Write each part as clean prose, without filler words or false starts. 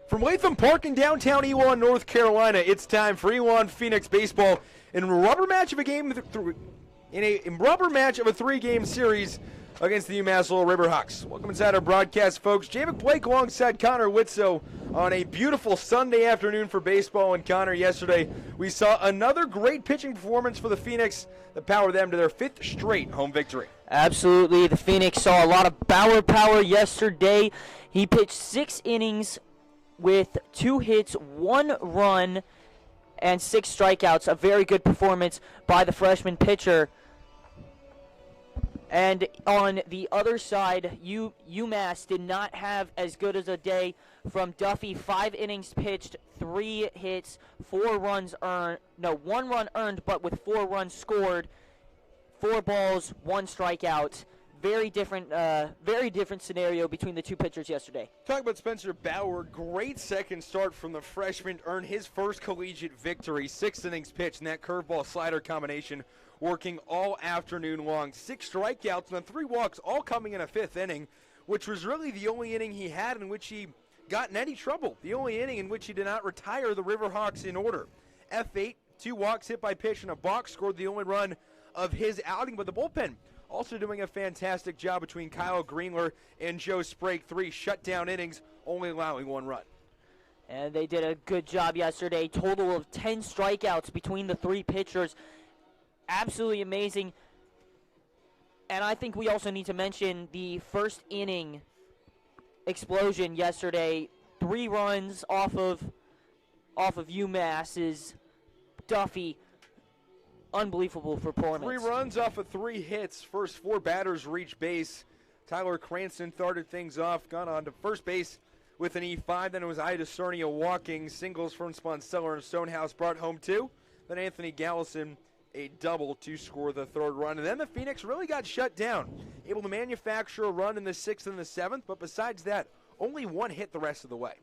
From Latham Park in downtown Elon, North Carolina, it's time for Elon Phoenix Baseball in a rubber match of a three-game series against the UMass Lowell Riverhawks. Welcome inside our broadcast, folks. Jay McBlake alongside Connor Witso on a beautiful Sunday afternoon for baseball. And Connor, yesterday we saw another great pitching performance for the Phoenix that powered them to their fifth straight home victory. Absolutely. The Phoenix saw a lot of Bauer power yesterday. He pitched 6 innings with 2 hits, 1 run, and 6 strikeouts. A very good performance by the freshman pitcher. And on the other side, UMass did not have as good as a day from Duffy. 5 innings pitched, 3 hits, 4 runs earned. No, 1 run earned, but with 4 runs scored. 4 balls, 1 strikeout. Very different scenario between the two pitchers yesterday. Talking about Spencer Bauer, great second start from the freshman, earned his first collegiate victory. 6 innings pitched, and that curveball slider combination working all afternoon long. 6 strikeouts and then 3 walks, all coming in a 5th inning, which was really the only inning he had in which he got in any trouble. The only inning in which he did not retire the Riverhawks in order. F8, 2 walks, hit by pitch, and a box, scored the only run of his outing, but the bullpen also doing a fantastic job between Kyle Greenler and Joe Sprague. 3 shutdown innings, only allowing 1 run. And they did a good job yesterday. Total of 10 strikeouts between the 3 pitchers. Absolutely amazing. And I think we also need to mention the first inning explosion yesterday. 3 runs off of UMass's Duffy. Unbelievable performance. 3 runs off of 3 hits. First 4 batters reached base. Tyler Cranston started things off, got on to first base with an E5. Then it was Ida Cernia walking. Singles from Sponseller and Stonehouse brought home 2. Then Anthony Gallison a double to score the 3rd run. And then the Phoenix really got shut down. Able to manufacture a run in the 6th and the 7th, but besides that, only 1 hit the rest of the way.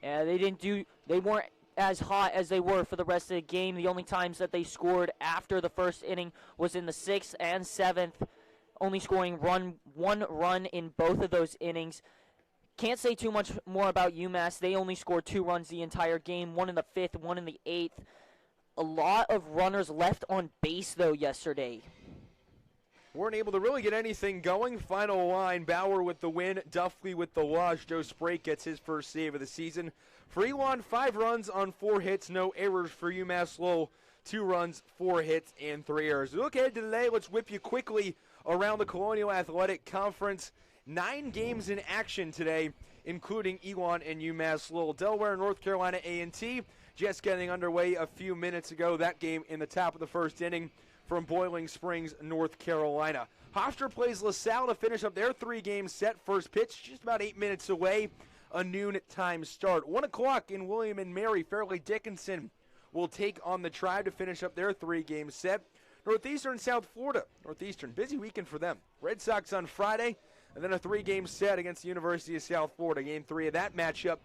Yeah, they weren't as hot as they were for the rest of the game. The only times that they scored after the first inning was in the 6th and 7th, only scoring 1 run in both of those innings. Can't say too much more about UMass. They only scored 2 runs the entire game, 1 in the 5th, 1 in the 8th. A lot of runners left on base, though, yesterday. Weren't able to really get anything going. Final line, Bauer with the win, Duffy with the loss. Joe Sprague gets his first save of the season. For Elon, 5 runs on 4 hits, no errors for UMass Lowell. 2 runs, 4 hits, and 3 errors. Look ahead to today. Let's whip you quickly around the Colonial Athletic Conference. 9 games in action today, including Elon and UMass Lowell. Delaware, North Carolina A&T, just getting underway a few minutes ago. That game in the top of the first inning from Boiling Springs, North Carolina. Hofstra plays LaSalle to finish up their 3-game set. First pitch just about 8 minutes away. A noon time start. 1 o'clock in William and Mary. Fairleigh Dickinson will take on the Tribe to finish up their 3-game set. Northeastern, South Florida. Northeastern, busy weekend for them. Red Sox on Friday, and then a 3-game set against the University of South Florida. Game 3 of that matchup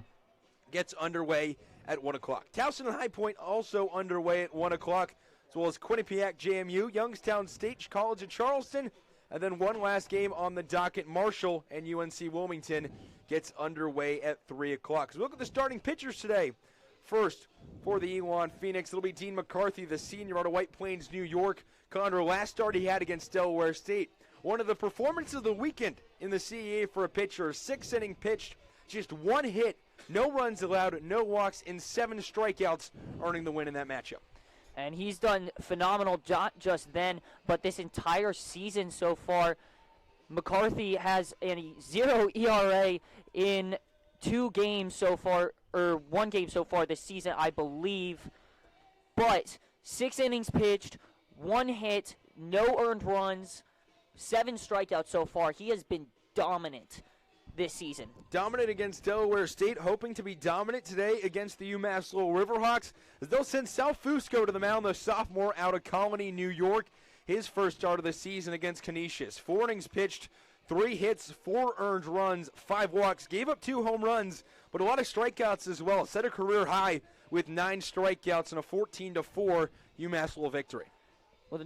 gets underway at 1 o'clock. Towson and High Point also underway at 1 o'clock, as well as Quinnipiac JMU, Youngstown State College of Charleston, and then one last game on the docket. Marshall and UNC Wilmington gets underway at 3 o'clock. So look at the starting pitchers today. First, for the Elon Phoenix, it'll be Dean McCarthy, the senior out of White Plains, New York. Connor, last start he had against Delaware State. One of the performances of the weekend in the CEA for a pitcher. 6 inning pitched, just 1 hit, no runs allowed, no walks, and 7 strikeouts, earning the win in that matchup. And he's done phenomenal not just then, but this entire season so far. McCarthy has a 0 ERA in 2 games so far, or 1 game so far this season, I believe. But 6 innings pitched, 1 hit, no earned runs, 7 strikeouts so far. He has been dominant this season. Dominant against Delaware State, hoping to be dominant today against the UMass Lowell Riverhawks, as they'll send Sal Fusco to the mound, the sophomore out of Colony, New York. His first start of the season against Canisius. 4 innings pitched, 3 hits, 4 earned runs, 5 walks, gave up 2 home runs, but a lot of strikeouts as well. Set a career high with 9 strikeouts and a 14-4 UMass Lowell victory. With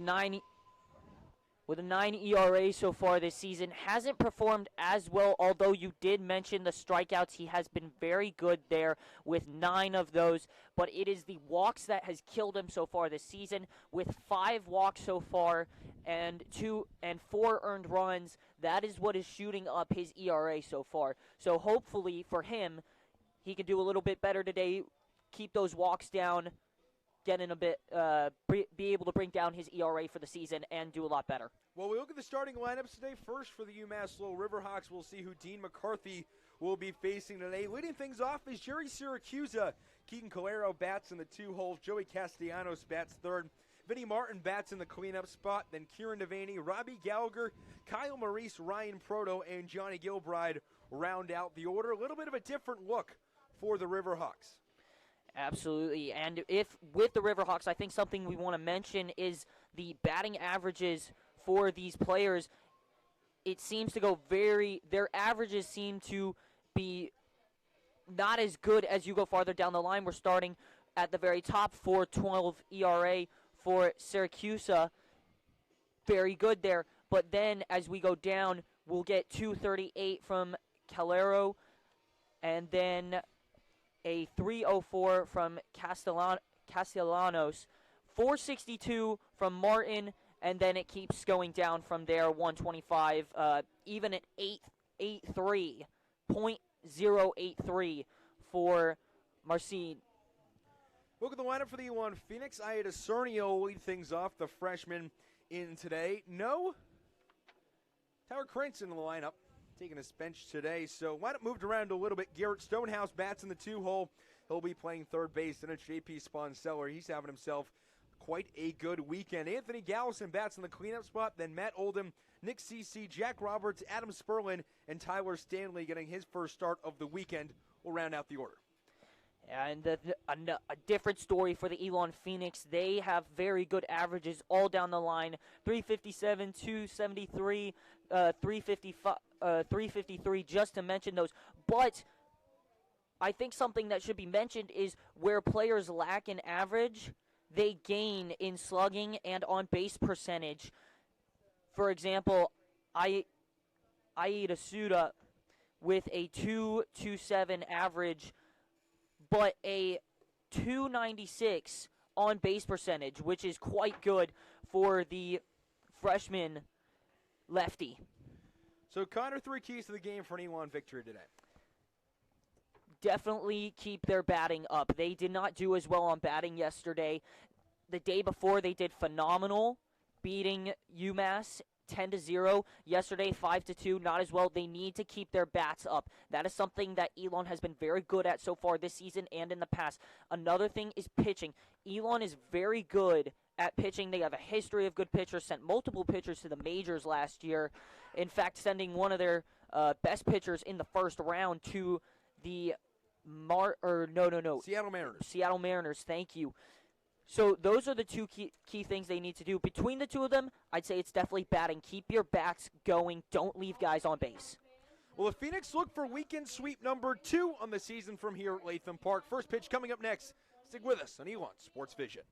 with a 9 ERA so far this season. Hasn't performed as well, although you did mention the strikeouts. He has been very good there with 9 of those, but it is the walks that has killed him so far this season, with 5 walks so far and 4 earned runs. That is what is shooting up his ERA so far. So hopefully for him, he can do a little bit better today, keep those walks down, get in a bit, be able to bring down his ERA for the season and do a lot better. Well, we look at the starting lineups today. First for the UMass Lowell Riverhawks, we'll see who Dean McCarthy will be facing today. Leading things off is Jerry Siracusa. Keaton Calero bats in the 2 hole. Joey Castellanos bats third. Vinny Martin bats in the cleanup spot. Then Kieran Devaney, Robbie Gallagher, Kyle Maurice, Ryan Proto, and Johnny Gilbride round out the order. A little bit of a different look for the Riverhawks. Absolutely, and if with the Riverhawks, I think something we want to mention is the batting averages for these players. It seems to go their averages seem to be not as good as you go farther down the line. We're starting at the very top, 4.12 ERA for Siracusa, very good there. But then as we go down, we'll get 2.38 from Calero, and then a 3.04 from Castellanos, 4.62 from Martin, and then it keeps going down from there, 125, even at 8.83, .083 for Marcin. Look at the lineup for the Elon Phoenix. Iada Cernio will lead things off, the freshman in today. No Tyler Cranston in the lineup, taking his bench today. So lineup moved around a little bit. Garrett Stonehouse bats in the 2 hole. He'll be playing third base. Then it's JP Sponseller. He's having himself quite a good weekend. Anthony Gallison bats in the cleanup spot. Then Matt Oldham, Nick Cece, Jack Roberts, Adam Sperlin, and Tyler Stanley getting his first start of the weekend will round out the order. And a different story for the Elon Phoenix. They have very good averages all down the line. 357, 273, 355, 353, just to mention those. But I think something that should be mentioned is where players lack in average, they gain in slugging and on base percentage. For example, Aida Suda with a 2.27 average, but a 296 on base percentage, which is quite good for the freshman lefty. So, Connor, 3 keys to the game for an Elon victory today. Definitely keep their batting up. They did not do as well on batting yesterday. The day before, they did phenomenal, beating UMass 10-0. Yesterday, 5-2. Not as well. They need to keep their bats up. That is something that Elon has been very good at so far this season and in the past. Another thing is pitching. Elon is very good at pitching. They have a history of good pitchers. Sent multiple pitchers to the majors last year. In fact, sending one of their best pitchers in the first round to the Seattle Mariners. Seattle Mariners. Thank you. So those are the 2 key things they need to do. Between the 2 of them, I'd say it's definitely batting. Keep your bats going. Don't leave guys on base. Well, the Phoenix look for weekend sweep number 2 on the season from here at Latham Park. First pitch coming up next. Stick with us on Elon Sports Vision.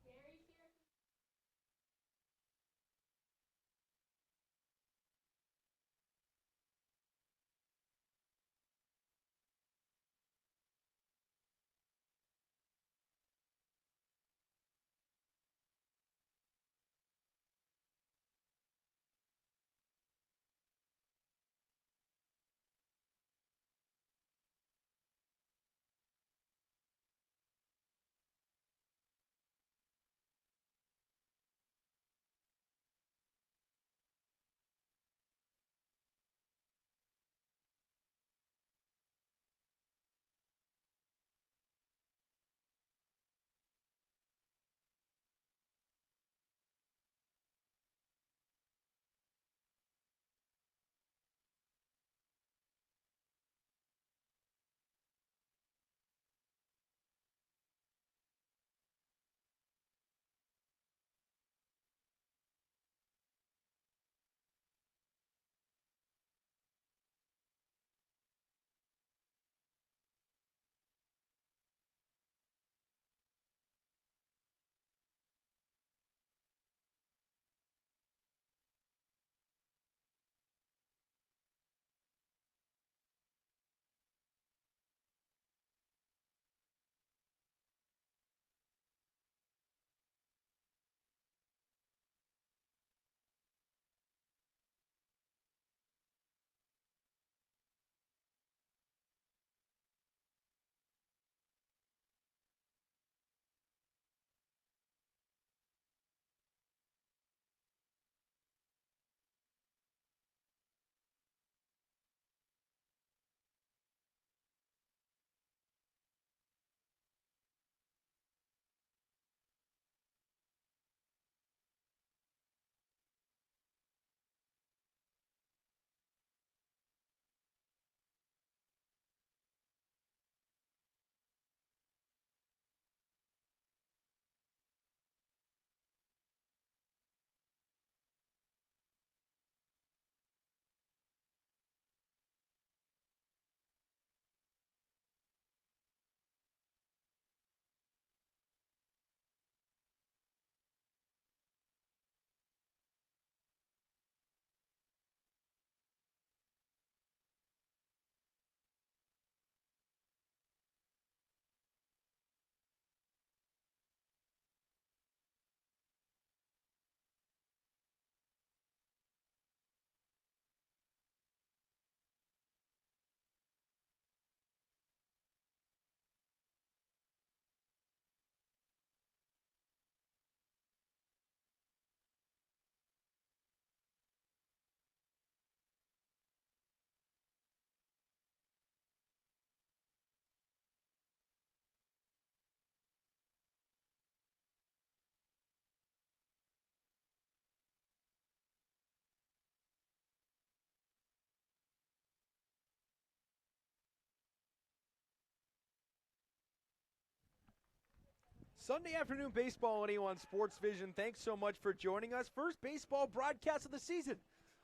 Sunday afternoon baseball on Elon Sports Vision. Thanks so much for joining us. First baseball broadcast of the season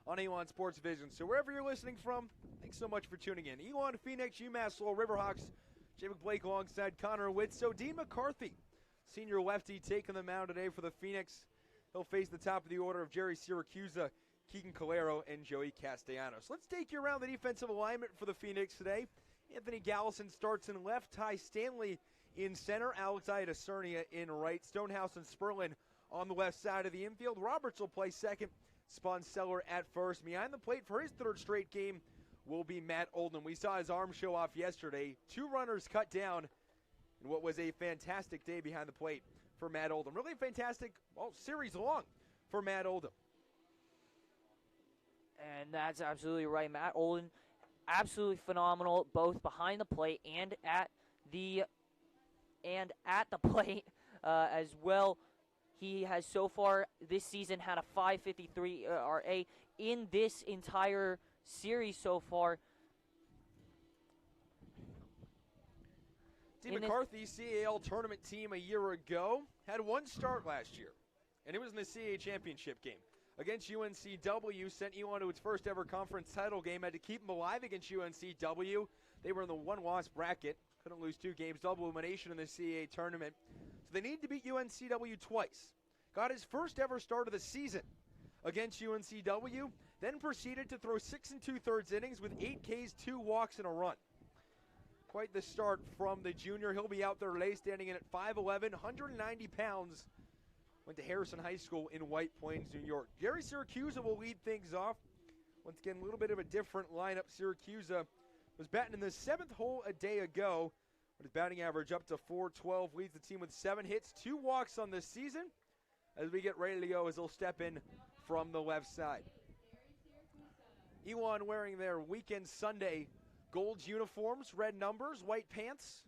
on Elon Sports Vision. So wherever you're listening from, thanks so much for tuning in. Elon, Phoenix, UMass Lowell, Riverhawks, Jay McBlake alongside Connor Witt. So Dean McCarthy, senior lefty, taking the mound today for the Phoenix. He'll face the top of the order of Jerry Siracusa, Keegan Calero, and Joey Castellanos. Let's take you around the defensive alignment for the Phoenix today. Anthony Gallison starts in left, Ty Stanley in center, Alex Iadacernia in right, Stonehouse and Sperlin on the left side of the infield. Roberts will play second, Sponseller at first. Behind the plate for his third straight game will be Matt Oldham. We saw his arm show off yesterday. 2 runners cut down in what was a fantastic day behind the plate for Matt Oldham. Really fantastic, series long for Matt Oldham. And that's absolutely right. Matt Oldham, absolutely phenomenal, both behind the plate and at the plate as well. He has so far this season had a 5.53 ERA in this entire series so far. Dean McCarthy, CAL tournament team a year ago, had 1 start last year, and it was in the CAA championship game. Against UNCW, sent Elon to its first ever conference title game, had to keep them alive against UNCW. They were in the 1-loss bracket, couldn't lose 2 games, double elimination in the CAA tournament. So they needed to beat UNCW twice. Got his first ever start of the season against UNCW, then proceeded to throw 6 2/3 innings with 8 Ks, 2 walks, and a run. Quite the start from the junior. He'll be out there today, standing in at 5'11", 190 pounds. Went to Harrison High School in White Plains, New York. Jerry Siracusa will lead things off. Once again, a little bit of a different lineup. Siracusa was batting in the 7th hole a day ago, with his batting average up to .412. Leads the team with 7 hits, 2 walks on this season. As we get ready to go, as he'll step in from the left side. Elon wearing their weekend Sunday gold uniforms, red numbers, white pants,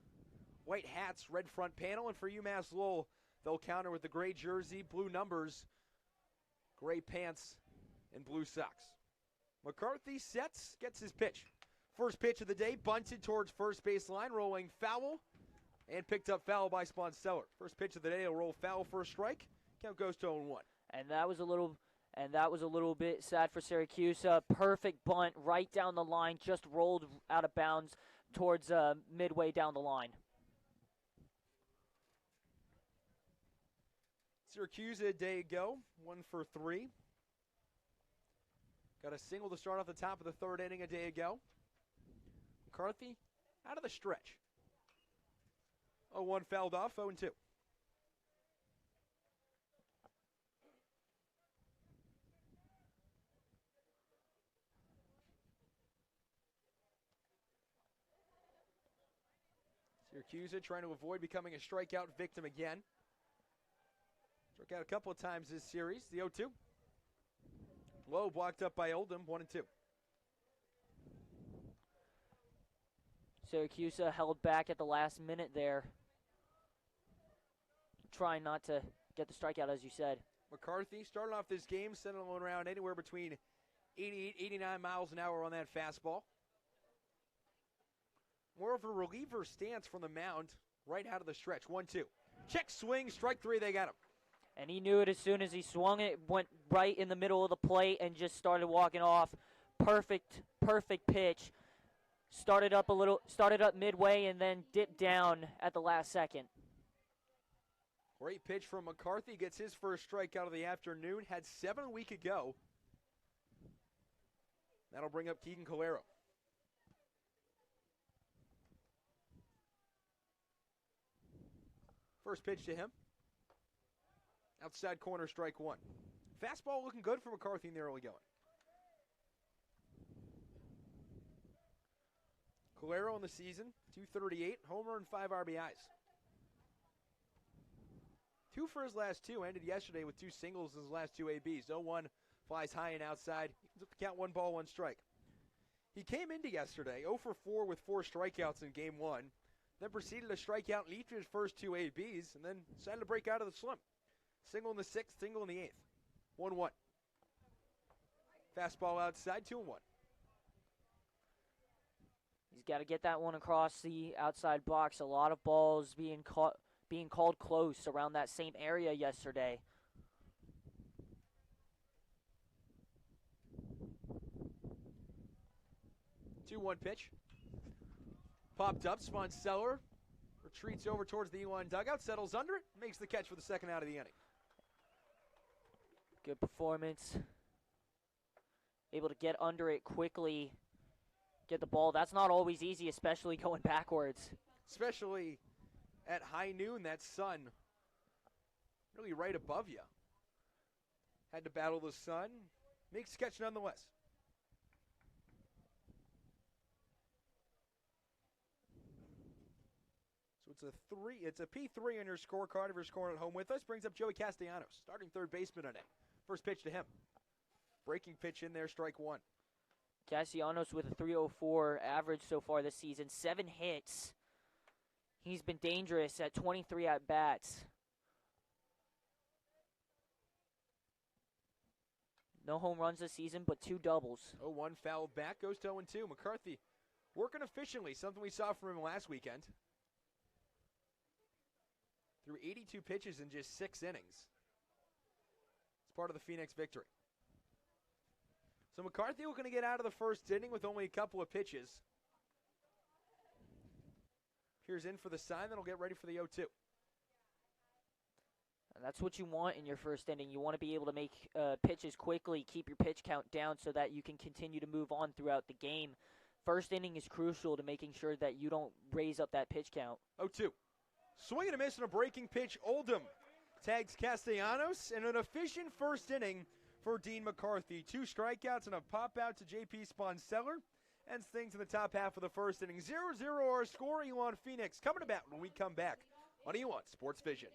white hats, red front panel. And for UMass Lowell, they'll counter with the gray jersey, blue numbers, gray pants, and blue socks. McCarthy sets, gets his pitch. First pitch of the day, bunted towards first base line, rolling foul, and picked up foul by Sponseller. First pitch of the day, he'll roll foul for a strike. Count goes to 0-1. And that was a little bit sad for Siracusa. Perfect bunt right down the line, just rolled out of bounds towards midway down the line. Siracusa a day ago, 1 for 3. Got a single to start off the top of the 3rd inning a day ago. McCarthy out of the stretch. 0-1 fouled off, 0-2. Siracusa trying to avoid becoming a strikeout victim again. Struck out a couple of times this series. The 0-2. Low blocked up by Oldham, 1-2. Siracusa held back at the last minute there, trying not to get the strikeout, as you said. McCarthy started off this game settling around anywhere between 88, 89 miles an hour on that fastball. More of a reliever stance from the mound right out of the stretch. 1-2. Check swing, strike 3, they got him. And he knew it as soon as he swung it, went right in the middle of the plate and just started walking off. Perfect pitch. Started up midway and then dipped down at the last second. Great pitch from McCarthy. Gets his first strikeout of the afternoon. Had 7 a week ago. That'll bring up Keegan Calero. First pitch to him. Outside corner, strike 1. Fastball looking good for McCarthy in the early going. Calero in the season, 238, homer and 5 RBIs. 2 for his last 2, ended yesterday with 2 singles in his last 2 ABs. 0-1 flies high and outside. He took the count 1 ball, 1 strike. He came into yesterday 0 for 4 with 4 strikeouts in game 1, then proceeded to strike out in each of his first 2 ABs, and then decided to break out of the slump. Single in the 6th, single in the 8th. 1-1. Fastball outside, 2-1. He's got to get that one across the outside box. A lot of balls being caught, being called close around that same area yesterday. Two-one pitch. Popped up, Sponseller retreats over towards the Elon dugout, settles under it, makes the catch for the second out of the inning. Good performance. Able to get under it quickly, get the ball. That's not always easy, especially going backwards. Especially at high noon, that sun really right above you. Had to battle the sun. Makes the catch nonetheless. So it's a P3 on your scorecard if you're scoring at home with us. Brings up Joey Castellanos, starting third baseman today. First pitch to him. Breaking pitch in there, strike one. Castellanos with a 304 average so far this season, 7 hits. He's been dangerous at 23 at-bats. No home runs this season, but 2 doubles. 0-1 fouled back, goes to 0-2. McCarthy working efficiently, something we saw from him last weekend. Threw 82 pitches in just 6 innings. It's part of the Phoenix victory. So McCarthy looking to get out of the first inning with only a couple of pitches. Here's in for the sign, then he'll get ready for the 0-2. And that's what you want in your first inning. You want to be able to make pitches quickly, keep your pitch count down so that you can continue to move on throughout the game. First inning is crucial to making sure that you don't raise up that pitch count. 0-2. Swing and a miss on a breaking pitch. Oldham tags Castellanos in an efficient first inning for Dean McCarthy. 2 strikeouts and a pop out to J.P. Sponseller. Ends things in the top half of the first inning. 0-0 our score. Elon Phoenix coming about when we come back on Elon Sports Vision.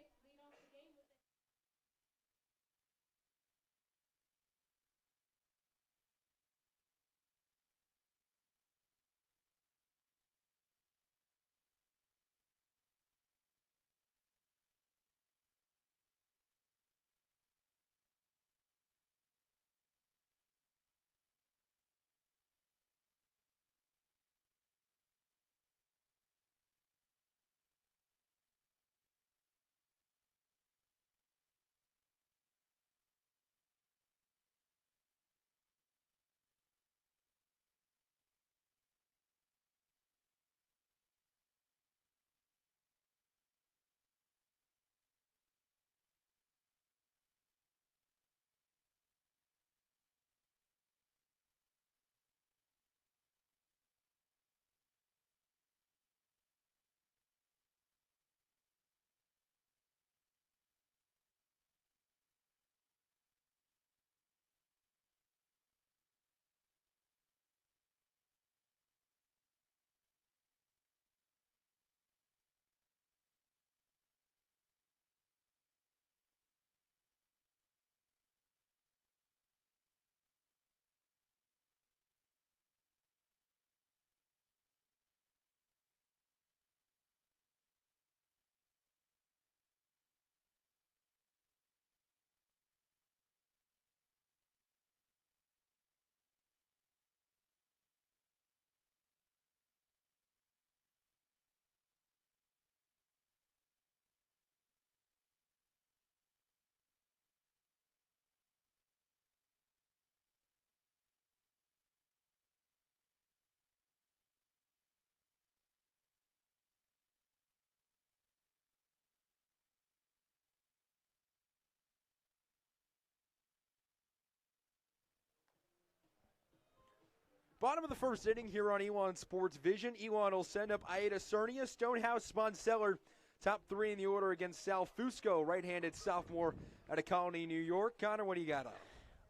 Bottom of the first inning here on Elon Sports Vision. Elon will send up Aida Cernia, Stonehouse, Sponseller, top 3 in the order against Sal Fusco, right-handed sophomore out of Colony, New York. Connor, what do you got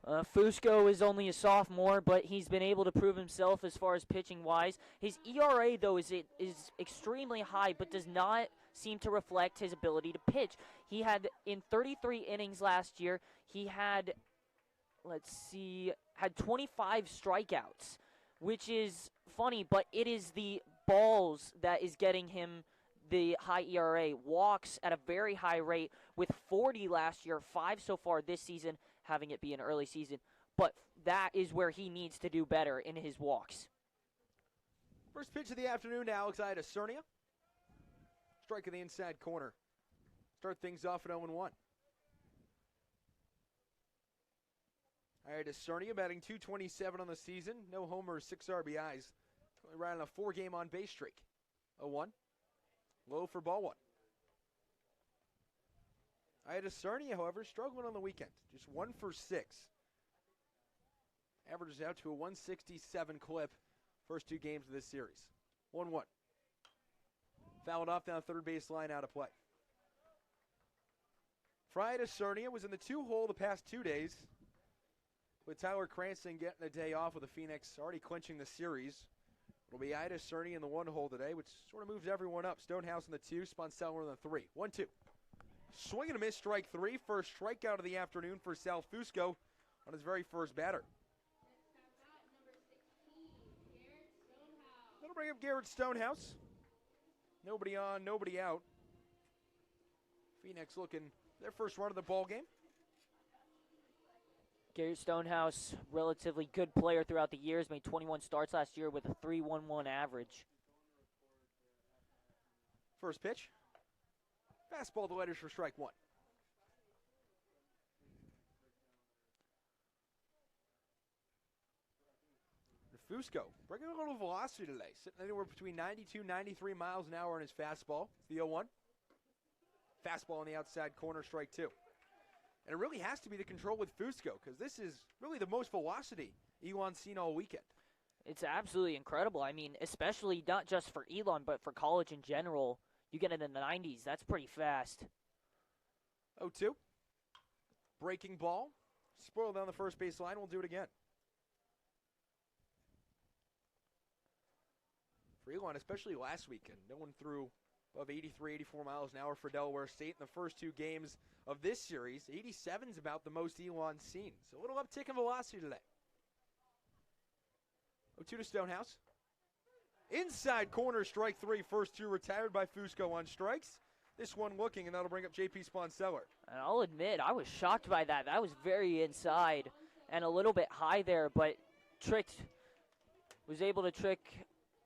on? Fusco is only a sophomore, but he's been able to prove himself as far as pitching-wise. His ERA, though, is extremely high, but does not seem to reflect his ability to pitch. He had, in 33 innings last year, he had 25 strikeouts, which is funny, but it is the balls that is getting him the high ERA. Walks at a very high rate with 40 last year, 5 so far this season, having it be an early season. But that is where he needs to do better in his walks. First pitch of the afternoon to Alex Aida Cernia. Strike in the inside corner. Start things off at 0-1. Cernia batting .227 on the season. No homers, 6 RBIs. Only riding a 4-game on-base streak. 0-1. Low for ball 1. Cernia, however, struggling on the weekend. Just 1 for 6. Averages out to a 167 clip first 2 games of this series. 1-1. Fouled off down the third base line, out of play. Cernia was in the 2-hole the past 2 days, with Tyler Cranston getting a day off with the Phoenix already clinching the series. It'll be Cernia in the 1-hole today, which sort of moves everyone up. Stonehouse in the 2, Sponseller in the 3. 1-2. Swing and a miss, strike 3. First strikeout of the afternoon for Sal Fusco on his very first batter. That'll bring up Garrett Stonehouse. Nobody on, nobody out. Phoenix looking their first run of the ball game. Gary Stonehouse, relatively good player throughout the years, made 21 starts last year with a 3.11 average. First pitch. Fastball to letters for strike 1. Fusco bringing a little velocity today, sitting anywhere between 92, 93 miles an hour on his fastball. The 0-1. Fastball on the outside corner, strike 2. And it really has to be the control with Fusco, because this is really the most velocity Elon's seen all weekend. It's absolutely incredible. I mean, especially not just for Elon, but for college in general. You get it in the 90s. That's pretty fast. 0-2. Breaking ball. Spoiled down the first base line. We'll do it again. For Elon, especially last weekend, no one threw above 83, 84 miles an hour for Delaware State in the first 2 games of this series. 87's about the most Elon's seen. So a little uptick in velocity today. 0-2 to Stonehouse. Inside corner, strike 3. First 2 retired by Fusco on strikes. This one looking, and that'll bring up J.P. Sponseller. And I'll admit, I was shocked by that. That was very inside and a little bit high there, but was able to trick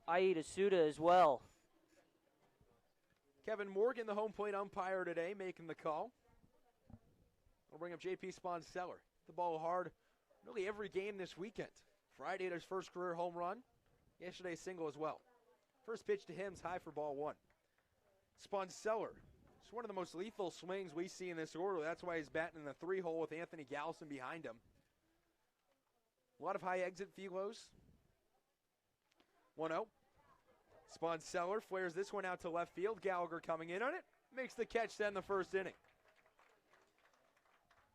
Aida Suda as well. Kevin Morgan, the home plate umpire today, making the call. We'll bring up J.P. Sponseller. The ball hard really every game this weekend. Friday, his first career home run. Yesterday, single as well. First pitch to him's high for ball 1. Sponseller. It's one of the most lethal swings we see in this order. That's why he's batting in the 3-hole with Anthony Gallison behind him. A lot of high exit velos. 1-0. Sponseller flares this one out to left field. Gallagher coming in on it. Makes the catch then the first inning.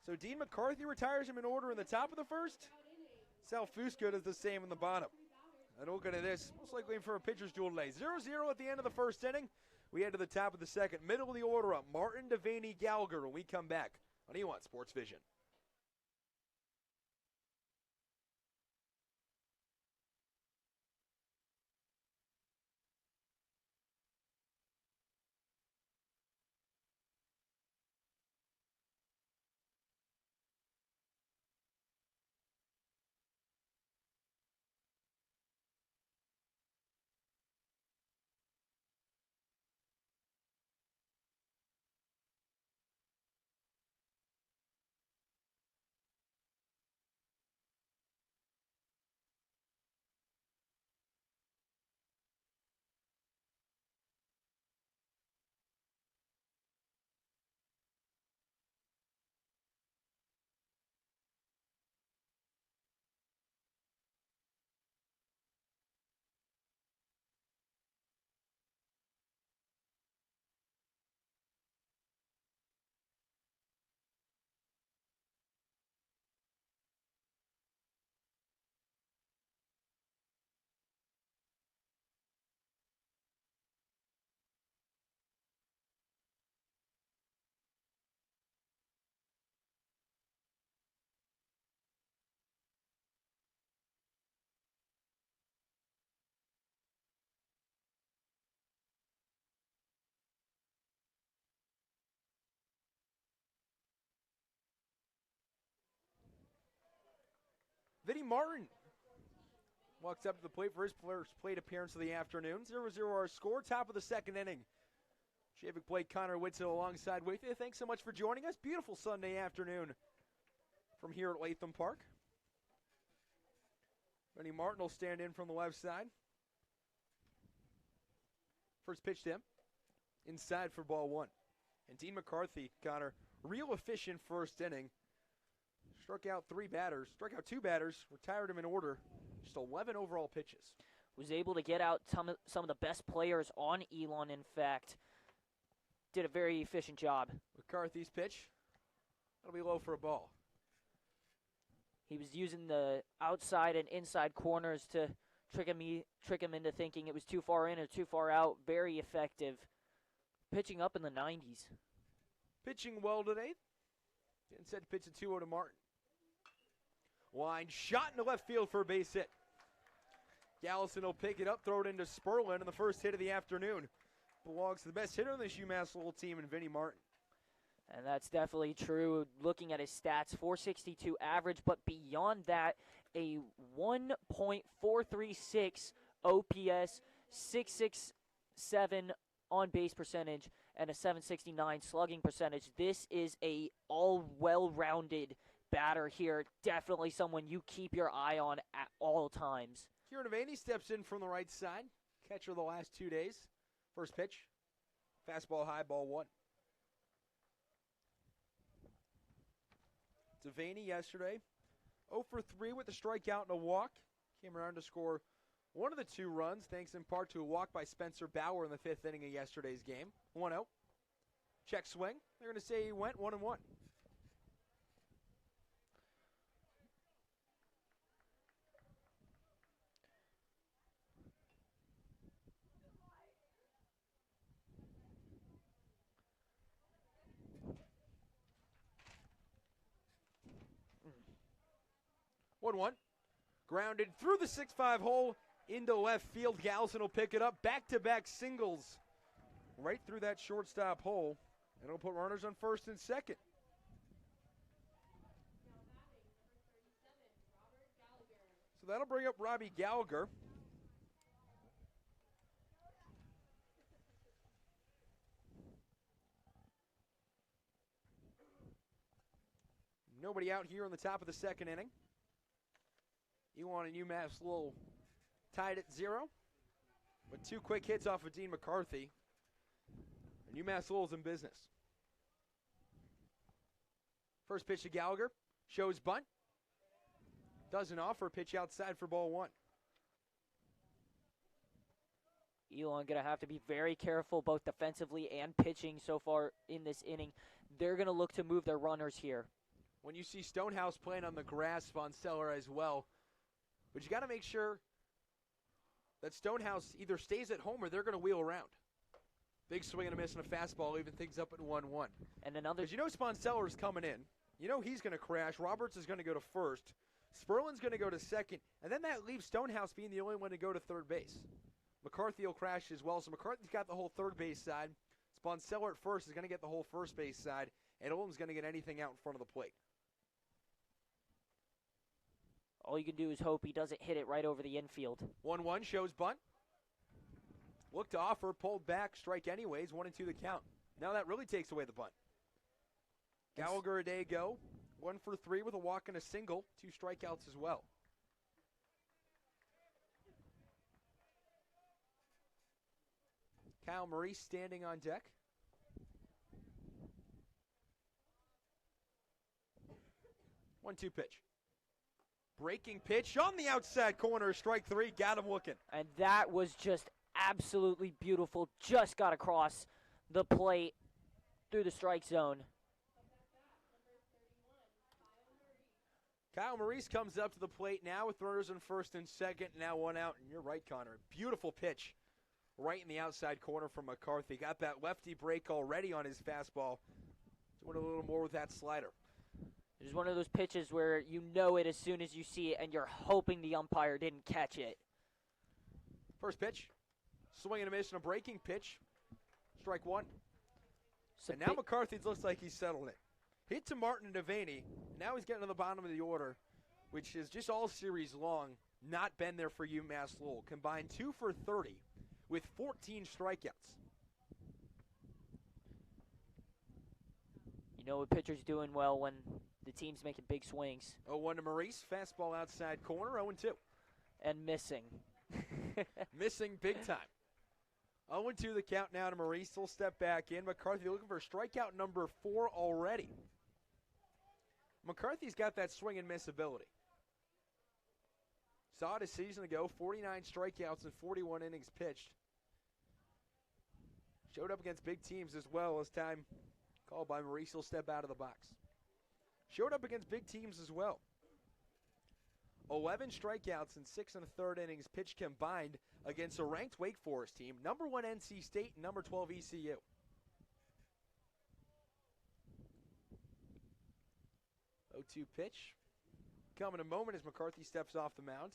So Dean McCarthy retires him in order in the top of the first. Sal Fusco does the same in the bottom. And look at this, most likely for a pitcher's duel today. 0-0 at the end of the first inning. We head to the top of the second. Middle of the order up, Martin, Devaney, Gallagher when we come back on Elon Sports Vision. Vinny Martin walks up to the plate for his first plate appearance of the afternoon. 0-0 our score, top of the second inning. Shavik Blake, Connor Witzel alongside with you. Thanks so much for joining us. Beautiful Sunday afternoon from here at Latham Park. Benny Martin will stand in from the left side. First pitch to him. Inside for ball one. And Dean McCarthy, Connor, real efficient first inning. Struck out two batters, retired him in order. Just 11 overall pitches. Was able to get out some of the best players on Elon, in fact. Did a very efficient job. McCarthy's pitch. That'll be low for a ball. He was using the outside and inside corners to trick him into thinking it was too far in or too far out. Very effective. Pitching up in the 90s. Pitching well today. Instead to pitch a 2-0 to Martin. Line shot into left field for a base hit. Gallison will pick it up, throw it into Sperlin, and the first hit of the afternoon belongs to the best hitter on this UMass Lowell team in Vinnie Martin. And that's definitely true. Looking at his stats, 462 average, but beyond that, a 1.436 OPS, 667 on base percentage, and a 769 slugging percentage. This is a all well-rounded batter here. Definitely someone you keep your eye on at all times. Kieran Devaney steps in from the right side. Catcher the last 2 days. First pitch. Fastball high, ball one. Devaney yesterday, 0 for 3 with a strikeout and a walk. Came around to score one of the 2 runs, thanks in part to a walk by Spencer Bauer in the 5th inning of yesterday's game. 1-0. Check swing. They're going to say he went 1-1. One. Grounded through the 6-5 hole into left field. Gallison will pick it up. Back-to-back singles right through that shortstop hole. And it'll put runners on first and second. So that'll bring up Robbie Gallagher. Nobody out here on the top of the second inning. Elon and UMass Lowell tied at 0, but 2 quick hits off of Dean McCarthy. And UMass Lowell's in business. First pitch to Gallagher, shows bunt. Doesn't offer, pitch outside for ball one. Elon going to have to be very careful both defensively and pitching so far in this inning. They're going to look to move their runners here. When you see Stonehouse playing on the grass, Von Stellar as well, but you got to make sure that Stonehouse either stays at home or they're going to wheel around. Big swing and a miss and a fastball, even things up at 1-1. And another. Because you know Sponseller's coming in. You know he's going to crash. Roberts is going to go to first. Sperlin's going to go to second. And then that leaves Stonehouse being the only one to go to third base. McCarthy will crash as well. So McCarthy's got the whole third base side. Sponseller at first is going to get the whole first base side. And Olam's going to get anything out in front of the plate. All you can do is hope he doesn't hit it right over the infield. 1-1 shows bunt. Look to offer, pulled back, strike anyways, 1-2 the count. Now that really takes away the bunt. Gallagher a day ago, 1 for 3 with a walk and a single, 2 strikeouts as well. Kyle Maurice standing on deck. One-two pitch. Breaking pitch on the outside corner, strike 3, got him looking. And that was just absolutely beautiful. Just got across the plate through the strike zone. Kyle Maurice comes up to the plate now with runners in first and second, now 1 out. And you're right, Connor. Beautiful pitch right in the outside corner from McCarthy. Got that lefty break already on his fastball. Doing a little more with that slider. It's one of those pitches where you know it as soon as you see it, and you're hoping the umpire didn't catch it. First pitch, swing and a miss and a breaking pitch. Strike 1. And now McCarthy looks like he's settled it. Hit to Martin and Devaney. Now he's getting to the bottom of the order, which is just all series long not been there for UMass Lowell. Combined 2 for 30 with 14 strikeouts. a pitcher's doing well when the team's making big swings. 0-1 to Maurice. Fastball outside corner, 0-2. And missing. Missing big time. 0-2 the count now to Maurice. He'll step back in. McCarthy looking for strikeout number 4 already. McCarthy's got that swing and miss ability. Saw it a season ago, 49 strikeouts and 41 innings pitched. Showed up against big teams as well as time called by Maurice. He'll step out of the box. Showed up against big teams as well. 11 strikeouts in 6 1/3 innings pitched combined against a ranked Wake Forest team, number 1 NC State, and number 12 ECU. Oh, 0-2 pitch. Come in a moment as McCarthy steps off the mound.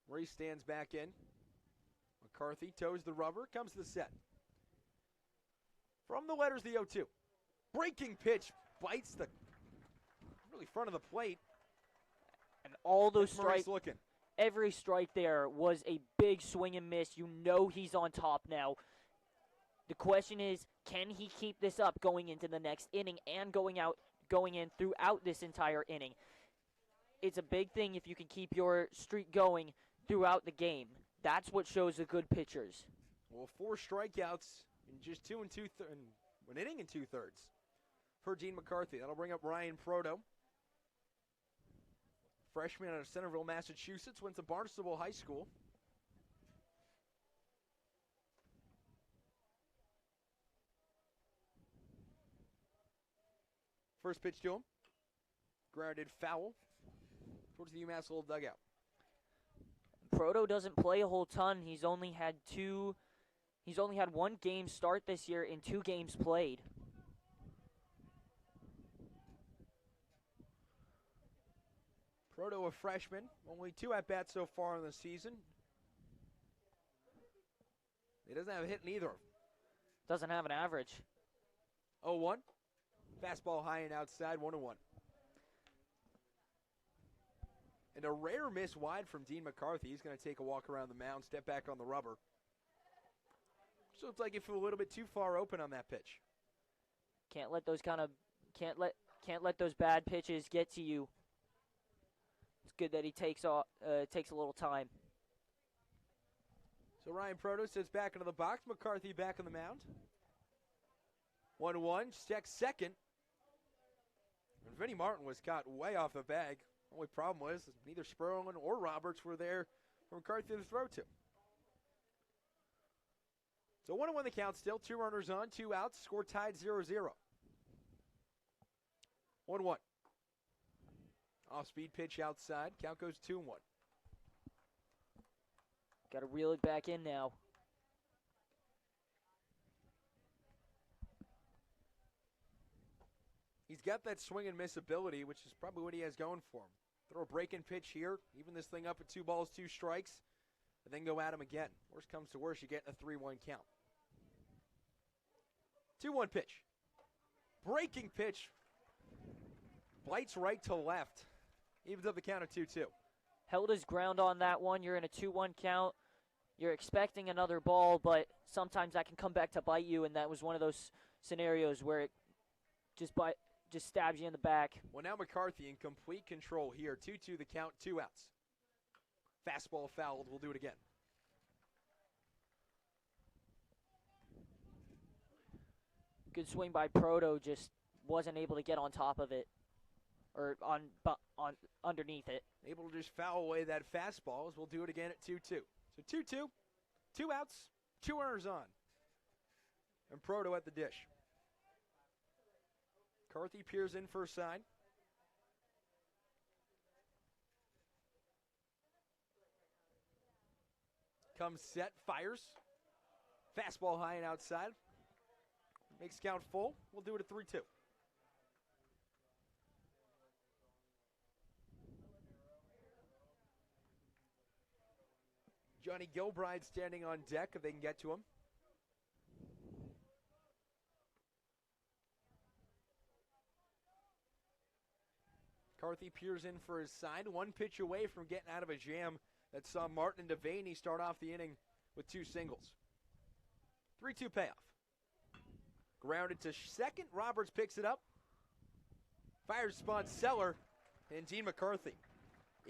Maurice stands back in. McCarthy toes the rubber, comes to the set. From the letters, the 0-2. Breaking pitch, bites the really front of the plate. And all those Maurice strikes, looking. every strike there was a big swing and miss. You know he's on top now. The question is, can he keep this up going into the next inning and going in throughout this entire inning? It's a big thing if you can keep your streak going throughout the game. That's what shows the good pitchers. Well, 4 strikeouts in just 2 2/3, an inning and 2/3 for Dean McCarthy. That'll bring up Ryan Proto. Freshman out of Centerville, Massachusetts, went to Barnstable High School. First pitch to him. Grounded foul towards the UMass little dugout. Proto doesn't play a whole ton. He's only had 1 game start this year in 2 games played. Proto, a freshman, only 2 at-bats so far in the season. He doesn't have a hit in either. Doesn't have an average. 0-1. Fastball high and outside, 1-1. And a rare miss wide from Dean McCarthy. He's going to take a walk around the mound, step back on the rubber. So it's like he flew a little bit too far open on that pitch. Can't let those bad pitches get to you. It's good that he takes a little time. So Ryan Proto sits back into the box. McCarthy back on the mound. 1-1. Checks second. And Vinny Martin was caught way off the bag. Only problem was neither Sperlin or Roberts were there for McCarthy to throw to. So 1-1 the count still. 2 runners on, 2 outs. Score tied 0-0. 1-1. Off-speed pitch outside. Count goes 2-1. Got to reel it back in now. He's got that swing and miss ability, which is probably what he has going for him. Throw a break-in pitch here, even this thing up at 2 balls, 2 strikes, and then go at him again. Worst comes to worst, you get a 3-1 count. 2-1 pitch. Breaking pitch. Bites right to left. Evens up the count at 2-2. Held his ground on that one. You're in a 2-1 count. You're expecting another ball, but sometimes that can come back to bite you, and that was one of those scenarios where it just stabs you in the back. Well, now McCarthy in complete control here. 2-2 the count, 2 outs. Fastball fouled. We'll do it again. Good swing by Proto, just wasn't able to get on top of it or on underneath it. Able to just foul away that fastball as we'll do it again at 2-2. So 2-2, 2 outs, 2 runners on. And Proto at the dish. McCarthy peers in for a sign. Comes set, fires. Fastball high and outside. Makes count full. We'll do it at 3-2. Johnny Gilbride standing on deck if they can get to him. McCarthy peers in for his side, one pitch away from getting out of a jam that saw Martin and Devaney start off the inning with 2 singles. 3-2 payoff. Grounded to second, Roberts picks it up. Fires spot Seller and Dean McCarthy.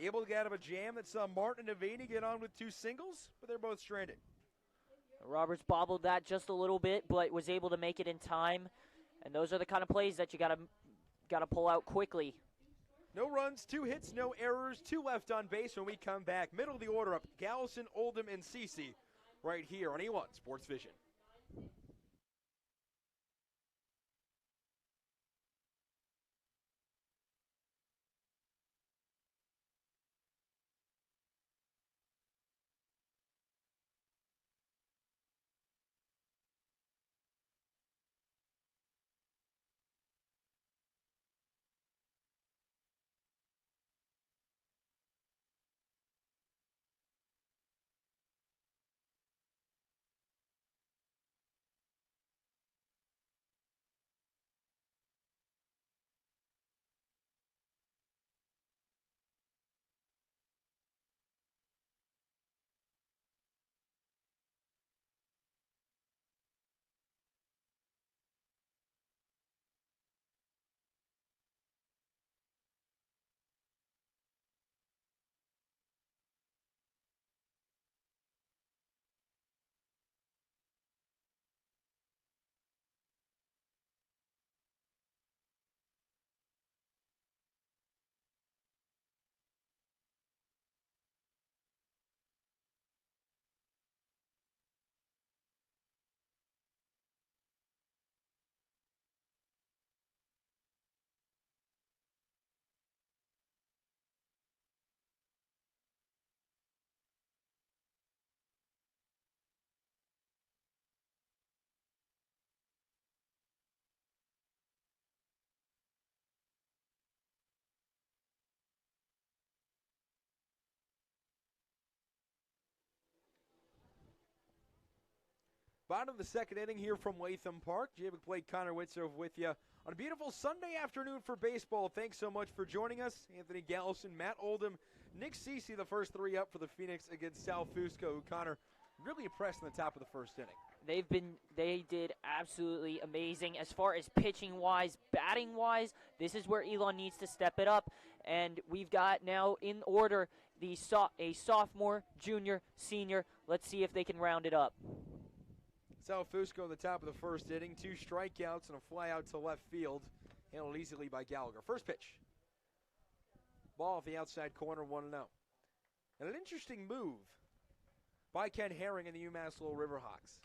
Able to get out of a jam that saw Martin and Devaney get on with 2 singles, but they're both stranded. Roberts bobbled that just a little bit, but was able to make it in time. And those are the kind of plays that you gotta pull out quickly. No runs, 2 hits, no errors, 2 left on base when we come back. Middle of the order up, Gallison, Oldham, and Cece right here on Elon Sports Vision. Bottom of the second inning here from Latham Park. Javid Blake, Connor Witzov with you on a beautiful Sunday afternoon for baseball. Thanks so much for joining us. Anthony Gallison, Matt Oldham, Nick Cece, the first 3 up for the Phoenix against Sal Fusco, who Connor really impressed in the top of the first inning. They did absolutely amazing as far as pitching wise, batting wise. This is where Elon needs to step it up, and we've got now in order a sophomore, junior, senior. Let's see if they can round it up. Sal Fusco in the top of the first inning, 2 strikeouts and a fly out to left field, handled easily by Gallagher. First pitch, ball off the outside corner, 1-0. And an interesting move by Ken Herring and the UMass Lowell Riverhawks.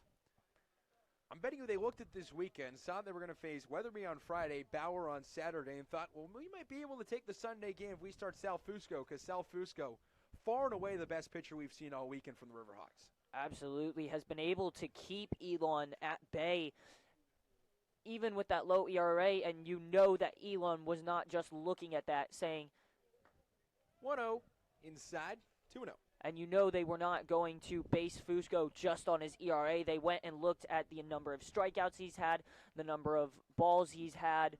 I'm betting you they looked at this weekend, saw they were going to face Weatherby on Friday, Bauer on Saturday, and thought, well, we might be able to take the Sunday game if we start Sal Fusco, because Sal Fusco, far and away the best pitcher we've seen all weekend from the Riverhawks. Absolutely, has been able to keep Elon at bay, even with that low ERA, and you know that Elon was not just looking at that saying 1-0 inside, 2-0. And you know they were not going to base Fusco just on his ERA. They went and looked at the number of strikeouts he's had, the number of balls he's had,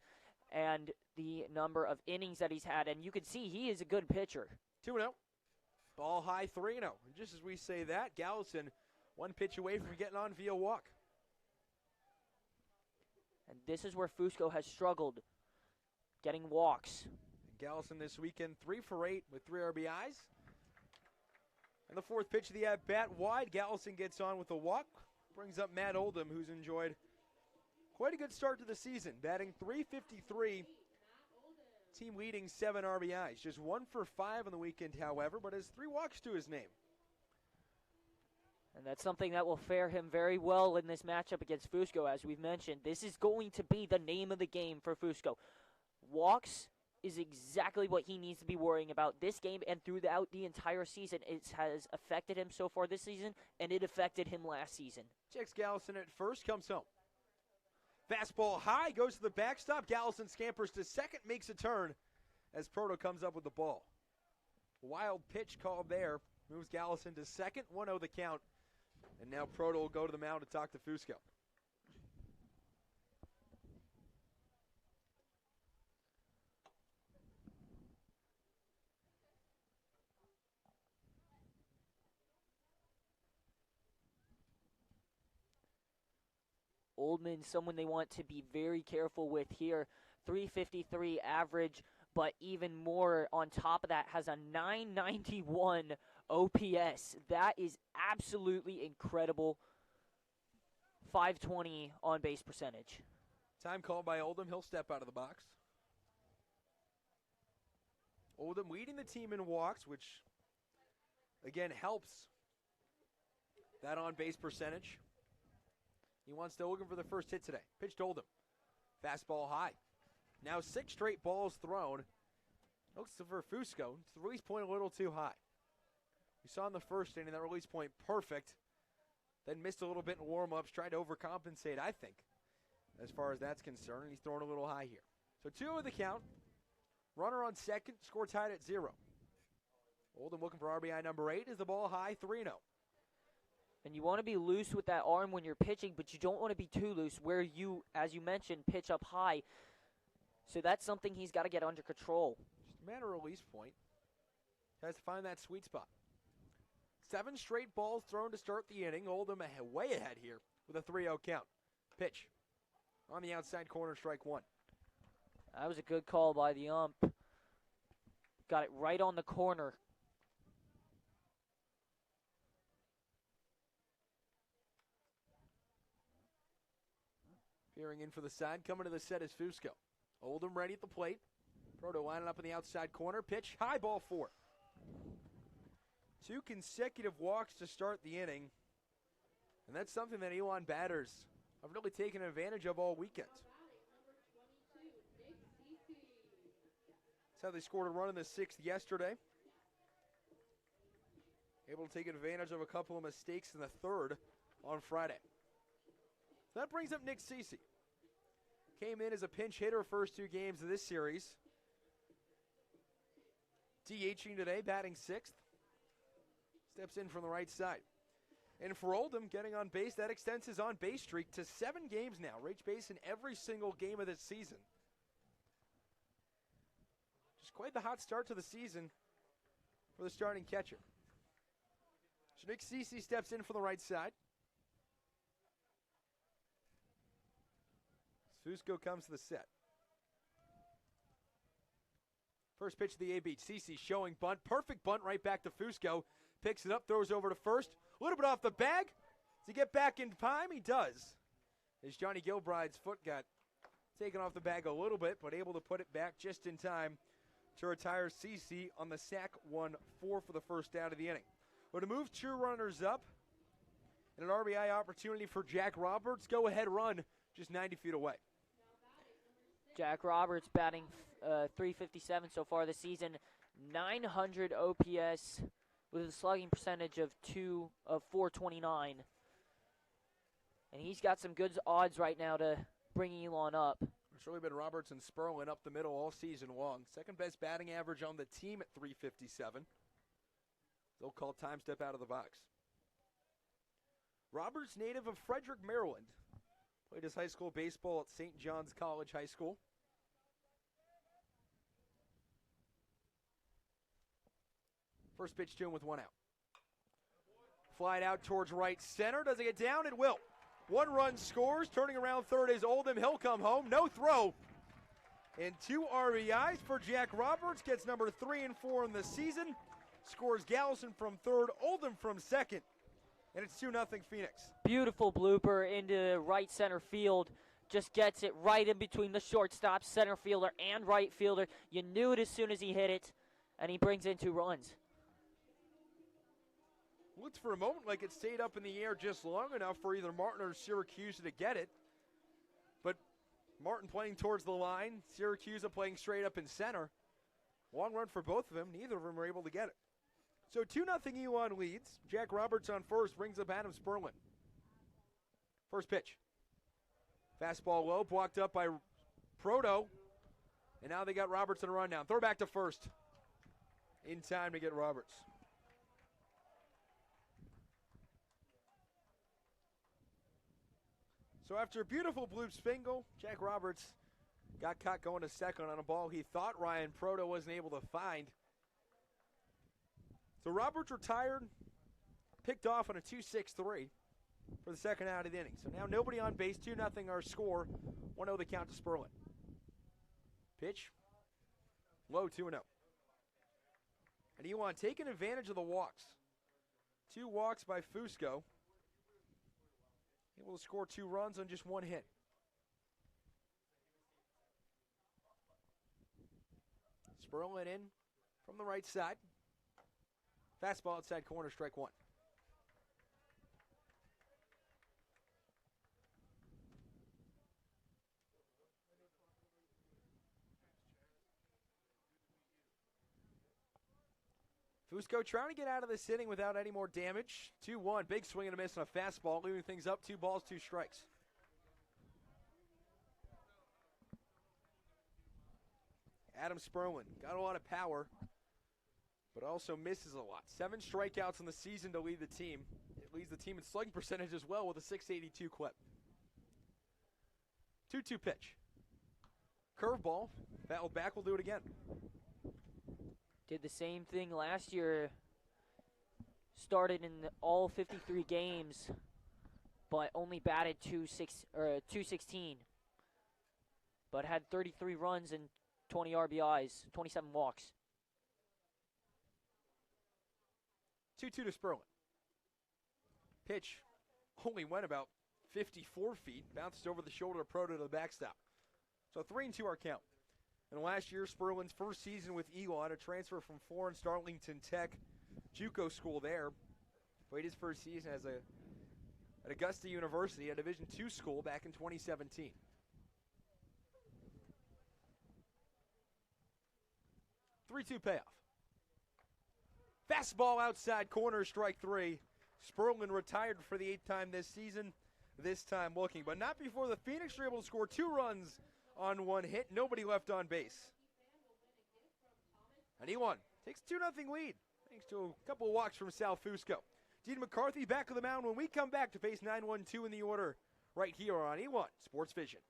and the number of innings that he's had, and you can see he is a good pitcher. 2-0. Ball high, 3-0. And just as we say that, Gallison, 1 pitch away from getting on via walk. And this is where Fusco has struggled, getting walks. Gallison this weekend, 3 for 8 with 3 RBIs. And the 4th pitch of the at-bat, wide. Gallison gets on with a walk. Brings up Matt Oldham, who's enjoyed quite a good start to the season. Batting .353. Team leading 7 RBIs. Just 1 for 5 on the weekend, however, but has 3 walks to his name. And that's something that will fare him very well in this matchup against Fusco, as we've mentioned. This is going to be the name of the game for Fusco. Walks is exactly what he needs to be worrying about this game and throughout the entire season. It has affected him so far this season, and it affected him last season. Checks Gallison at first, comes home. Fastball high, goes to the backstop. Gallison scampers to second, makes a turn as Proto comes up with the ball. Wild pitch called there. Moves Gallison to second, 1-0 the count. And now Proto will go to the mound to talk to Fusco. Oldman, someone they want to be very careful with here. 353 average, but even more on top of that, has a 991 OPS. That is absolutely incredible. 520 on base percentage. Time called by Oldham. He'll step out of the box. Oldham leading the team in walks, which, again, helps that on-base percentage. He wants to looking for the first hit today. Pitch to Oldham. Fastball high. Now 6 straight balls thrown. Looks for Fusco. It's the release point a little too high. We saw in the first inning that release point perfect. Then missed a little bit in warm-ups. Tried to overcompensate, I think, as far as that's concerned. He's throwing a little high here. So 2 of the count. Runner on second. Score tied at 0. Oldham looking for RBI number 8. Is the ball high? 3-0. And you want to be loose with that arm when you're pitching, but you don't want to be too loose where you, as you mentioned, pitch up high. So that's something he's got to get under control. Just a matter of release point. Has to find that sweet spot. 7 straight balls thrown to start the inning. Oldham way ahead here with a 3-0 count. Pitch on the outside corner, strike 1. That was a good call by the ump. Got it right on the corner. Peering in for the side. Coming to the set is Fusco. Oldham ready at the plate. Proto lining up in the outside corner. Pitch, high, ball 4. 2 consecutive walks to start the inning. And that's something that Elon batters have really taken advantage of all weekend. That's how they scored a run in the 6th yesterday. Able to take advantage of a couple of mistakes in the 3rd on Friday. So that brings up Nick Cece. Came in as a pinch hitter first 2 games of this series. DHing today, batting 6th. Steps in from the right side. And for Oldham, getting on base, that extends his on-base streak to 7 games now. Reached base in every single game of this season. Just quite the hot start to the season for the starting catcher. So Nick Cece steps in from the right side. Fusco comes to the set. First pitch of the A-beat. Cece showing bunt. Perfect bunt right back to Fusco. Picks it up, throws over to first. A little bit off the bag. Does he get back in time? He does. As Johnny Gilbride's foot got taken off the bag a little bit, but able to put it back just in time to retire Cece on the sac 1-4 for the first out of the inning. But to move 2 runners up and an RBI opportunity for Jack Roberts. Go ahead run just 90 feet away. Jack Roberts batting .357 so far this season. 900 OPS with a slugging percentage of 429. And he's got some good odds right now to bring Elon up. It's really been Roberts and Sperlin up the middle all season long. Second best batting average on the team at .357. They'll call time step out of the box. Roberts, native of Frederick, Maryland. Played his high school baseball at St. John's College High School. First pitch to him with 1 out. Flied out towards right center. Does it get down? It will. 1 run scores. Turning around third is Oldham. He'll come home. No throw. And 2 RBIs for Jack Roberts. Gets number 3 and 4 in the season. Scores Gallison from third. Oldham from second. And it's 2-0 Phoenix. Beautiful blooper into right center field. Just gets it right in between the shortstop, center fielder, and right fielder. You knew it as soon as he hit it. And he brings in 2 runs. Looked for a moment like it stayed up in the air just long enough for either Martin or Syracuse to get it. But Martin playing towards the line, Syracuse playing straight up in center. Long run for both of them. Neither of them were able to get it. So 2-0 Elon leads. Jack Roberts on first, brings up Adam Sperlin. First pitch. Fastball low, blocked up by Proto. And now they got Roberts on a run down. Throw back to first. In time to get Roberts. So after a beautiful bloop spingle, Jack Roberts got caught going to second on a ball he thought Ryan Proto wasn't able to find. So Roberts retired, picked off on a 2-6-3. for the second out of the inning. So now nobody on base, 2-0 our score, 1-0 the count to Sperlin. Pitch, low, 2-0. And Elon taking advantage of the walks. 2 walks by Fusco. Able to score 2 runs on just 1 hit. Sperlin in from the right side. Fastball outside corner, strike 1. Fusco trying to get out of this inning without any more damage. 2-1, big swing and a miss on a fastball, leaving things up 2 balls, 2 strikes. Adam Sperlin got a lot of power, but also misses a lot. 7 strikeouts in the season to lead the team. It leads the team in slugging percentage as well with a .682 clip. 2-2 pitch. Curveball. Battled back, will do it again. Did the same thing last year. Started in all 53 games, but only batted 216. But had 33 runs and 20 RBIs, 27 walks. 2-2 to Sperlin. Pitch only went about 54 feet, bounced over the shoulder of Proto to the backstop. So 3-2 our count. And last year, Sperlin's first season with Elon, a transfer from Florence Darlington Tech, JUCO school there. Played his first season at Augusta University, a Division II school, back in 2017. Three-two payoff. Fastball outside corner, strike 3. Sperlin retired for the 8th time this season, this time looking. But not before the Phoenix were able to score 2 runs on 1 hit. Nobody left on base. And Elon takes a 2-0 lead thanks to a couple of walks from Sal Fusco. Dean McCarthy back of the mound when we come back to face 9-1-2 in the order right here on Elon Sports Vision.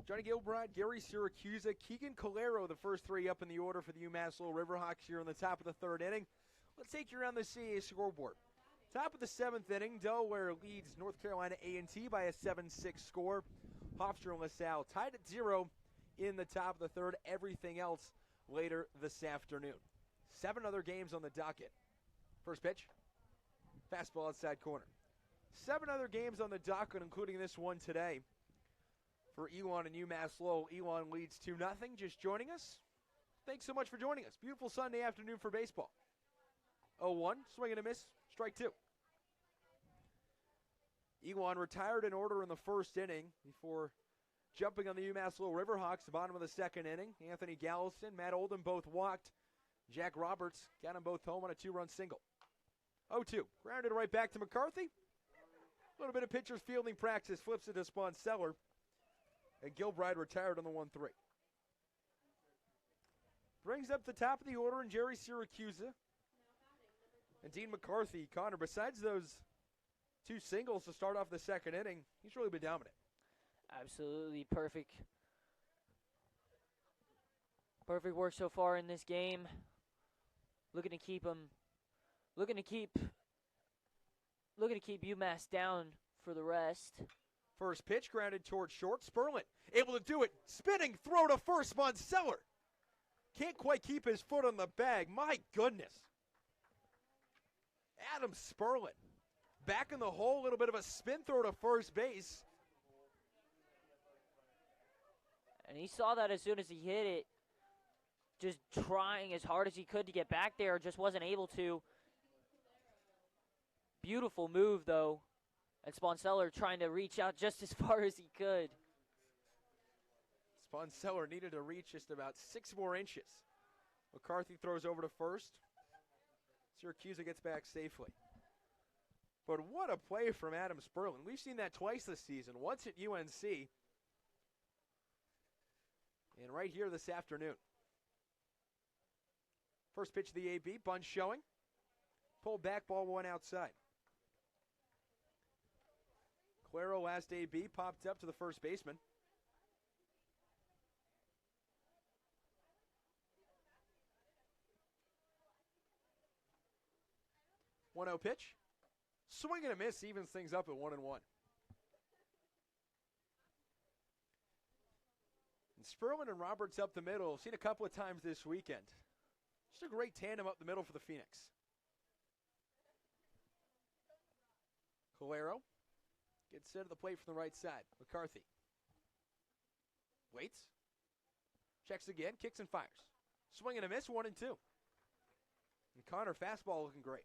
Johnny Gilbride, Gary Syracuse, Keegan Calero, the first 3 up in the order for the UMass Lowell Riverhawks here in the top of the 3rd inning. Let's take you around the CAA scoreboard. Top of the 7th inning, Delaware leads North Carolina A&T by a 7-6 score. Hofstra and LaSalle tied at 0 in the top of the 3rd. Everything else later this afternoon. 7 other games on the docket. First pitch, fastball outside corner. 7 other games on the docket, including this one today. For Elon and UMass Lowell, Elon leads 2-0. Just joining us. Thanks so much for joining us. Beautiful Sunday afternoon for baseball. 0-1, swing and a miss, strike 2. Elon retired in order in the first inning before jumping on the UMass Lowell Riverhawks, the bottom of the 2nd inning. Anthony Gallison, Matt Oldham both walked. Jack Roberts got them both home on a 2-run single. 0-2, grounded right back to McCarthy. A little bit of pitcher's fielding practice, flips it to Sponseller. And Gilbride retired on the 1-3. Brings up the top of the order in Jerry Syracuse and Dean McCarthy. Connor, besides those 2 singles to start off the 2nd inning, he's really been dominant. Absolutely perfect. Perfect work so far in this game. Looking to keep UMass down for the rest. First pitch grounded towards short. Sperlin able to do it. Spinning throw to first. Monseller can't quite keep his foot on the bag. My goodness. Adam Sperlin back in the hole. A little bit of a spin throw to first base. And he saw that as soon as he hit it. Just trying as hard as he could to get back there. Just wasn't able to. Beautiful move, though. And Sponseller trying to reach out just as far as he could. Sponseller needed to reach just about 6 more inches. McCarthy throws over to first. Syracuse gets back safely. But what a play from Adam Sperlin. We've seen that twice this season. Once at UNC. And right here this afternoon. First pitch of the AB. Bunch showing. Pulled back, ball one outside. Claro, last AB, popped up to the first baseman. 1-0 pitch. Swing and a miss, evens things up at 1-1. And Sperlin and Roberts up the middle. Seen a couple of times this weekend. Just a great tandem up the middle for the Phoenix. Calero gets set to the plate from the right side. McCarthy waits. Checks again, kicks and fires. Swing and a miss, 1-2. And Connor, fastball looking great.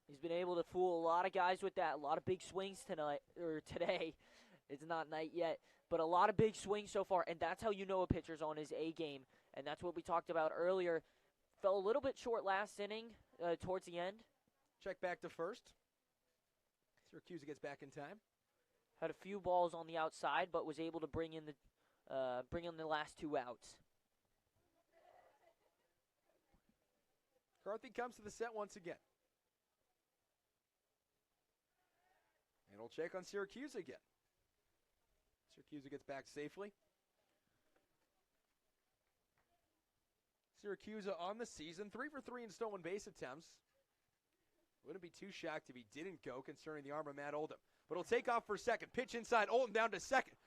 He's been able to fool a lot of guys with that. A lot of big swings tonight, or today. It's not night yet. But a lot of big swings so far, and that's how you know a pitcher's on his A game. And that's what we talked about earlier. Fell a little bit short last inning towards the end. Check back to first. Syracuse gets back in time. Had a few balls on the outside, but was able to bring in the last 2 outs. McCarthy comes to the set once again. And he'll check on Syracuse again. Syracuse gets back safely. Syracuse on the season, 3 for 3 in stolen base attempts. Wouldn't be too shocked if he didn't go, concerning the arm of Matt Oldham. But he'll take off for second. Pitch inside, Oldham down to second.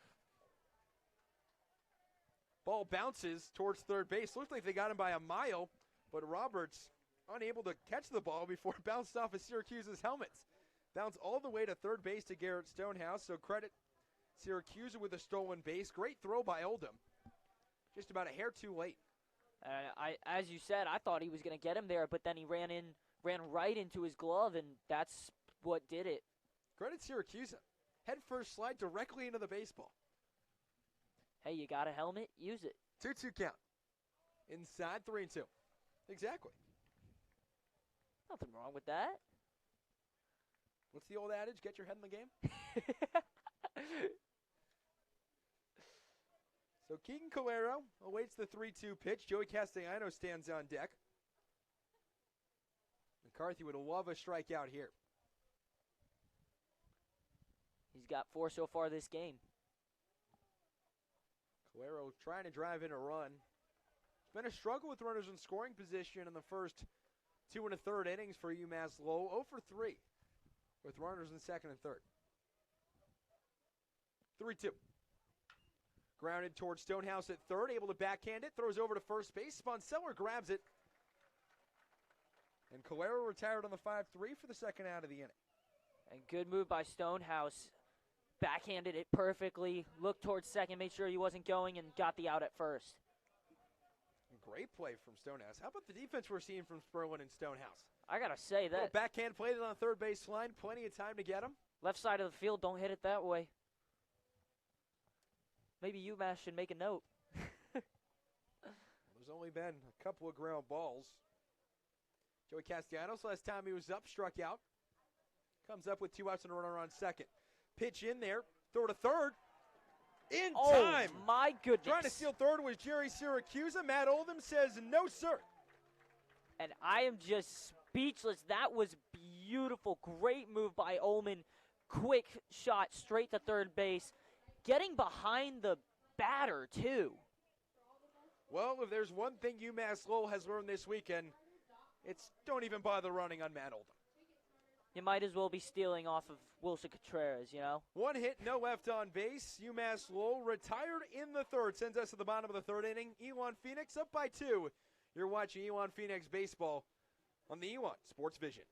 Ball bounces towards third base. Looks like they got him by a mile, but Roberts unable to catch the ball before it bounced off of Syracuse's helmets. Bounced all the way to third base to Garrett Stonehouse, so credit Syracuse with a stolen base. Great throw by Oldham. Just about a hair too late. As you said, I thought he was going to get him there, but then he ran right into his glove, and that's what did it. Credit Syracuse. Head first slide directly into the baseball. Hey, you got a helmet? Use it. 2-2 count. Inside, 3-2. Exactly. Nothing wrong with that. What's the old adage? Get your head in the game? So Keegan Calero awaits the 3-2 pitch. Joey Castellano stands on deck. McCarthy would love a strikeout here. He's got 4 so far this game. Calero trying to drive in a run. It's been a struggle with runners in scoring position in the first 2 1/3 innings for UMass Lowell. 0 for 3 with runners in second and third. 3-2. Grounded towards Stonehouse at third, able to backhand it, throws over to first base. Sponseller grabs it. And Calero retired on the 5-3 for the second out of the inning. And good move by Stonehouse. Backhanded it perfectly, looked towards second, made sure he wasn't going, and got the out at first. Great play from Stonehouse. How about the defense we're seeing from Sperlin and Stonehouse? I got to say that. Backhand played it on the third base line. Plenty of time to get him. Left side of the field, don't hit it that way. Maybe UMass should make a note. There's only been a couple of ground balls. Joey Castellanos, last time he was up, struck out. Comes up with 2 outs and a runner on second. Pitch in there, throw to third. In time. Oh, my goodness. Trying to steal third was Jerry Syracuse. Matt Oldham says, no, sir. And I am just speechless. That was beautiful. Great move by Ullman. Quick shot straight to third base. Getting behind the batter, too. Well, if there's one thing UMass Lowell has learned this weekend, it's don't even bother running on Matt Oldham. You might as well be stealing off of Wilson Contreras, you know? One hit, no left on base. UMass Lowell retired in the third. Sends us to the bottom of the third inning. Elon Phoenix up by 2. You're watching Elon Phoenix baseball on the Elon Sports Vision.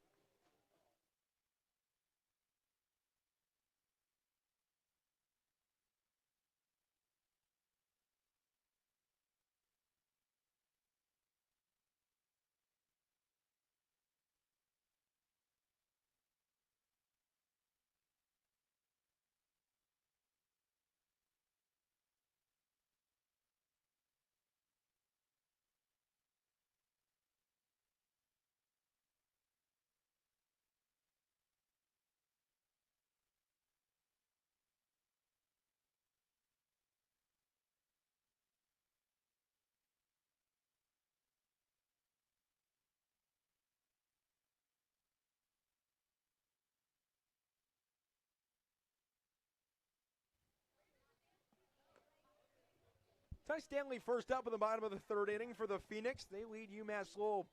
Ty Stanley first up in the bottom of the third inning for the Phoenix. They lead UMass Lowell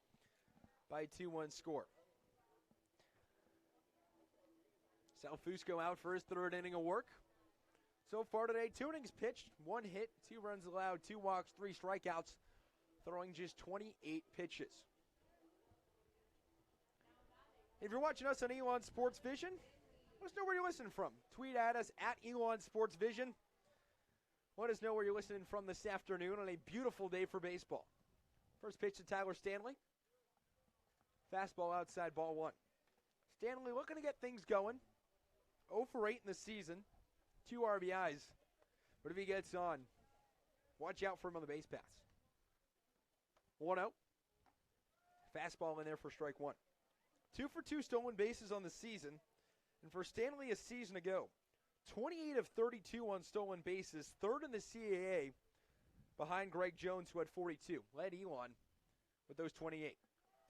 by a 2-1 score. Sal Fusco out for his third inning of work. So far today, 2 innings pitched, 1 hit, 2 runs allowed, 2 walks, 3 strikeouts, throwing just 28 pitches. If you're watching us on Elon Sports Vision, let us know where you're listening from. Tweet at us at Elon Sports Vision. Let us know where you're listening from this afternoon on a beautiful day for baseball. First pitch to Tyler Stanley. Fastball outside, ball 1. Stanley looking to get things going. 0 for 8 in the season. 2 RBIs. But if he gets on, watch out for him on the base pass. 1-0. Fastball in there for strike 1. 2 for 2 stolen bases on the season. And for Stanley a season ago, 28 of 32 on stolen bases, third in the CAA behind Greg Jones, who had 42. Led Elon with those 28.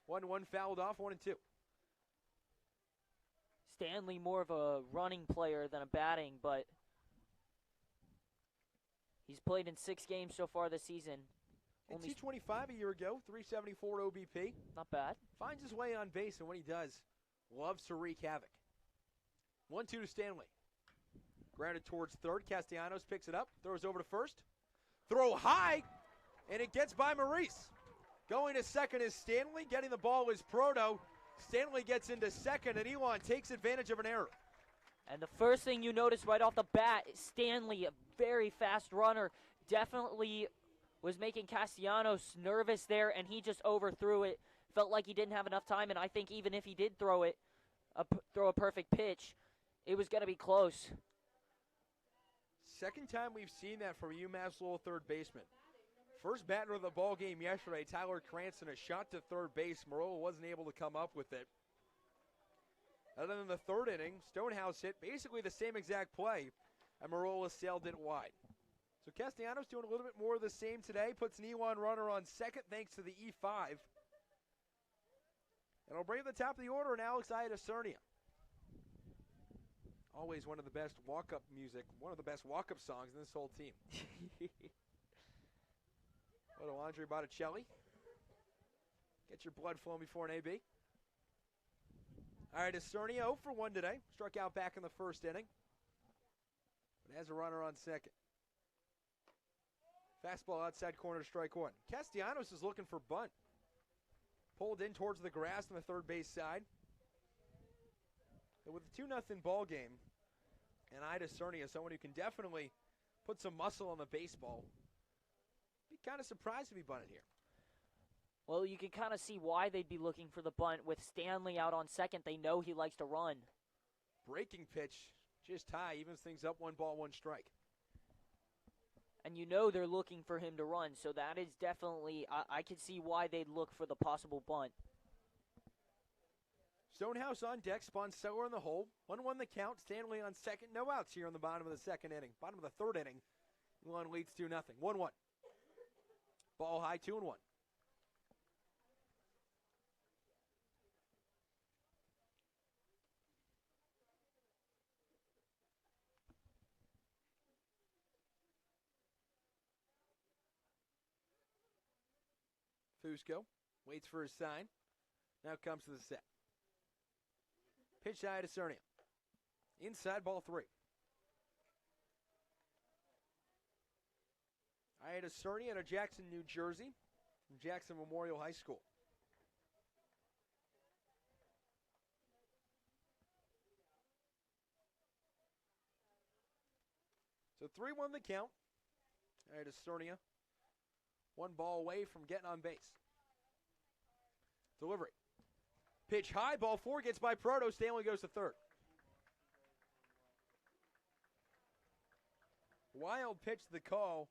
1-1 fouled off, 1-2. Stanley more of a running player than a batting, but he's played in 6 games so far this season. Only 225 a year ago, 374 OBP. Not bad. Finds his way on base, and when he does, loves to wreak havoc. 1-2 to Stanley. Grounded towards third. Castellanos picks it up, throws over to first. Throw high, and it gets by Maurice. Going to second is Stanley. Getting the ball is Proto. Stanley gets into second, and Elon takes advantage of an error. And the first thing you notice right off the bat is Stanley, a very fast runner, definitely was making Castellanos nervous there, and he just overthrew it. Felt like he didn't have enough time, and I think even if he did throw a perfect pitch, it was going to be close. Second time we've seen that from UMass Lowell third baseman. First batter of the ball game yesterday, Tyler Cranston, a shot to third base. Marola wasn't able to come up with it. Other than the third inning, Stonehouse hit basically the same exact play, and Marola sailed it wide. So Castellanos doing a little bit more of the same today. Puts an Elon runner on second thanks to the E5. And I'll bring the top of the order and Alex Iadacernia. Always one of the best walk-up music, one of the best walk-up songs in this whole team. Little Andre Botticelli. Get your blood flowing before an AB. All right, Iadacernia 0 for 1 today. Struck out back in the first inning. But has a runner on second. Fastball outside corner to strike 1. Castellanos is looking for bunt. Pulled in towards the grass on the third base side. And with a 2-0 ball game, and Iadacernia, someone who can definitely put some muscle on the baseball, be kind of surprised if he bunted here. Well, you can kind of see why they'd be looking for the bunt. With Stanley out on second, they know he likes to run. Breaking pitch, just high, evens things up, 1 ball, 1 strike. And you know they're looking for him to run, so that is definitely, I can see why they'd look for the possible bunt. Stonehouse on deck, spun Seller in the hole. 1-1 the count, Stanley on second. No outs here in the bottom of the second inning. Bottom of the third inning, Elon leads 2-0. 1-1. Ball high, 2-1. Fusco waits for his sign. Now comes to the set. Pitch high to Cernia. Inside, ball 3. Ida Cerny out of Jackson, New Jersey, from Jackson Memorial High School. So 3-1 the count. Ida Cerny, 1 ball away from getting on base. Delivery. Pitch high, ball 4 gets by Proto. Stanley goes to third. Wild pitch the call.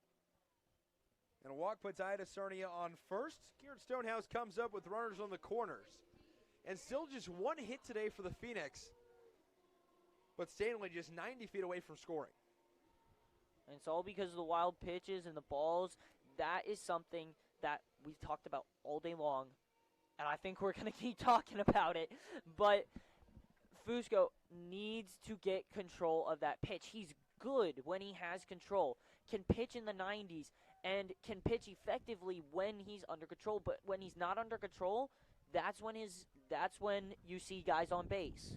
And a walk puts Ida Cernia on first. Garrett Stonehouse comes up with runners on the corners. And still just 1 hit today for the Phoenix. But Stanley just 90 feet away from scoring. And it's all because of the wild pitches and the balls. That is something that we've talked about all day long. And I think we're going to keep talking about it. But Fusco needs to get control of that pitch. He's good when he has control. Can pitch in the 90s and can pitch effectively when he's under control. But when he's not under control, that's when you see guys on base.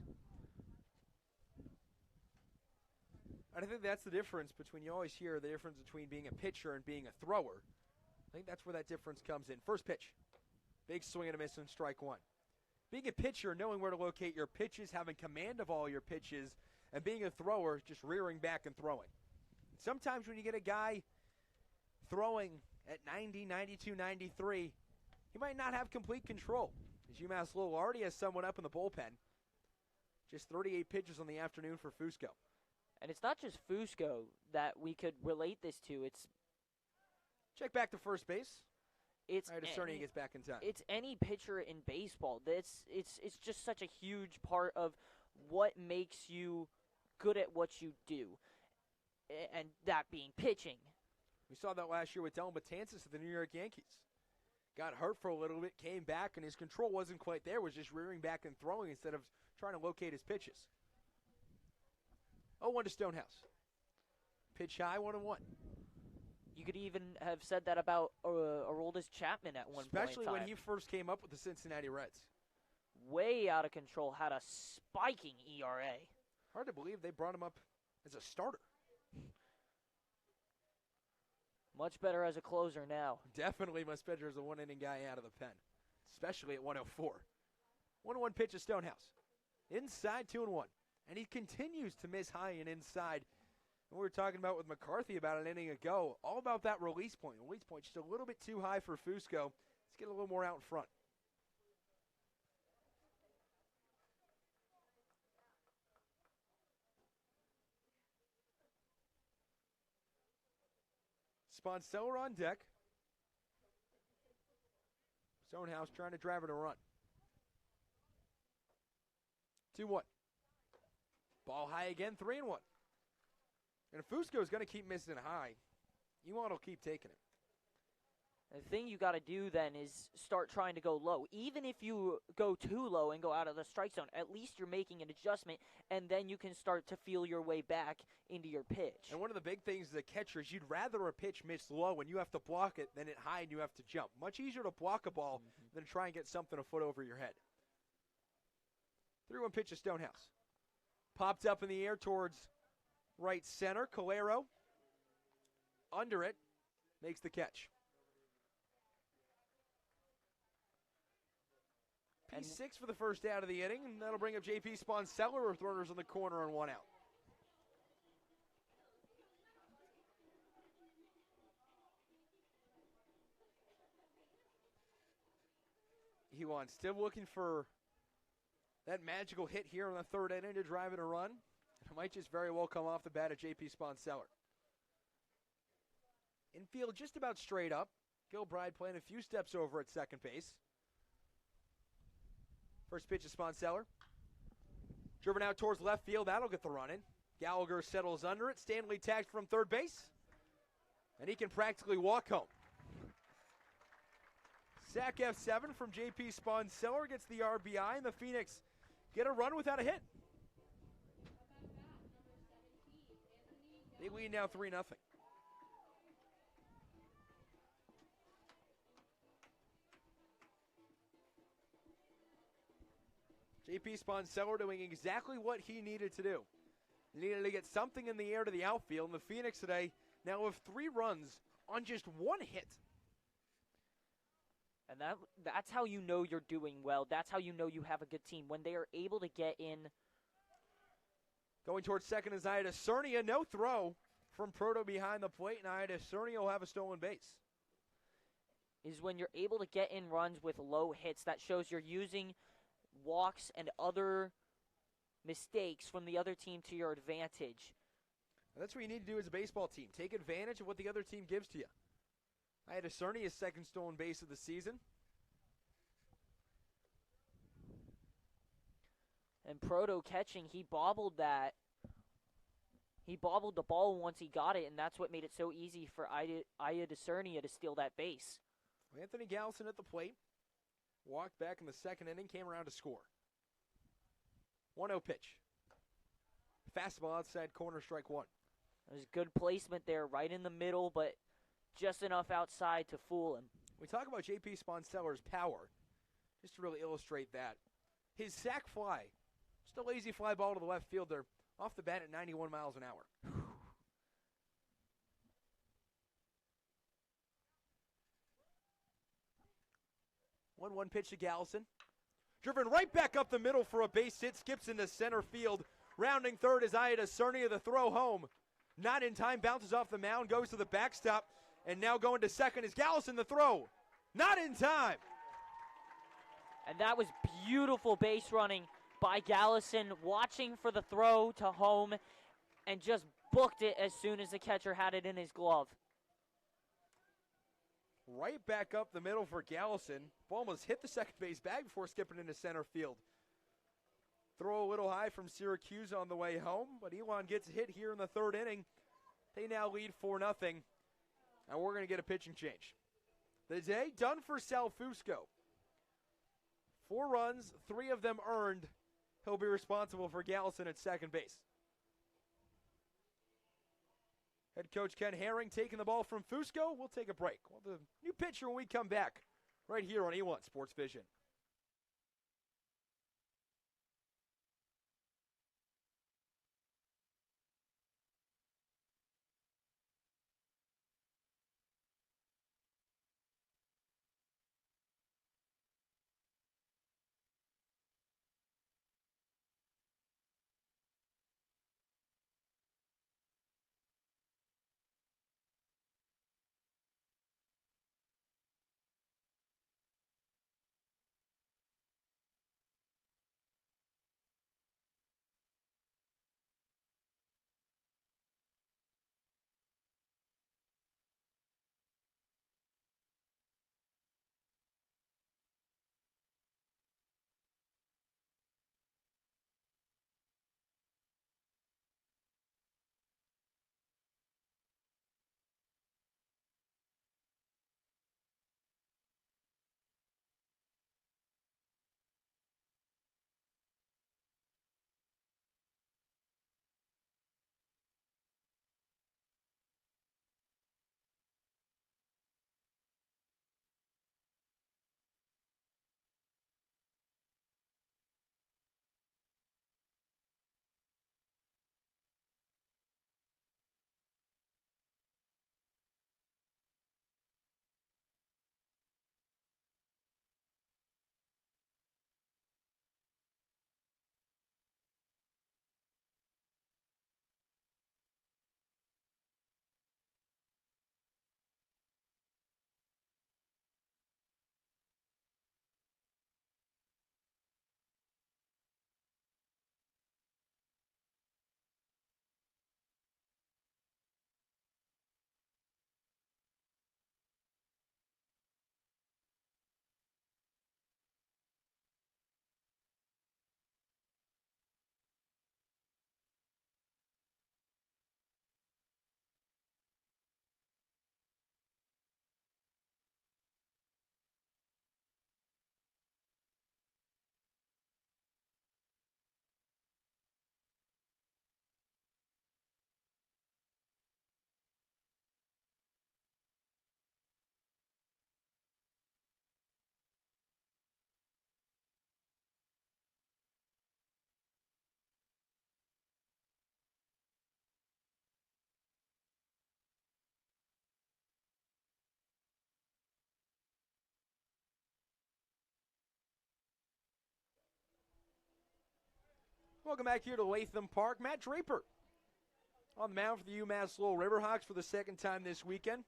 I think that's the difference between, you always hear the difference between being a pitcher and being a thrower. I think that's where that difference comes in. First pitch. Big swing and a miss and strike 1. Being a pitcher, knowing where to locate your pitches, having command of all your pitches, and being a thrower, just rearing back and throwing. Sometimes when you get a guy throwing at 90, 92, 93, he might not have complete control. As UMass Lowell already has someone up in the bullpen. Just 38 pitches on the afternoon for Fusco. And it's not just Fusco that we could relate this to. It's check back to first base. It's Cerny gets back in time. It's any pitcher in baseball. It's just such a huge part of what makes you good at what you do, and that being pitching. We saw that last year with Dylan Betances at the New York Yankees. Got hurt for a little bit, came back, and his control wasn't quite there. Was just rearing back and throwing instead of trying to locate his pitches. 0-1 to Stonehouse. Pitch high, 1-1. You could even have said that about Aroldis Chapman at one point in time. Especially when he first came up with the Cincinnati Reds. Way out of control, had a spiking ERA. Hard to believe they brought him up as a starter. Much better as a closer now. Definitely much better as a one-inning guy out of the pen, especially at 104. 1-1 pitch to Stonehouse. Inside, 2-1. And he continues to miss high and inside. And we were talking about with McCarthy about an inning ago, all about that release point. Release point just a little bit too high for Fusco. Let's get a little more out in front. Sponseller on deck. Stonehouse trying to drive it a run. 2-1. Ball high again, 3-1. And if Fusco's going to keep missing high, Elon will keep taking it. The thing you got to do then is start trying to go low. Even if you go too low and go out of the strike zone, at least you're making an adjustment, and then you can start to feel your way back into your pitch. And one of the big things as a catcher is you'd rather a pitch miss low and you have to block it than it high and you have to jump. Much easier to block a ball than to try and get something a foot over your head. 3-1 pitch to Stonehouse. Popped up in the air towards right center. Calero under it, makes the catch. P6 for the first out of the inning, and that'll bring up J.P. Sponseller with runners on the corner and 1 out. Elon still looking for that magical hit here in the third inning to drive in a run. It might just very well come off the bat of J.P. Sponseller. Infield just about straight up. Gilbride playing a few steps over at second base. First pitch is Sponseller. Driven out towards left field. That'll get the run in. Gallagher settles under it. Stanley tagged from third base. And he can practically walk home. Sack F7 from J.P. Sponseller gets the RBI, and the Phoenix get a run without a hit. They lead now 3-0. JP Sponseller doing exactly what he needed to do. He needed to get something in the air to the outfield, and the Phoenix today now have 3 runs on just 1 hit. And that's how you know you're doing well. That's how you know you have a good team, when they are able to get in. Going towards second is Ida Cernia. No throw from Proto behind the plate, and Ida Cernia will have a stolen base. Is when you're able to get in runs with low hits. That shows you're using walks and other mistakes from the other team to your advantage. And that's what you need to do as a baseball team. Take advantage of what the other team gives to you. Ida Cernia's second stolen base of the season. And Proto catching, he bobbled that. He bobbled the ball once he got it, and that's what made it so easy for Aya Cernia to steal that base. Anthony Gallison at the plate. Walked back in the second inning, came around to score. 1-0 pitch. Fastball outside corner, strike 1. There's good placement there, right in the middle, but just enough outside to fool him. We talk about J.P. Sponseller's power, just to really illustrate that. His sac fly, just a lazy fly ball to the left fielder, off the bat at 91 miles an hour. 1-1 pitch to Gallison. Driven right back up the middle for a base hit, skips into center field. Rounding third is Ida Cernia, the throw home. Not in time, bounces off the mound, goes to the backstop, and now going to second is Gallison, the throw. Not in time. And that was beautiful base running by Gallison, watching for the throw to home, and just booked it as soon as the catcher had it in his glove. Right back up the middle for Gallison. Ball almost hit the second base bag before skipping into center field. Throw a little high from Syracuse on the way home, but Elon gets hit here in the third inning. They now lead 4-0, and we're going to get a pitching change. The day done for Sal Fusco. 4 runs, 3 of them earned. He'll be responsible for Gallison at second base. Head coach Ken Herring taking the ball from Fusco. We'll take a break. Well, the new pitcher when we come back right here on Elon Sports Vision. Welcome back here to Latham Park. Matt Draper on the mound for the UMass Lowell Riverhawks for the second time this weekend.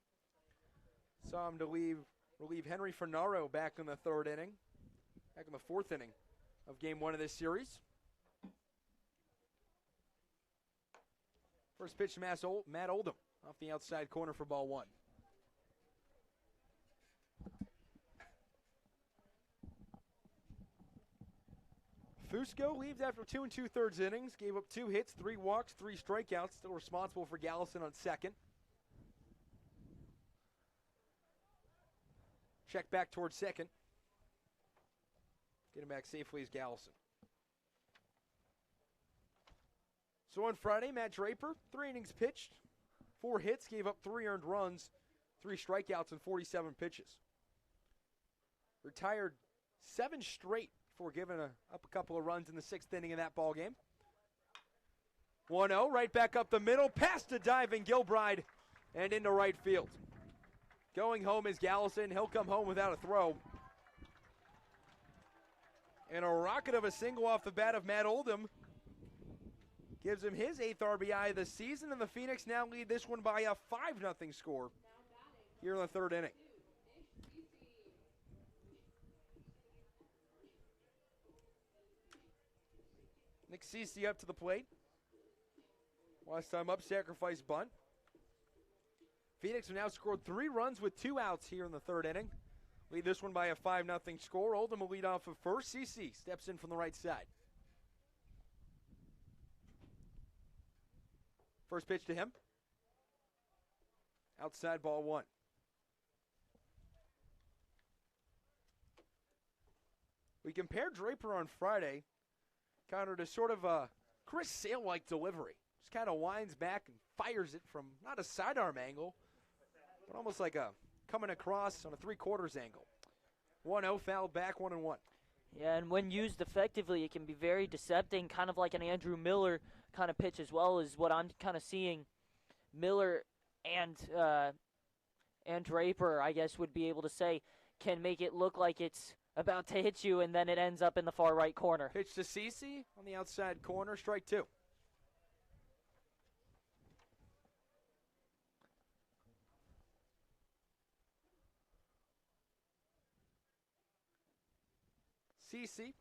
Saw him relieve Henry Fernaro back in the third inning, back in the fourth inning of game one of this series. First pitch to Matt Oldham off the outside corner for ball one. Fusco leaves after 2 2/3 innings, gave up 2 hits, 3 walks, 3 strikeouts, still responsible for Gallison on second. Check back towards second. Get him back safely as Gallison. So on Friday, Matt Draper, 3 innings pitched, 4 hits, gave up 3 earned runs, 3 strikeouts, and 47 pitches. Retired 7 straight before giving up a couple of runs in the 6th inning of that ball game. 1-0, right back up the middle, past a diving Gilbride, and into right field. Going home is Gallison. He'll come home without a throw. And a rocket of a single off the bat of Matt Oldham gives him his 8th RBI of the season, and the Phoenix now lead this one by a 5-0 score here in the 3rd inning. Nick Cece up to the plate. Last time up, sacrifice bunt. Phoenix have now scored 3 runs with 2 outs here in the 3rd inning. Lead this one by a 5-0 score. Oldham will lead off of first. Cece steps in from the right side. First pitch to him. Outside ball 1. We compared Draper on Friday kind of to sort of a Chris Sale-like delivery. Just kind of winds back and fires it from not a sidearm angle, but almost like a coming across on a 3/4 angle. 1-0 fouled back, 1-1. Yeah, and when used effectively, it can be very deceptive, kind of like an Andrew Miller kind of pitch as well, is what I'm kind of seeing. Miller and Draper, I guess, would be able to say, can make it look like it's about to hit you, and then it ends up in the far right corner. Pitch to Cece on the outside corner, strike 2. Cece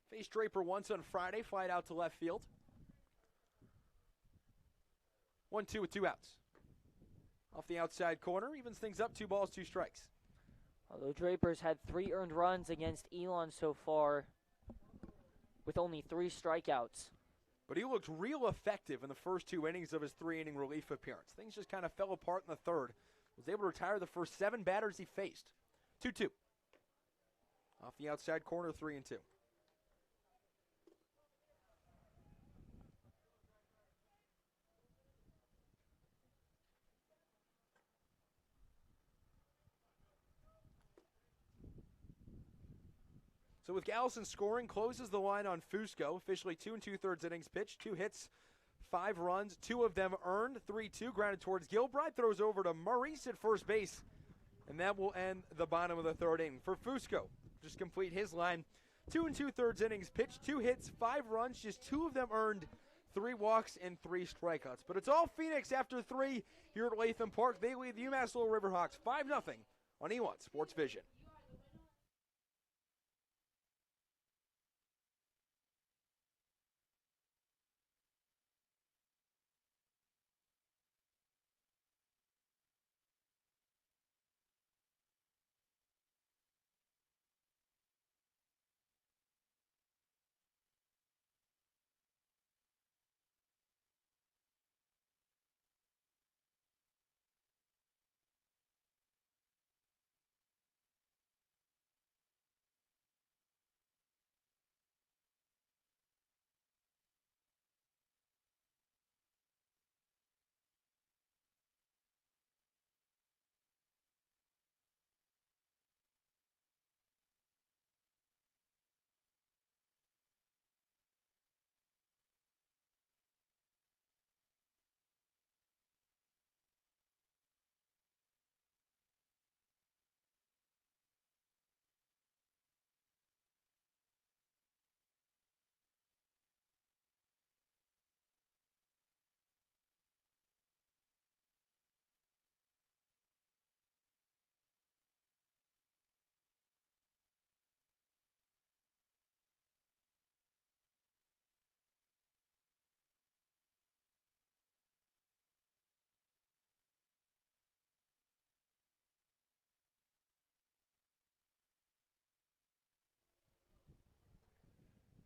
faced Draper once on Friday, flied out to left field. 1-2 with 2 outs. Off the outside corner, evens things up, 2 balls, 2 strikes. Although Draper's had 3 earned runs against Elon so far with only 3 strikeouts. But he looked real effective in the first 2 innings of his 3-inning relief appearance. Things just kind of fell apart in the 3rd. Was able to retire the first 7 batters he faced. 2-2. Off the outside corner, 3-2. So with Gallison scoring, closes the line on Fusco. Officially 2 2/3 innings pitched, 2 hits, 5 runs, 2 of them earned, 3-2 grounded towards Gilbride, throws over to Maurice at first base, and that will end the bottom of the 3rd inning. For Fusco, just complete his line, 2 2/3 innings pitched, 2 hits, 5 runs, just 2 of them earned, 3 walks and 3 strikeouts. But it's all Phoenix after 3 here at Latham Park. They lead the UMass Lowell Riverhawks 5-0 on Elon Sports Vision.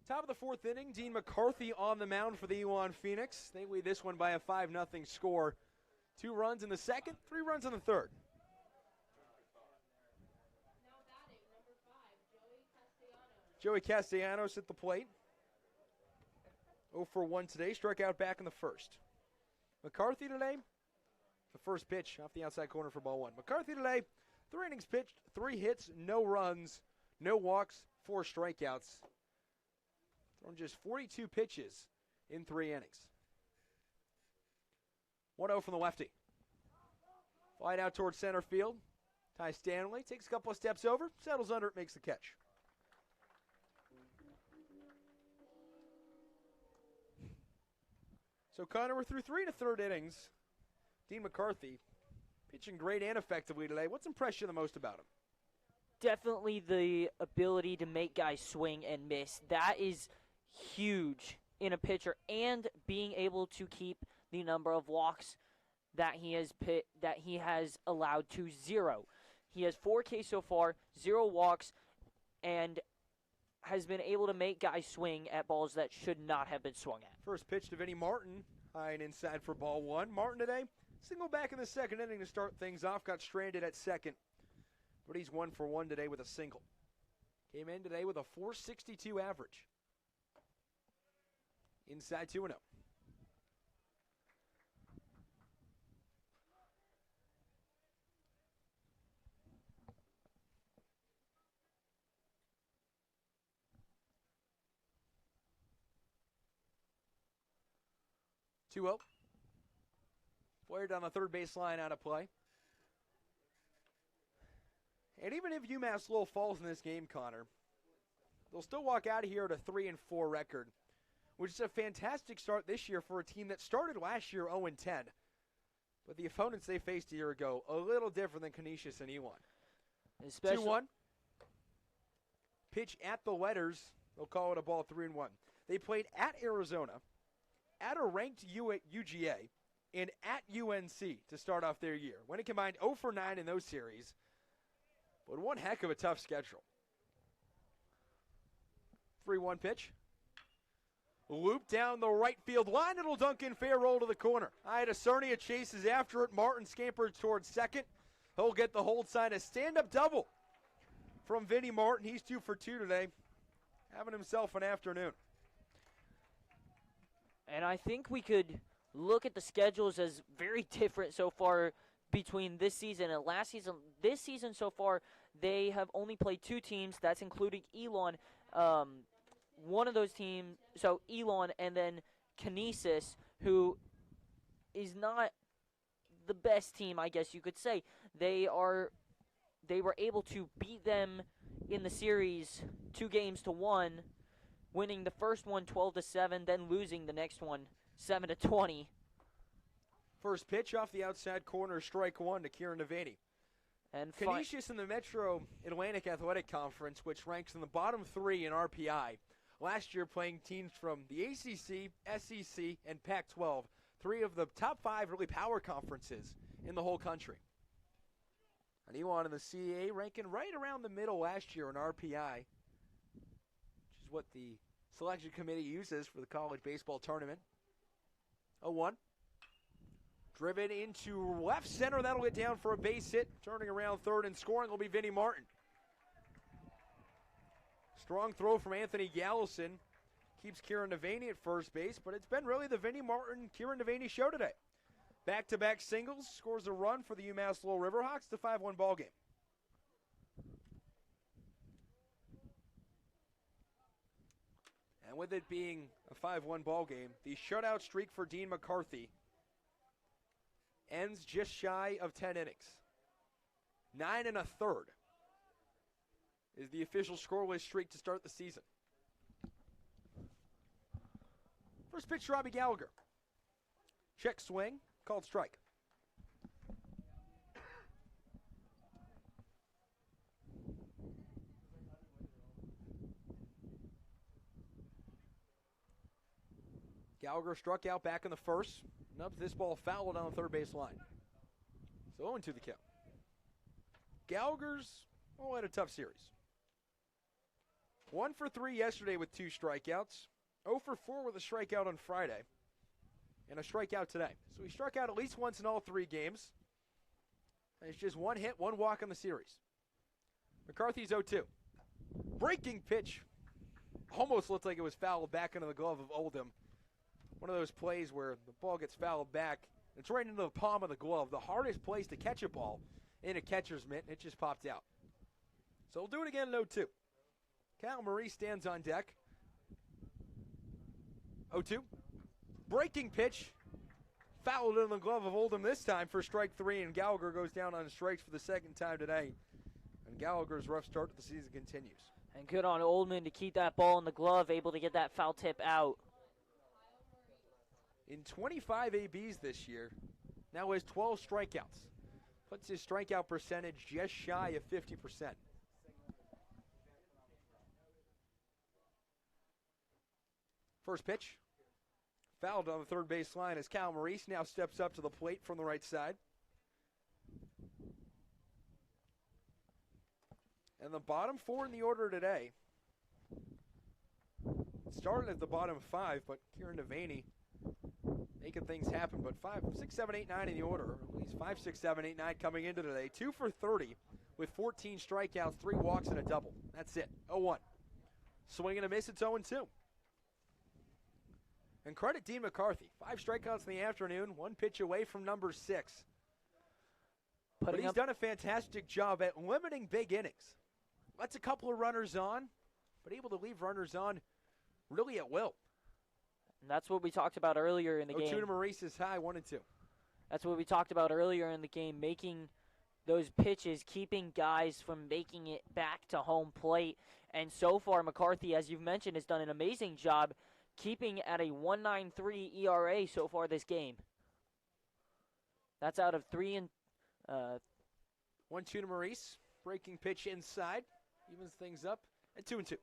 Top of the fourth inning, Dean McCarthy on the mound for the Elon Phoenix. They lead this one by a 5-0 score. 2 runs in the second, 3 runs in the third. Joey Castellanos at the plate. 0 for 1 today, struck out back in the first. McCarthy today, the first pitch off the outside corner for ball 1. McCarthy today, 3 innings pitched, 3 hits, no runs, no walks, 4 strikeouts. Thrown just 42 pitches in 3 innings. 1-0 from the lefty. Fly it out towards center field. Ty Stanley takes a couple of steps over, settles under it, makes the catch. So, Connor, we're through 3 1/3 innings. Dean McCarthy pitching great and effectively today. What's impressed you the most about him? Definitely the ability to make guys swing and miss. That is huge in a pitcher, and being able to keep the number of walks that he has allowed to 0. He has 4 Ks so far, 0 walks, and has been able to make guys swing at balls that should not have been swung at. First pitch to Vinnie Martin, high and inside for ball 1. Martin today, single back in the second inning to start things off, got stranded at second, but he's 1 for 1 today with a single. Came in today with a .462 average. Inside 2-0. Player down the third base line out of play. And even if UMass Lowell falls in this game, Connor, they'll still walk out of here at a 3-4 record, which is a fantastic start this year for a team that started last year 0-10. But the opponents they faced a year ago, a little different than Canisius and Elon. 2-1. Pitch at the letters. They'll call it a ball 3-1. They played at Arizona, at a ranked UGA, and at UNC to start off their year. When it combined 0 for 9 in those series, but one heck of a tough schedule. 3-1 pitch. Loop down the right field line. It'll dunk in, fair roll to the corner. Ida Cernia chases after it. Martin scampers towards second. He'll get the hold sign. A stand-up double from Vinnie Martin. He's 2 for 2 today. Having himself an afternoon. And I think we could look at the schedules as very different so far between this season and last season. This season so far, they have only played 2 teams. That's including Elon. One of those teams, so Elon and then Canisius, who is not the best team, I guess you could say. They were able to beat them in the series 2-1, winning the first one 12-7, then losing the next one 7-20. First pitch off the outside corner, strike 1 to Kieran Devaney. And Canisius in the Metro Atlantic Athletic Conference, which ranks in the bottom 3 in RPI. Last year playing teams from the ACC, SEC, and Pac-12, 3 of the top 5 really power conferences in the whole country. And Elon in the CAA ranking right around the middle last year in RPI, which is what the selection committee uses for the college baseball tournament. 0-1. Driven into left center. That'll get down for a base hit. Turning around third and scoring will be Vinnie Martin. Strong throw from Anthony Gallison. Keeps Kieran Devaney at first base, but it's been really the Vinnie Martin, Kieran Devaney show today. Back-to-back singles, scores a run for the UMass Lowell Riverhawks, the 5-1 ball game. And with it being a 5-1 ball game, the shutout streak for Dean McCarthy ends just shy of 10 innings. 9 1/3 is the official scoreless streak to start the season. First pitch to Robbie Gallagher. Check swing, called strike. Gallagher struck out back in the first. Nubs this ball fouled on the third base line. So 0-2 the count. Gallagher's had a tough series. 1 for 3 yesterday with 2 strikeouts. 0 for 4 with a strikeout on Friday. And a strikeout today. So he struck out at least once in all 3 games. And it's just 1 hit, 1 walk on the series. McCarthy's 0-2. Breaking pitch. Almost looked like it was fouled back into the glove of Oldham. One of those plays where the ball gets fouled back. It's right into the palm of the glove. The hardest place to catch a ball in a catcher's mitt. It just popped out. So we'll do it again in 0-2. Kyle Marie stands on deck. 0-2. Breaking pitch. Fouled in the glove of Oldham this time for strike 3, and Gallagher goes down on strikes for the second time today. And Gallagher's rough start to the season continues. And good on Oldman to keep that ball in the glove, able to get that foul tip out. In 25 ABs this year, now has 12 strikeouts. Puts his strikeout percentage just shy of 50%. First pitch. Fouled on the third base line as Cal Maurice now steps up to the plate from the right side. And the bottom 4 in the order today. Started at the bottom 5, but Kieran Devaney making things happen. But 5, 6, 7, 8, 9 in the order. At least 5, 6, 7, 8, 9 coming into today. 2 for 30 with 14 strikeouts, 3 walks, and a double. That's it. 0-1. Swing and a miss. It's 0-2. And credit Dean McCarthy. 5 strikeouts in the afternoon, 1 pitch away from number 6. But he's done a fantastic job at limiting big innings. Lets a couple of runners on, but able to leave runners on really at will. And that's what we talked about earlier in the game. 0-2 to Maurice is high, 1-2. That's what we talked about earlier in the game, making those pitches, keeping guys from making it back to home plate. And so far, McCarthy, as you've mentioned, has done an amazing job keeping at a 1.93 ERA so far this game. That's out of 3 and 1-2 to Maurice. Breaking pitch inside. Evens things up at 2-2.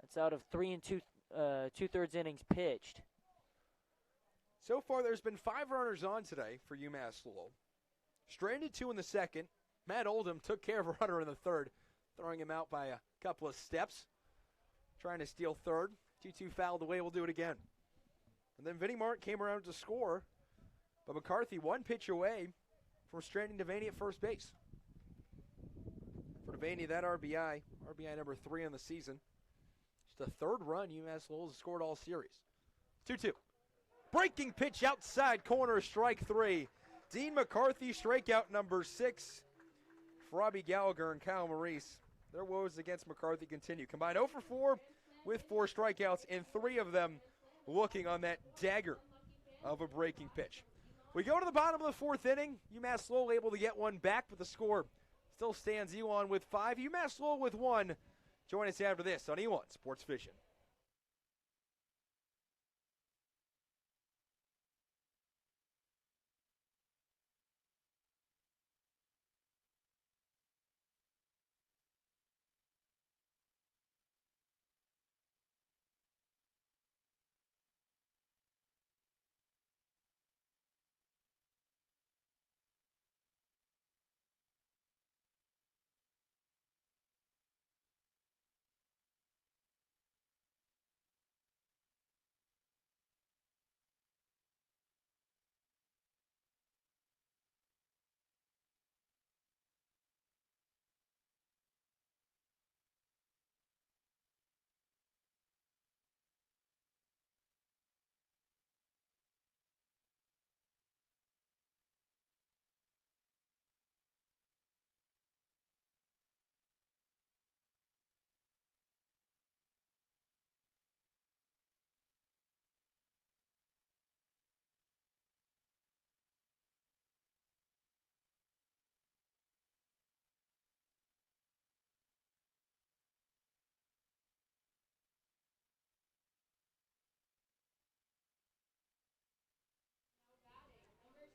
That's out of 3 and 2/3 innings pitched. So far, there's been 5 runners on today for UMass Lowell. Stranded 2 in the second. Matt Oldham took care of a runner in the third, throwing him out by a couple of steps. Trying to steal third. 2-2 fouled away. We'll do it again. And then Vinnie Martin came around to score, but McCarthy 1 pitch away from stranding Devaney at first base. For Devaney, that RBI number 3 on the season. It's the 3rd run UMass Lowell has scored all series. 2-2. Breaking pitch outside corner, strike 3. Dean McCarthy, strikeout number 6. For Robbie Gallagher and Kyle Maurice. Their woes against McCarthy continue. Combined 0 for 4 with 4 strikeouts, and 3 of them looking on that dagger of a breaking pitch. We go to the bottom of the 4th inning. UMass Lowell able to get one back, but the score still stands Elon with 5. UMass Lowell with 1. Join us after this on Elon Sports Vision.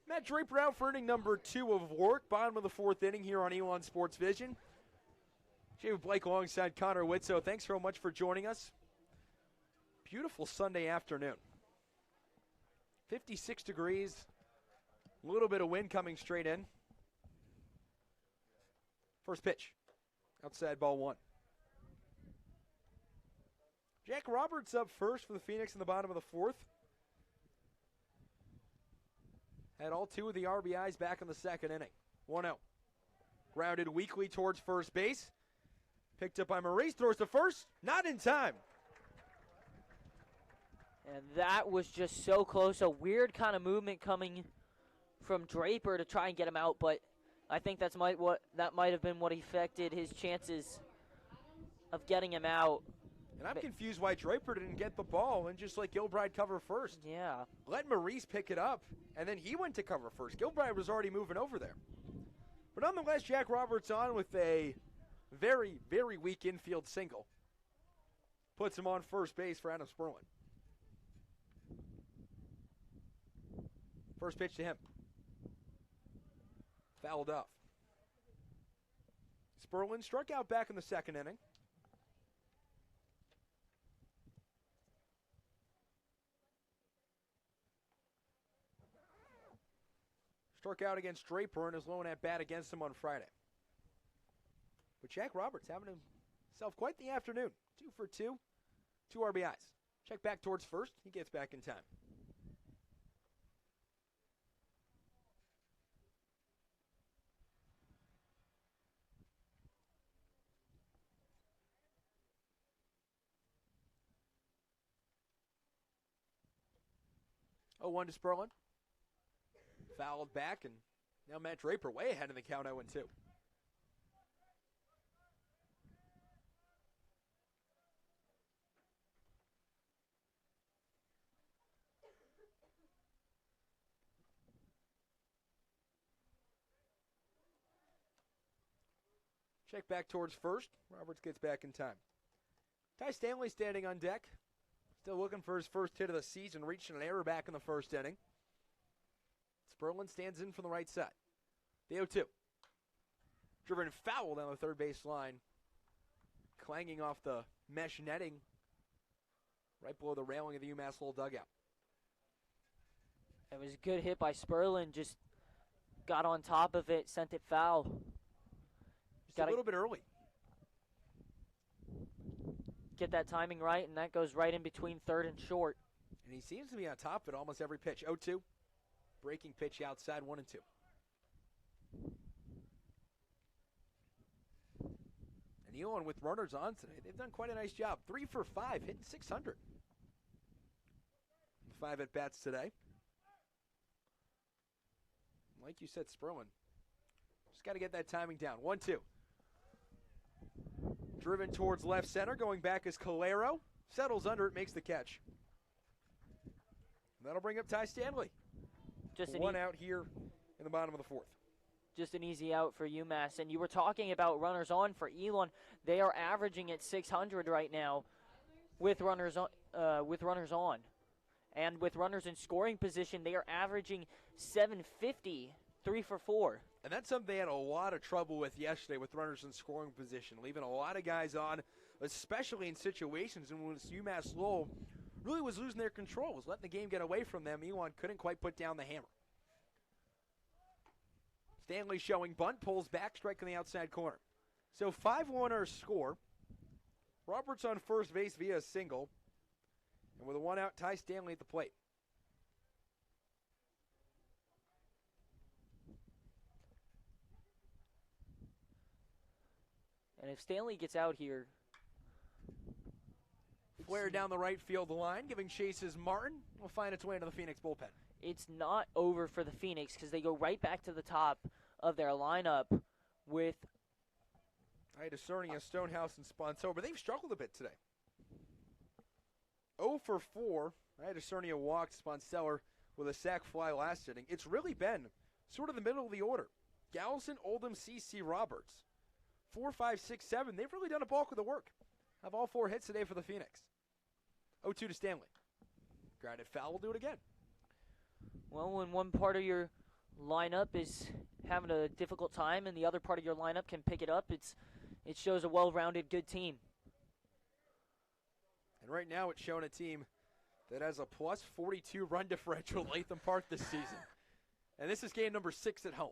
Matt Draper out for inning number 2 of work. Bottom of the 4th inning here on Elon Sports Vision. Jay Blake alongside Connor Whitso. Thanks so much for joining us. Beautiful Sunday afternoon. 56 degrees. A little bit of wind coming straight in. First pitch. Outside ball 1. Jack Roberts up first for the Phoenix in the bottom of the fourth. Had all two of the RBIs back in the second inning. 1-0. Grounded weakly towards first base. Picked up by Maurice, throws to first. Not in time. And that was just so close. A weird kind of movement coming from Draper to try and get him out, but I think that might have been what affected his chances of getting him out. And I'm confused why Draper didn't get the ball and just let Gilbride cover first. Yeah. Let Maurice pick it up, and then he went to cover first. Gilbride was already moving over there. But nonetheless, Jack Roberts on with a very, very weak infield single. Puts him on first base for Adam Sperlin. First pitch to him. Fouled off. Sperlin struck out back in the second inning. Struck out against Draper in his lone at bat against him on Friday. But Jack Roberts having himself quite the afternoon. 2 for 2, 2 RBIs. Check back towards first. He gets back in time. Oh, 1 to Sperlin. Fouled back, and now Matt Draper way ahead in the count, 0-2. Check back towards first. Roberts gets back in time. Ty Stanley standing on deck. Still looking for his first hit of the season. Reaching an error back in the first inning. Sperlin stands in from the right side. The 0-2. Driven foul down the third base line. Clanging off the mesh netting right below the railing of the UMass Lowell dugout. It was a good hit by Sperlin. Just got on top of it, sent it foul. Just a little bit early. Get that timing right, and that goes right in between third and short. And he seems to be on top of it almost every pitch. 0-2. Breaking pitch outside, 1-2. And Elon with runners on today. They've done quite a nice job. 3 for 5, hitting 600. 5 at-bats today. Like you said, Sperlin. Just got to get that timing down. 1-2. Driven towards left center. Going back is Calero. Settles under it, makes the catch. And that'll bring up Ty Stanley. Just one out here in the bottom of the fourth. Just an easy out for UMass. And you were talking about runners on for Elon. They are averaging at 600 right now with runners on. And with runners in scoring position, they are averaging 750, 3 for 4. And that's something they had a lot of trouble with yesterday with runners in scoring position, leaving a lot of guys on, especially in situations in which UMass Lowell really was losing their control, was letting the game get away from them. Elon couldn't quite put down the hammer. Stanley showing bunt, pulls back, strike on the outside corner. So 5-1 our score. Roberts on first base via a single. And with a 1 out, Ty Stanley at the plate. And if Stanley gets out here, flare down the right field line, giving chases Martin. Will find its way into the Phoenix bullpen. It's not over for the Phoenix because they go right back to the top of their lineup with Cernia, Stonehouse, and Sponso, but they've struggled a bit today. 0 for 4. Cernia walked Sponseller with a sac fly last inning. It's really been sort of the middle of the order. Galson, Oldham, C.C. Roberts. 4, 5, 6, 7. They've really done a bulk of the work. Have all 4 hits today for the Phoenix. 0-2 to Stanley. Grounded foul, will do it again. Well, when one part of your lineup is having a difficult time and the other part of your lineup can pick it up, it shows a well-rounded, good team. And right now it's showing a team that has a plus 42 run differential at Latham Park this season. And this is game number 6 at home.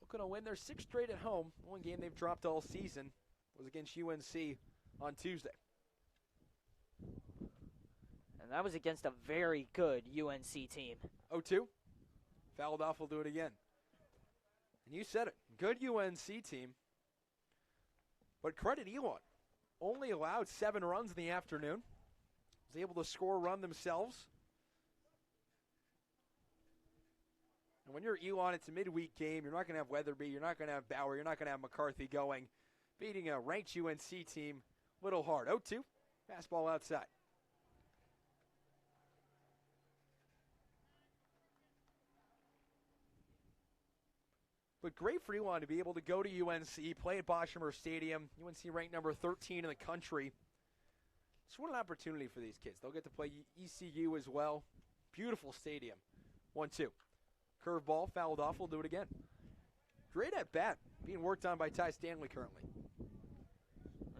Looking to win their 6th straight at home. One game they've dropped all season was against UNC on Tuesday. That was against a very good UNC team. 0-2. Fouled off, will do it again. And you said it. Good UNC team. But credit Elon. Only allowed 7 runs in the afternoon. Was able to score a run themselves. And when you're Elon, it's a midweek game. You're not going to have Weatherby. You're not going to have Bauer. You're not going to have McCarthy going. Beating a ranked UNC team, little hard. 0-2. Fastball outside. But great for Elon to be able to go to UNC, play at Boshamer Stadium. UNC ranked number 13 in the country. It's what an opportunity for these kids. They'll get to play ECU as well. Beautiful stadium. 1-2. Curveball, fouled off, we'll do it again. Great at bat, being worked on by Ty Stanley currently.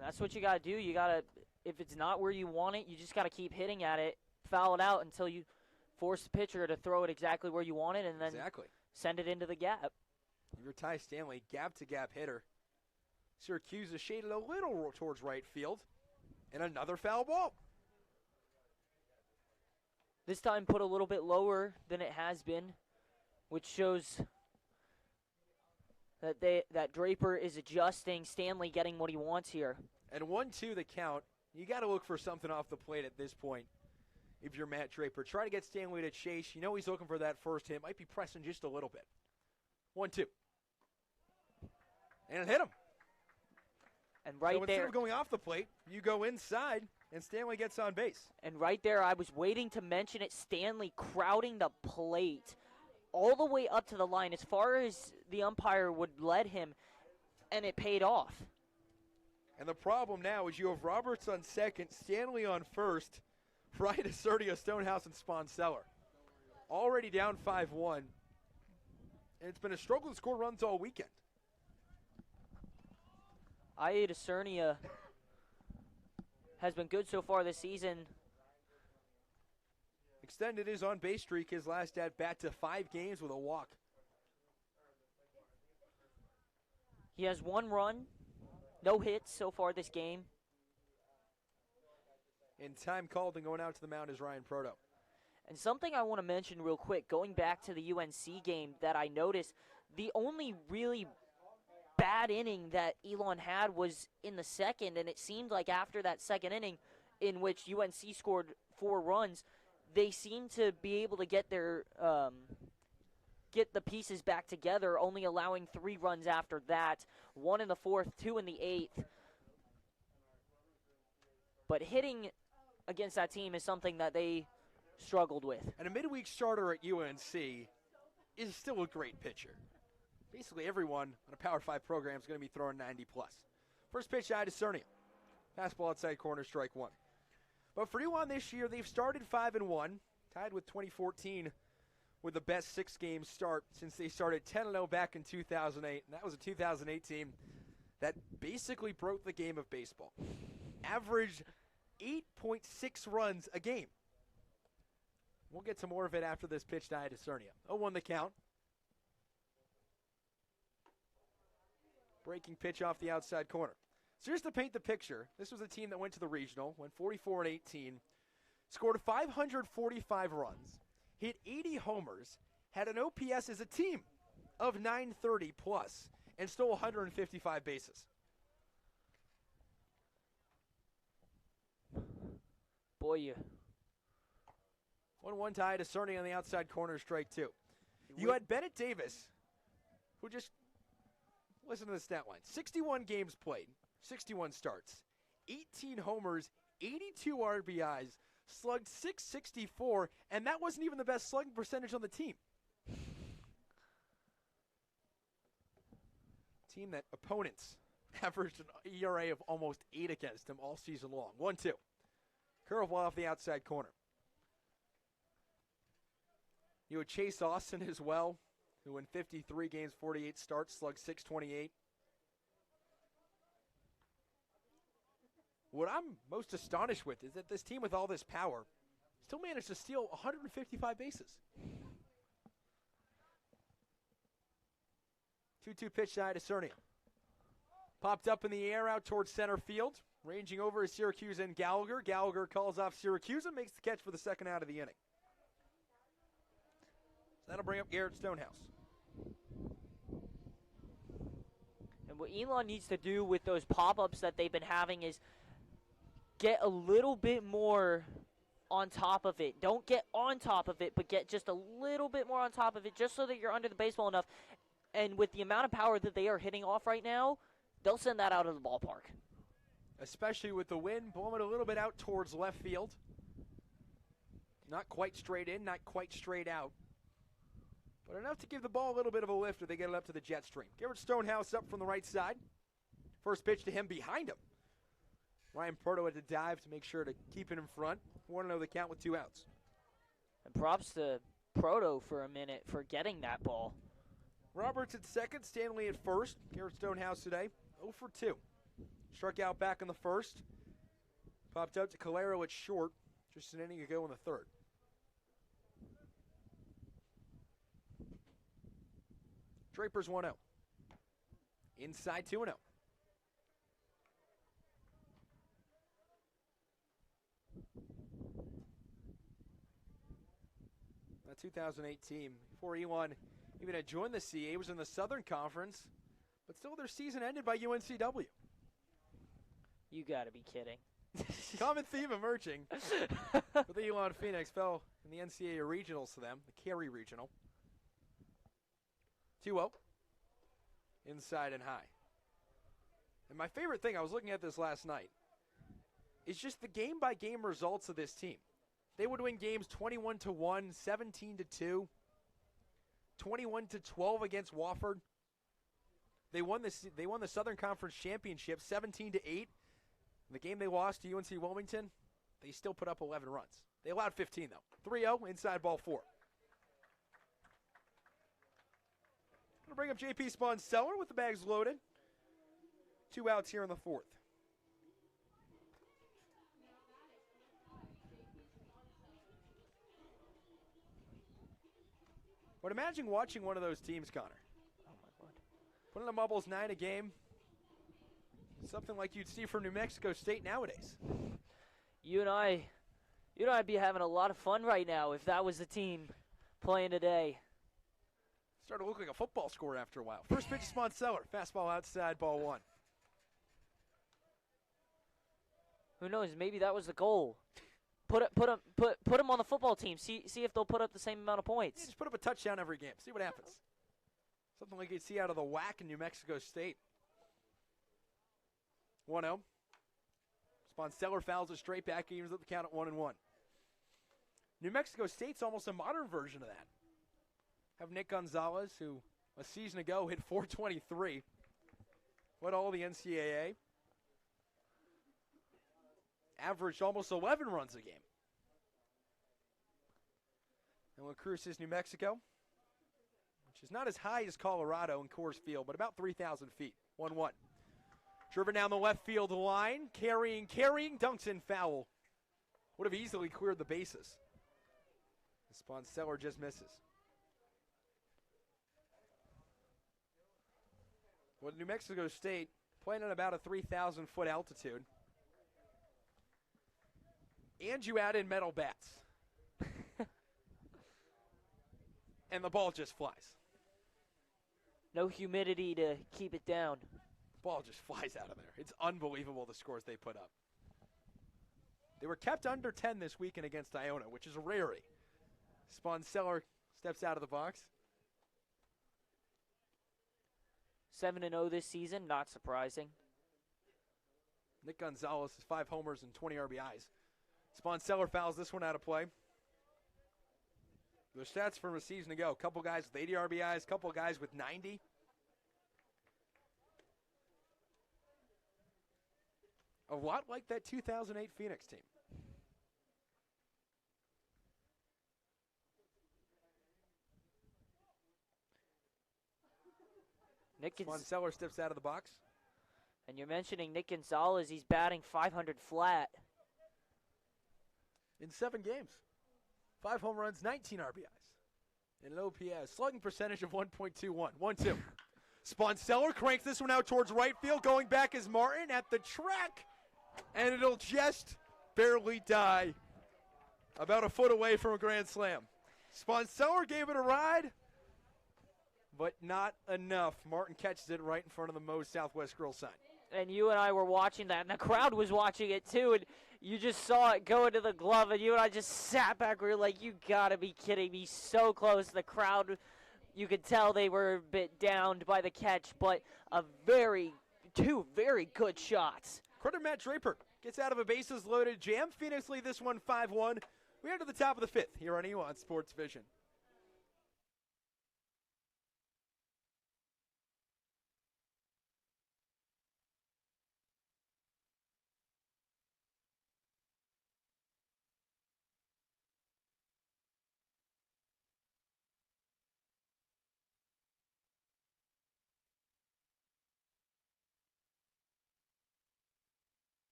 That's what you got to do. You got to, if it's not where you want it, you just got to keep hitting at it, foul it out until you force the pitcher to throw it exactly where you want it, and then send it into the gap. You're Ty Stanley, gap-to-gap hitter. Syracuse is shaded a little towards right field. And another foul ball. This time put a little bit lower than it has been, which shows that Draper is adjusting, Stanley getting what he wants here. And 1-2 the count. You got to look for something off the plate at this point if you're Matt Draper. Try to get Stanley to chase. You know he's looking for that first hit. Might be pressing just a little bit. 1-2. And it hit him. And right so instead there, of going off the plate, you go inside, and Stanley gets on base. And right there, I was waiting to mention it, Stanley crowding the plate all the way up to the line as far as the umpire would let him, and it paid off. And the problem now is you have Roberts on second, Stanley on first, Wright, Acertia, Stonehouse, and Sponseller. Already down 5-1. And it's been a struggle to score runs all weekend. I.A. Cernia has been good so far this season. Extended his on-base streak, his last at-bat, to 5 games with a walk. He has 1 run, no hits so far this game. And time called and going out to the mound is Ryan Proto. And something I want to mention real quick, going back to the UNC game that I noticed, the only really bad inning that Elon had was in the second, and it seemed like after that second inning in which UNC scored 4 runs, they seemed to be able to get their get the pieces back together, only allowing 3 runs after that, 1 in the 4th, 2 in the 8th. But hitting against that team is something that they struggled with. And a midweek starter at UNC is still a great pitcher. Basically everyone on a Power 5 program is going to be throwing 90+. First pitch, to Cernia. Fastball outside corner, strike 1. But for Elon this year, they've started 5-1, tied with 2014 with the best 6-game start since they started 10-0 back in 2008. And that was a 2008 team that basically broke the game of baseball. Averaged 8.6 runs a game. We'll get to more of it after this pitch to Cernia. 0-1 the count. Breaking pitch off the outside corner. So just to paint the picture, this was a team that went to the regional, went 44-18, scored 545 runs, hit 80 homers, had an OPS as a team of 930+, and stole 155 bases. Boy, you. 1-1 tie to Cerny on the outside corner, strike 2. You had Bennett Davis, who just, listen to the stat line, 61 games played, 61 starts, 18 homers, 82 RBIs, slugged .664, and that wasn't even the best slugging percentage on the team. Team that opponents averaged an ERA of almost 8 against them all season long. 1-2. Curveball off the outside corner. You had Chase Austin as well, who in 53 games, 48 starts, slugged .628. What I'm most astonished with is that this team with all this power still managed to steal 155 bases. 2-2 pitch to Cernia. Popped up in the air out towards center field. Ranging over is Syracuse and Gallagher. Gallagher calls off Syracuse and makes the catch for the second out of the inning. So that'll bring up Garrett Stonehouse. And what Elon needs to do with those pop-ups that they've been having is get a little bit more on top of it. Don't get on top of it, but get just a little bit more on top of it just so that you're under the baseball enough. And with the amount of power that they are hitting off right now, they'll send that out of the ballpark. Especially with the wind blowing a little bit out towards left field. Not quite straight in, not quite straight out. But enough to give the ball a little bit of a lift if they get it up to the jet stream. Garrett Stonehouse up from the right side. First pitch to him behind him. Ryan Proto had to dive to make sure to keep it in front. 1-0 the count with 2 outs. And props to Proto for a minute for getting that ball. Roberts at second, Stanley at first. Garrett Stonehouse today, 0 for 2. Struck out back in the first. Popped up to Calero at short, just an inning ago in the third. Draper's 1-0. Inside 2-0. The 2008 team, before Elon even had joined the CA, was in the Southern Conference, but still their season ended by UNCW. You got to be kidding. Common theme emerging. But the Elon Phoenix fell in the NCAA regionals to them, the Cary Regional. 2-0. Inside and high. And my favorite thing, I was looking at this last night, is just the game-by-game results of this team. They would win games 21-1, 17-2, 21-12 against Wofford. They won the Southern Conference Championship 17-8. The game they lost to UNC Wilmington, they still put up 11 runs. They allowed 15, though. 3-0, inside ball 4. Going to bring up J.P. Sponseller with the bags loaded. 2 outs here in the fourth. But imagine watching one of those teams, Connor. Oh, my Lord. Putting the Bubbles 9 a game. Something like you'd see from New Mexico State nowadays. You and I'd be having a lot of fun right now if that was the team playing today. Started to look like a football score after a while. First pitch to Sponseller. Fastball outside, ball 1. Who knows? Maybe that was the goal. Put them on the football team. See if they'll put up the same amount of points. Yeah, just put up a touchdown every game. See what happens. Something like you'd see out of the WAC in New Mexico State. 1-0. Sponseller fouls it straight back. Evens up the count at 1-1. New Mexico State's almost a modern version of that. Have Nick Gonzalez, who a season ago hit .423. Led all the NCAA. Averaged almost 11 runs a game. And La Cruz is New Mexico, which is not as high as Colorado in Coors Field, but about 3,000 feet. 1-1. Driven down the left field line, carrying, dunks in foul. Would have easily cleared the bases. Sponseller just misses. With New Mexico State playing at about a 3,000-foot altitude. And you add in metal bats. And the ball just flies. No humidity to keep it down. Ball just flies out of there. It's unbelievable the scores they put up. They were kept under 10 this weekend against Iona, which is a rarity. Sponseller steps out of the box. 7-0 this season, not surprising. Nick Gonzalez has 5 homers and 20 RBIs. Sponseller fouls this one out of play. The stats from a season ago, a couple guys with 80 RBIs, a couple guys with 90. A lot like that 2008 Phoenix team. Sponseller steps out of the box. And you're mentioning Nick Gonzalez, he's batting .500 flat. In 7 games. 5 home runs, 19 RBIs. And an OPS. Slugging percentage of 1.21. 1-2. Sponseller cranks this one out towards right field. Going back is Martin at the track. And it'll just barely die. About a foot away from a grand slam. Sponseller gave it a ride, but not enough. Martin catches it right in front of the Moe's Southwest Grill sign. And you and I were watching that, and the crowd was watching it too, and you just saw it go into the glove, and you and I just sat back. We were like, you gotta be kidding me. So close. The crowd, you could tell they were a bit downed by the catch, but two very good shots. Credit Matt Draper. Gets out of a bases-loaded jam. Phoenix lead this one 5-1. We are to the top of the fifth here on Elon Sports Vision.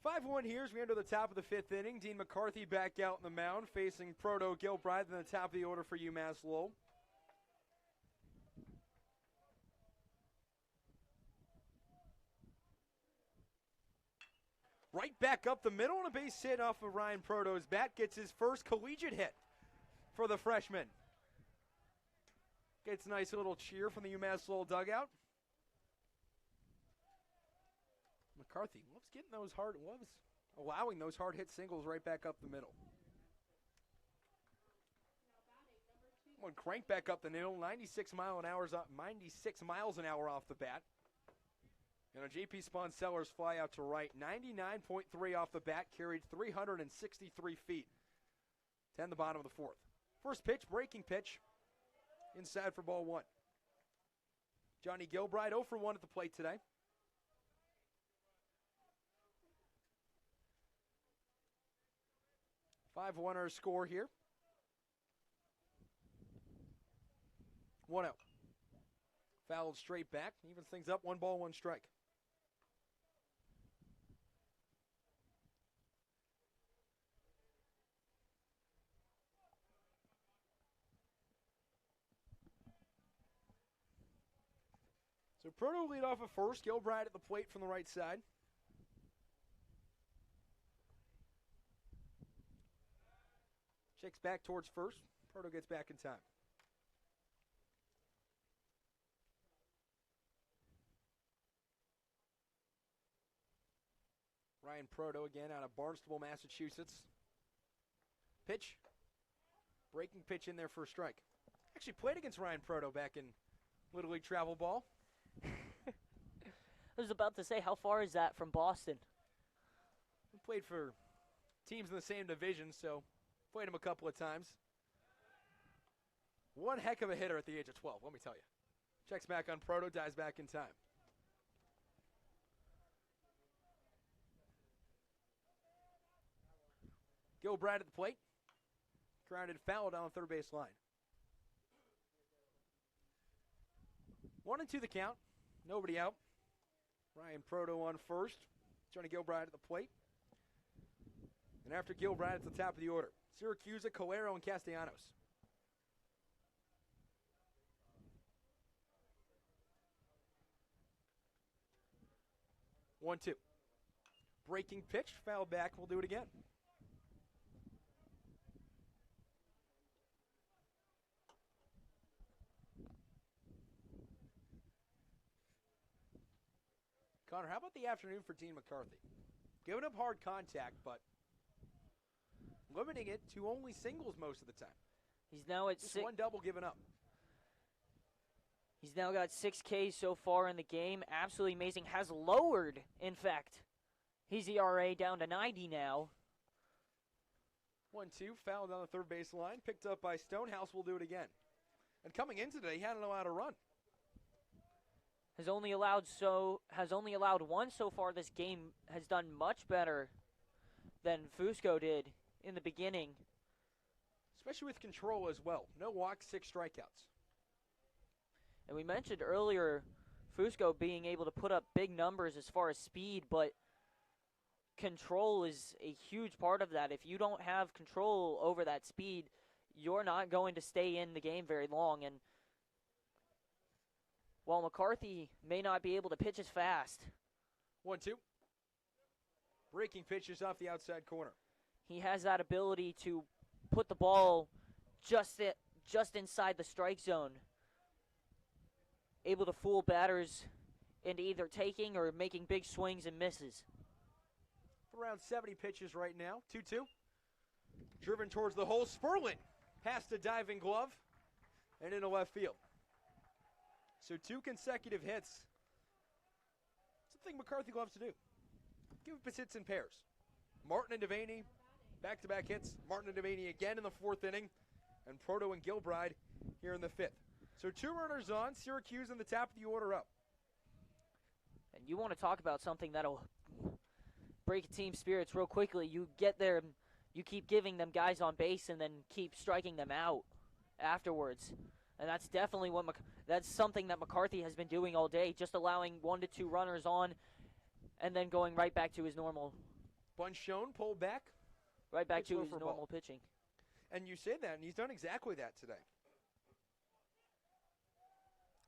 Five-one here as we enter the top of the fifth inning. Dean McCarthy back out in the mound, facing Proto Gilbride in the top of the order for UMass Lowell. Right back up the middle, and a base hit off of Ryan Proto's bat. Gets his first collegiate hit for the freshman. Gets a nice little cheer from the UMass Lowell dugout. McCarthy loves getting those allowing those hard hit singles right back up the middle. One crank back up the middle, 96 miles an hour off the bat. And a JP Sponseller's fly out to right, 99.3 off the bat, carried 363 feet. 10 the bottom of the fourth. First pitch, breaking pitch, inside for ball one. Johnny Gilbride 0 for 1 at the plate today. 5-1 our score here. 1-0. Fouled straight back. Evens things up. 1 ball, 1 strike. So Proto lead off at first. Gilbride at the plate from the right side. Checks back towards first. Proto gets back in time. Ryan Proto again out of Barnstable, Massachusetts. Pitch. Breaking pitch in there for a strike. Actually played against Ryan Proto back in Little League Travel Ball. I was about to say, how far is that from Boston? We played for teams in the same division, so played him a couple of times. One heck of a hitter at the age of 12, let me tell you. Checks back on Proto, dives back in time. Gilbride at the plate. Grounded foul down the third base line. 1-2 the count. Nobody out. Ryan Proto on first. Johnny Gilbride at the plate. And after Gilbride at the top of the order, Syracuse, Calero, and Castellanos. One, two. Breaking pitch, foul back. We'll do it again. Connor, how about the afternoon for Dean McCarthy? Giving up hard contact, but limiting it to only singles most of the time. He's now at Just one double given up. He's now got 6 Ks so far in the game. Absolutely amazing. Has lowered, in fact, his ERA down to 90 now. 1-2, fouled on the third base line, picked up by Stonehouse. Will do it again. And coming in today, he hadn't allowed a run. Has only allowed one so far this game. Has done much better than Fusco did in the beginning. Especially with control as well. No walks, 6 strikeouts. And we mentioned earlier Fusco being able to put up big numbers as far as speed, but control is a huge part of that. If you don't have control over that speed, you're not going to stay in the game very long. And while McCarthy may not be able to pitch as fast. 1-2. Breaking pitches off the outside corner. He has that ability to put the ball just inside the strike zone. Able to fool batters into either taking or making big swings and misses. Around 70 pitches right now. 2-2. Driven towards the hole. Sperlin past a diving glove and into left field. So 2 consecutive hits. Something McCarthy loves to do. Give up his hits in pairs. Martin and Devaney, back-to-back hits. Martin and Devaney again in the 4th inning. And Proto and Gilbride here in the 5th. So 2 runners on. Syracuse in the top of the order up. And you want to talk about something that'll break a team's spirits real quickly. You get there, you keep giving them guys on base and then keep striking them out afterwards. And that's definitely that's something that McCarthy has been doing all day, just allowing 1 to 2 runners on and then going right back to his normal. Bunch shown, pulled back. Right back to his normal pitching. And you say that, and he's done exactly that today.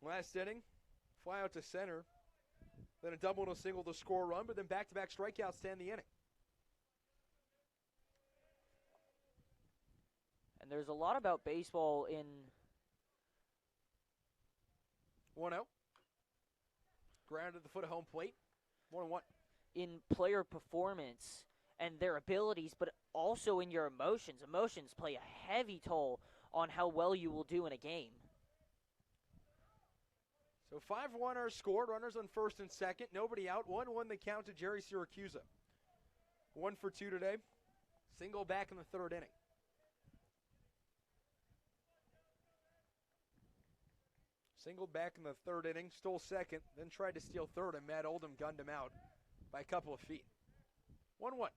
Last inning, fly out to center, then a double and a single to score a run, but then back-to-back strikeouts to end the inning. And there's a lot about baseball in 1-0. Ground at the foot of home plate. 1-1. In player performance and their abilities, but also in your emotions. Emotions play a heavy toll on how well you will do in a game. So 5 runners scored, runners on first and second, nobody out. 1-1 the count to Jerry Syracuse. 1 for 2 today. Single back in the 3rd inning. Single back in the 3rd inning, stole second, then tried to steal third, and Matt Oldham gunned him out by a couple of feet. 1-1.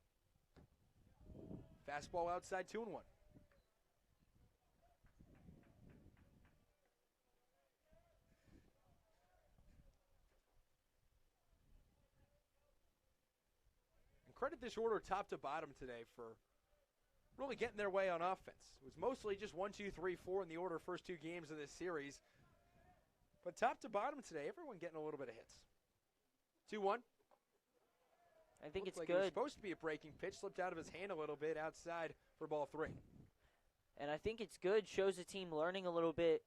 Fastball outside, 2-1. Credit this order top to bottom today for really getting their way on offense. It was mostly just 1, 2, 3, 4 in the order first 2 games of this series. But top to bottom today, everyone getting a little bit of hits. 2-1. I think it's like good. It was supposed to be a breaking pitch, slipped out of his hand a little bit outside for ball 3. And I think it's good, shows the team learning a little bit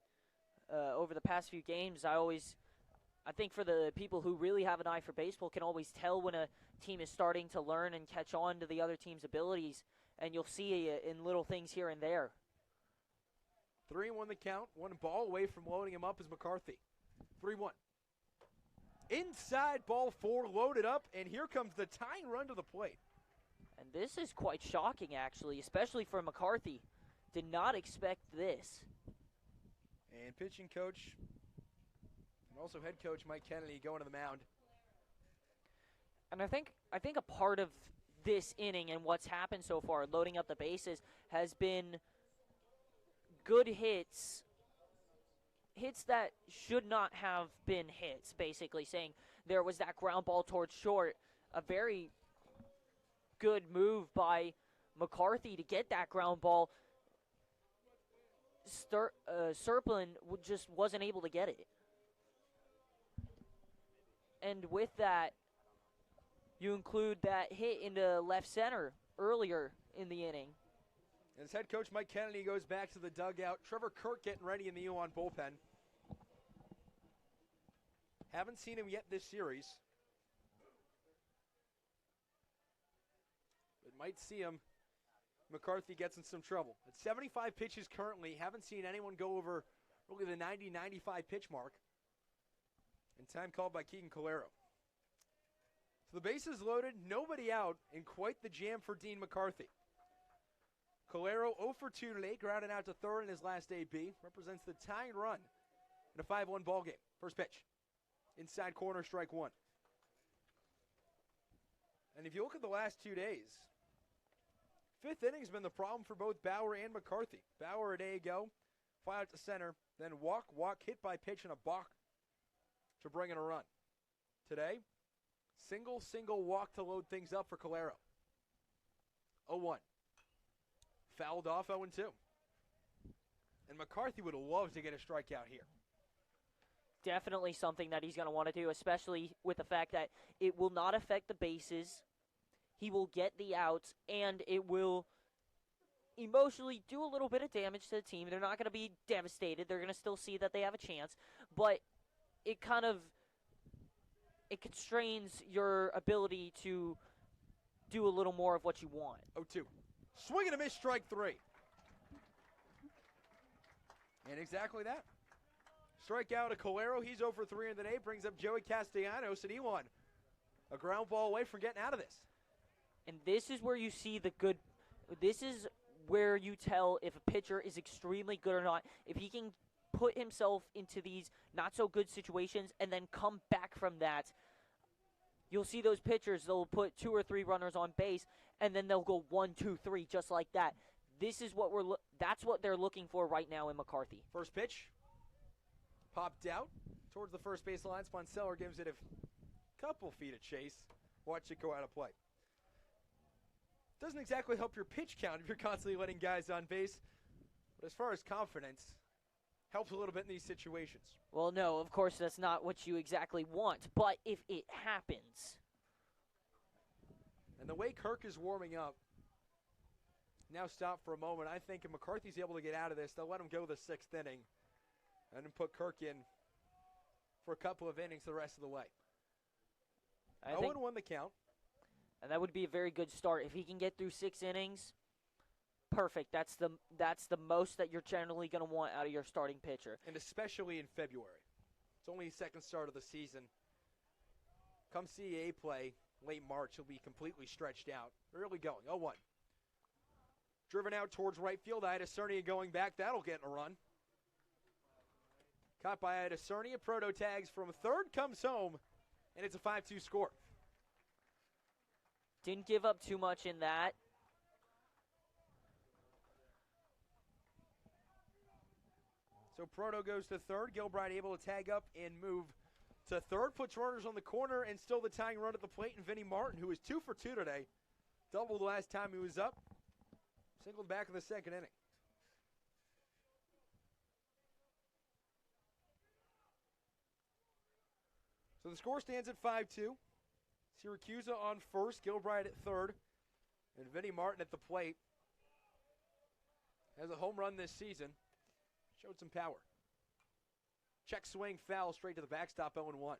over the past few games. I think for the people who really have an eye for baseball can always tell when a team is starting to learn and catch on to the other team's abilities, and you'll see in little things here and there. 3-1 the count, 1 ball away from loading him up is McCarthy. 3-1. Inside, ball 4, loaded up, and here comes the tying run to the plate. And this is quite shocking, actually, especially for McCarthy. Did not expect this. And pitching coach, and also head coach Mike Kennedy going to the mound. And I think a part of this inning and what's happened so far, loading up the bases, has been good hits that should not have been hits, basically saying there was that ground ball towards short, a very good move by McCarthy to get that ground ball. Serplin just wasn't able to get it. And with that, you include that hit into left center earlier in the inning. As head coach Mike Kennedy goes back to the dugout, Trevor Kirk getting ready in the Elon bullpen. Haven't seen him yet this series. But might see him McCarthy gets in some trouble. At 75 pitches currently, haven't seen anyone go over really the 90-95 pitch mark. And time called by Keegan Calero. So the bases loaded, nobody out, and quite the jam for Dean McCarthy. Calero 0 for 2 today, grounded out to third in his last AB. Represents the tying run in a 5-1 ball game. First pitch. Inside corner, strike one. And if you look at the last 2 days, fifth inning's been the problem for both Bauer and McCarthy. Bauer a day ago, fly out to center, then walk, hit by pitch, and a balk to bring in a run. Today, single walk to load things up for Calero. 0-1. Fouled off 0-2. And McCarthy would love to get a strikeout here. Definitely something that he's going to want to do, especially with the fact that it will not affect the bases. He will get the outs, and it will emotionally do a little bit of damage to the team. They're not going to be devastated. They're going to still see that they have a chance, but it constrains your ability to do a little more of what you want. 0-2. Swing and a miss, strike three. And exactly that. Strikeout to Calero. He's 0 for 3 in the day. Brings up Joey Castellanos, and Elon a ground ball away from getting out of this. And this is where you see the good. This is where you tell if a pitcher is extremely good or not. If he can put himself into these not-so-good situations and then come back from that, you'll see those pitchers, they'll put 2 or 3 runners on base, and then they'll go 1, 2, 3, just like that. This is what that's what they're looking for right now in McCarthy. First pitch, popped out towards the first base line. Sponseller gives it a couple feet of chase. Watch it go out of play. Doesn't exactly help your pitch count if you're constantly letting guys on base. But as far as confidence, helps a little bit in these situations. Well, no, of course that's not what you exactly want. But if it happens. And the way Kirk is warming up, now stop for a moment. I think if McCarthy's able to get out of this, they'll let him go the 6th inning and then put Kirk in for a couple of innings the rest of the way. 0-1 the count. And that would be a very good start. If he can get through 6 innings, perfect. That's the most that you're generally going to want out of your starting pitcher. And especially in February. It's only his second start of the season. Come CAA play late March, he'll be completely stretched out. Early going, 0-1. Driven out towards right field. Ida Cernia going back. That'll get in a run. Caught by Ida Cernia. Proto tags from third, comes home, and it's a 5-2 score. Didn't give up too much in that. So Proto goes to third. Gilbride able to tag up and move to third. Puts runners on the corner and still the tying run at the plate. And Vinny Martin, who is 2 for 2 today, doubled the last time he was up. Singled back in the 2nd inning. So the score stands at 5-2. Syracuse on first, Gilbride at third, and Vinny Martin at the plate. Has a home run this season. Showed some power. Check swing, foul, straight to the backstop, 0-1.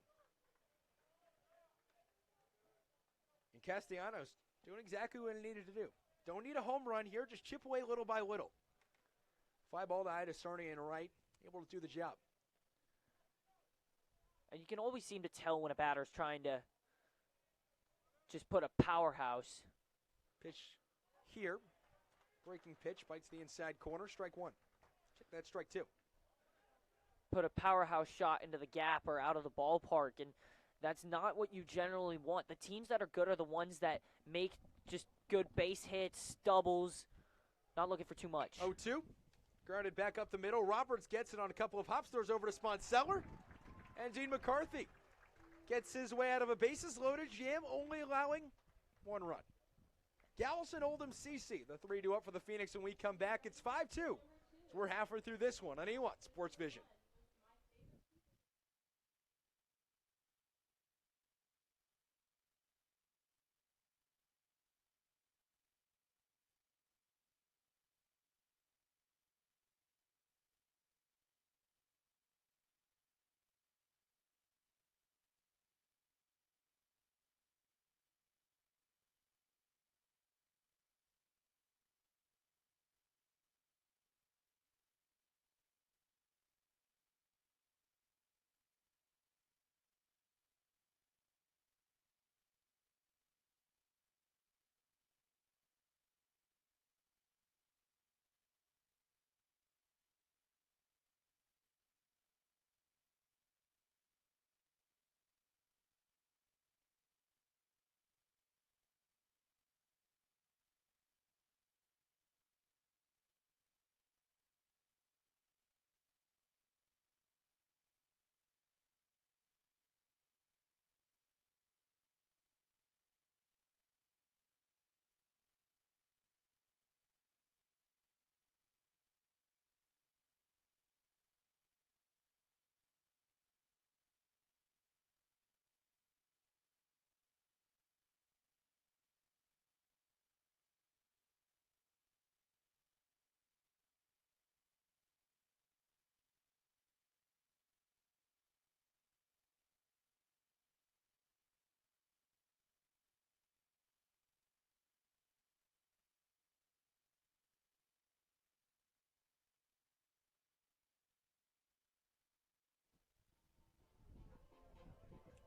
And Castellanos doing exactly what he needed to do. Don't need a home run here, just chip away little by little. Fly ball to Ida Cernia in right, able to do the job. And you can always seem to tell when a batter's trying to just put a powerhouse. Pitch here. Breaking pitch, bites the inside corner, strike one. Check that, strike two. Put a powerhouse shot into the gap or out of the ballpark, and that's not what you generally want. The teams that are good are the ones that make just good base hits, doubles, not looking for too much. 0-2. Grounded back up the middle. Roberts gets it on a couple of hops, throws over to Sponseller. And Dean McCarthy gets his way out of a bases-loaded jam, only allowing 1 run. Gallison, Oldham, CC, the 3-2 up for the Phoenix, and we come back. It's 5-2. So we're halfway through this one on Elon Sports Vision.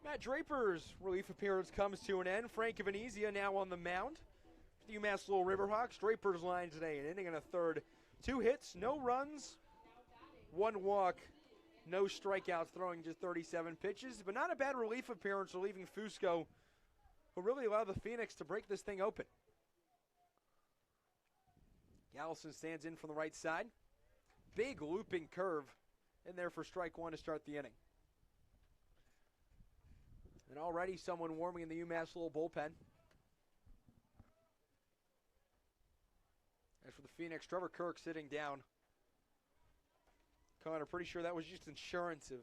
Matt Draper's relief appearance comes to an end. Frank Venezia now on the mound. The UMass Lowell Riverhawks. Draper's line today, an inning and a third. 2 hits, no runs, 1 walk, no strikeouts, throwing just 37 pitches. But not a bad relief appearance, relieving Fusco, who really allowed the Phoenix to break this thing open. Gallison stands in from the right side. Big looping curve in there for strike 1 to start the inning. And already someone warming in the UMass Lowell bullpen. As for the Phoenix, Trevor Kirk sitting down. Connor, pretty sure that was just insurance if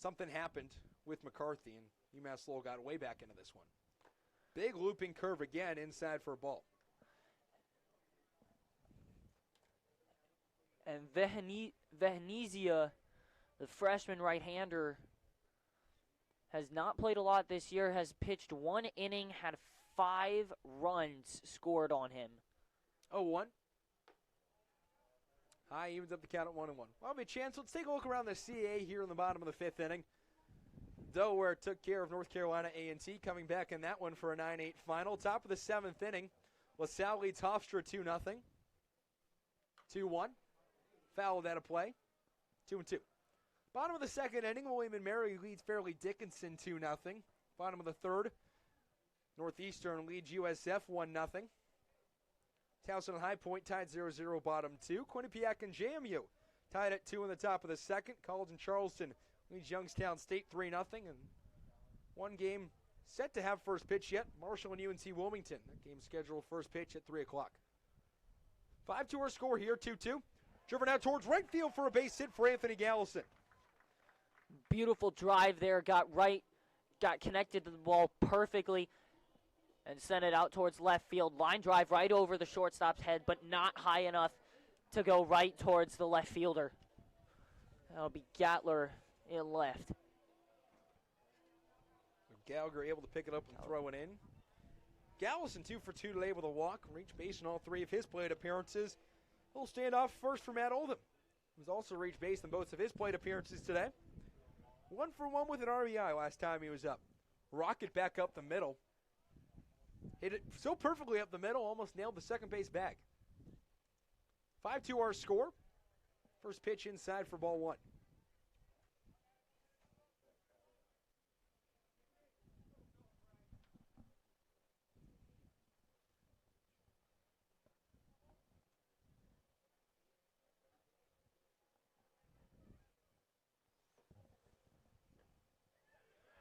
something happened with McCarthy, and UMass Lowell got way back into this one. Big looping curve again inside for a ball. And Venezia, the freshman right-hander, has not played a lot this year, has pitched 1 inning, had 5 runs scored on him. 0-1. High evens up the count at 1-1. Well, have a chance. Let's take a look around the CAA here in the bottom of the 5th inning. Delaware took care of North Carolina A&T, coming back in that one for a 9-8 final. Top of the 7th inning, LaSalle leads Hofstra 2-0. 2-1. Fouled out of play. 2-2. Bottom of the 2nd inning, William & Mary leads Fairleigh Dickinson 2-0. Bottom of the 3rd, Northeastern leads USF 1-0. Towson and High Point tied 0-0, bottom 2. Quinnipiac and JMU tied at 2 in the top of the 2nd. College and Charleston leads Youngstown State 3-0. And one game set to have first pitch yet. Marshall and UNC Wilmington. That game scheduled first pitch at 3 o'clock. 5-2 our score here, 2-2. Driven out towards right field for a base hit for Anthony Gallison. Beautiful drive there, got connected to the ball perfectly and sent it out towards left field. Line drive right over the shortstop's head, but not high enough to go right towards the left fielder. That'll be Gatler in left. Gallagher able to pick it up and throw it in. Gallison 2 for 2 today with a walk. Reached base in all 3 of his plate appearances. A little standoff first for Matt Oldham, who's also reached base in both of his plate appearances today. 1 for 1 with an RBI last time he was up. Rocket back up the middle. Hit it so perfectly up the middle, almost nailed the second base bag. 5-2 our score. First pitch inside for ball 1.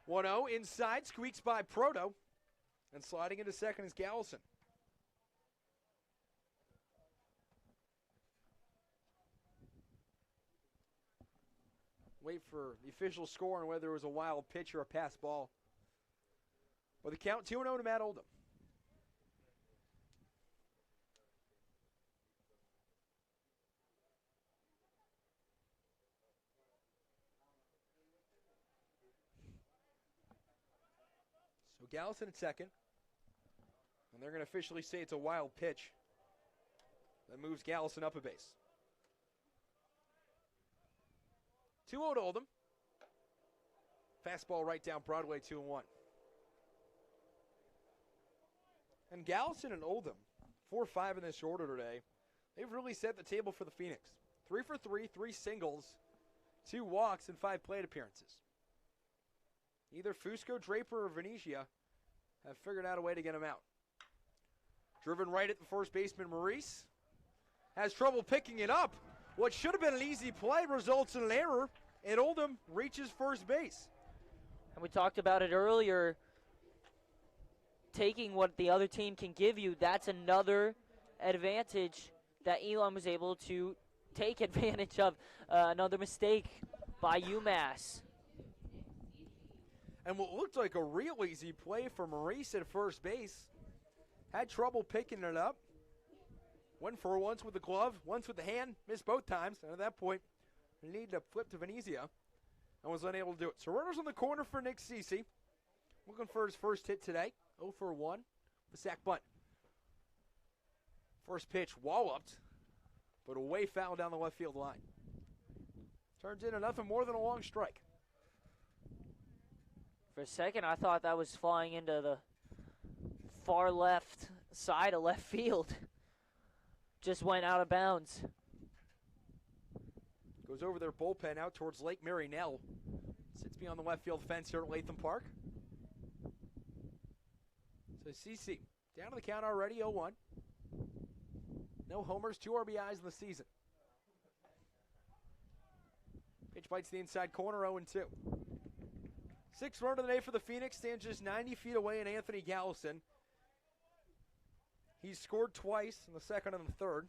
One 0 inside, squeaks by Proto. And sliding into second is Gallison. Wait for the official score on whether it was a wild pitch or a pass ball. But the count 2-0 to Matt Oldham. So Gallison at second. And they're going to officially say it's a wild pitch. That moves Gallison up a base. 2-0 to Oldham. Fastball right down Broadway, 2-1. And Gallison and Oldham, 4-5 in this order today. They've really set the table for the Phoenix. 3 for 3, 3 singles, 2 walks, and 5 plate appearances. Either Fusco, Draper, or Venezia have figured out a way to get him out. Driven right at the first baseman, Maurice has trouble picking it up. What should have been an easy play results in an error, and Oldham reaches first base. And we talked about it earlier, taking what the other team can give you. That's another advantage that Elon was able to take advantage of. Another mistake by UMass. And what looked like a real easy play for Maurice at first base. Had trouble picking it up. Went for once with the glove, once with the hand, missed both times. And at that point, he needed to flip to Venezia and was unable to do it. So runners on the corner for Nick Cece. Looking for his first hit today. 0 for 1. The sack bunt. First pitch walloped, but away foul down the left field line. Turns into nothing more than a long strike. For a second, I thought that was flying into the far left side of left field. Just went out of bounds. Goes over their bullpen out towards Lake Marynell. Sits beyond the left field fence here at Latham Park. So CC down to the count already, 0-1. No homers, 2 RBIs in the season. Pitch bites the inside corner, 0-2. 6th run of the day for the Phoenix, stands just 90 feet away in Anthony Gallison. He's scored twice in the second and the third.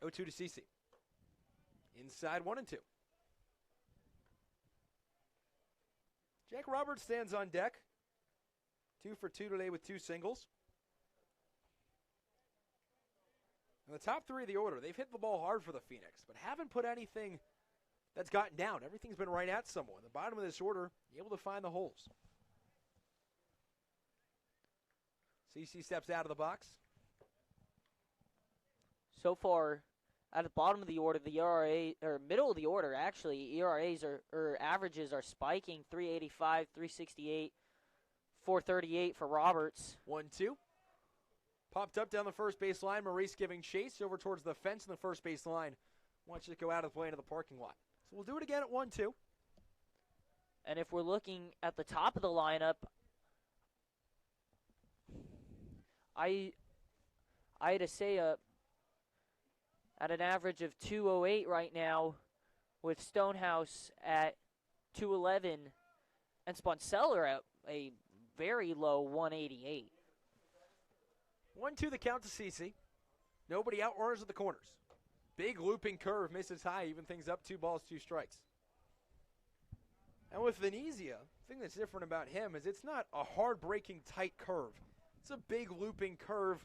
0-2 to CC. Inside 1-2. Jack Roberts stands on deck. 2 for 2 today with 2 singles. And the top 3 of the order, they've hit the ball hard for the Phoenix, but haven't put anything that's gotten down. Everything's been right at someone. The bottom of this order, able to find the holes. CC steps out of the box. So far, at the bottom of the order, the ERA, or middle of the order, actually, ERAs or averages are spiking. 385, 368, 438 for Roberts. 1-2. Popped up down the first base line. Maurice giving chase over towards the fence in the first base line. Wants you to go out of the play into the parking lot. So we'll do it again at 1-2. And if we're looking at the top of the lineup, I had to say at an average of 208 right now, with Stonehouse at 211 and Sponseller at a very low 188. 1-2 the count to CC. Nobody out, runners at the corners. Big looping curve, misses high, even things up 2 balls, 2 strikes. And with Venezia, the thing that's different about him is it's not a hard-breaking tight curve. It's a big looping curve,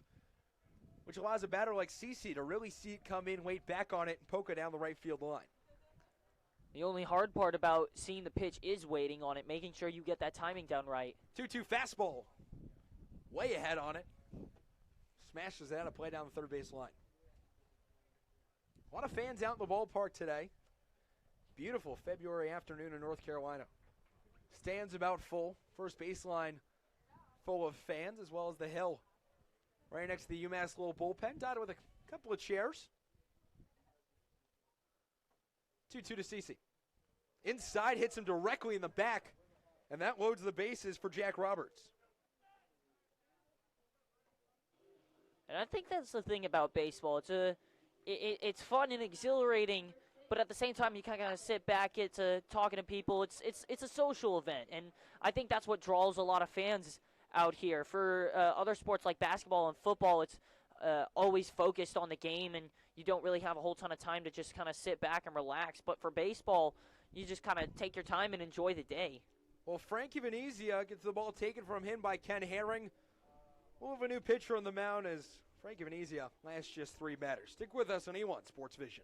which allows a batter like CC to really see it come in, wait back on it, and poke it down the right field line. The only hard part about seeing the pitch is waiting on it, making sure you get that timing down right. 2-2 fastball. Way ahead on it. Smashes that a play down the third base line. A lot of fans out in the ballpark today. Beautiful February afternoon in North Carolina. Stands about full. First baseline full of fans, as well as the hill right next to the UMass little bullpen. Dotted with a couple of chairs. 2-2 to CC. Inside, hits him directly in the back, and that loads the bases for Jack Roberts. And I think that's the thing about baseball. It's fun and exhilarating, but at the same time, you kind of sit back, get to talking to people. It's a social event, and I think that's what draws a lot of fans out here. For other sports like basketball and football, it's always focused on the game, and you don't really have a whole ton of time to just kind of sit back and relax. But for baseball, you just kind of take your time and enjoy the day. Well, Frankie Venezia gets the ball taken from him by Ken Herring. We'll have a new pitcher on the mound as Frankie Venezia lasts just 3 batters. Stick with us on Elon Sports Vision.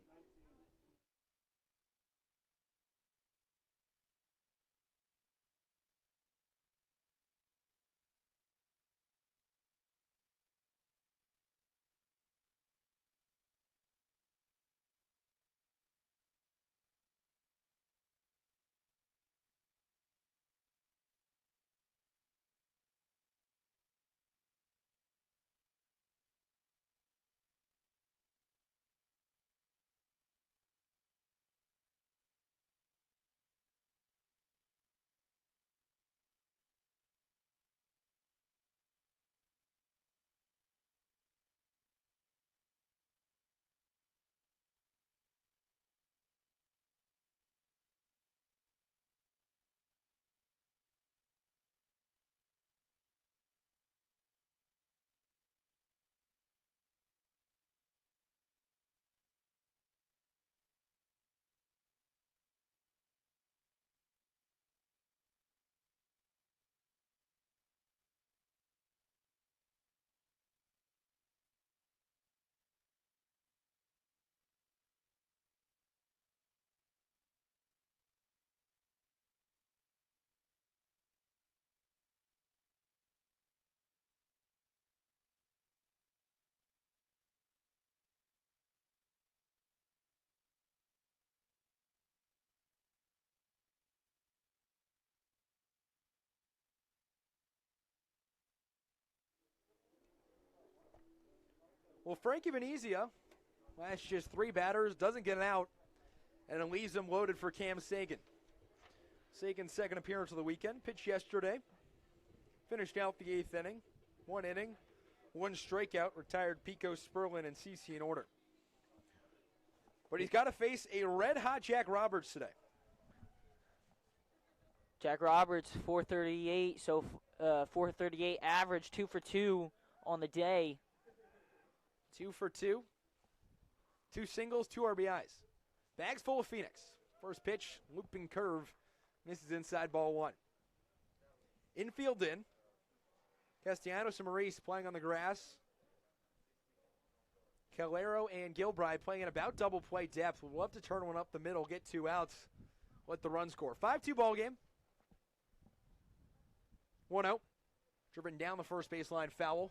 Well, Frankie Venezia last just 3 batters, doesn't get an out, and it leaves him loaded for Cam Sagan. Sagan's second appearance of the weekend, pitched yesterday. Finished out the 8th inning. 1 inning, 1 strikeout, retired Pico, Sperlin, and CeCe in order. But he's got to face a red-hot Jack Roberts today. Jack Roberts, 438, so 438 average, 2 for 2 on the day. 2 for 2. 2 singles, 2 RBIs. Bags full of Phoenix. First pitch, looping curve, misses inside, ball 1. Infield in. Castellanos and Maurice playing on the grass. Calero and Gilbride playing in about double play depth. Would love to turn one up the middle, get 2 outs, let the run score. 5-2 ball game. 1-0. Driven down the first baseline, foul.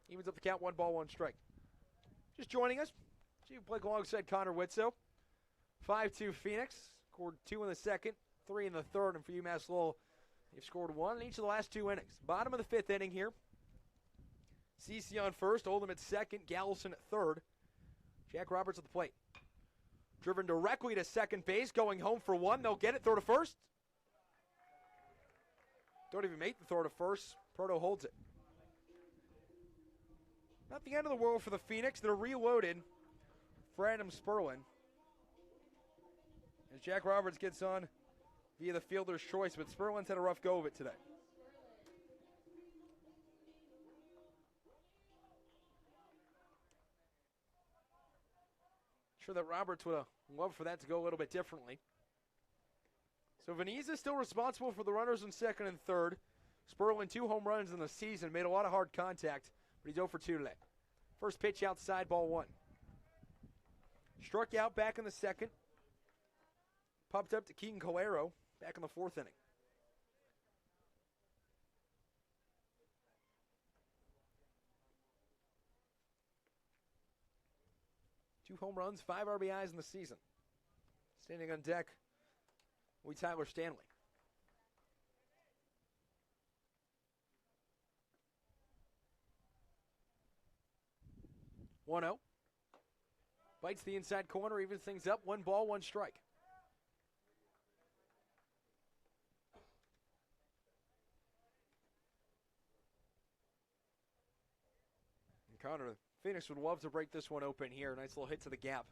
Evens up the count, 1 ball, 1 strike. Just joining us, you play alongside Connor Witso. 5-2 Phoenix. Scored 2 in the second, 3 in the third, and for UMass Lowell, they've scored 1 in each of the last 2 innings. Bottom of the 5th inning here. CeCe on first, Oldham at second, Gallison at third. Jack Roberts at the plate. Driven directly to second base, going home for 1. They'll get it, throw to first. Don't even make the throw to first. Proto holds it. Not the end of the world for the Phoenix. They're reloaded for Adam Sperlin. As Jack Roberts gets on via the fielder's choice, but Sperlin's had a rough go of it today. Sure that Roberts would have loved for that to go a little bit differently. So Venezia still responsible for the runners in second and third. Sperlin 2 home runs in the season, made a lot of hard contact, but he's 0 for 2 today. First pitch outside, ball 1. Struck out back in the second. Popped up to Keaton Calero back in the 4th inning. Two home runs, 5 RBIs in the season. Standing on deck will be Tyler Stanley. 1-0. Bites the inside corner, evens things up. 1 ball, 1 strike. And Connor, Phoenix would love to break this one open here. Nice little hit to the gap.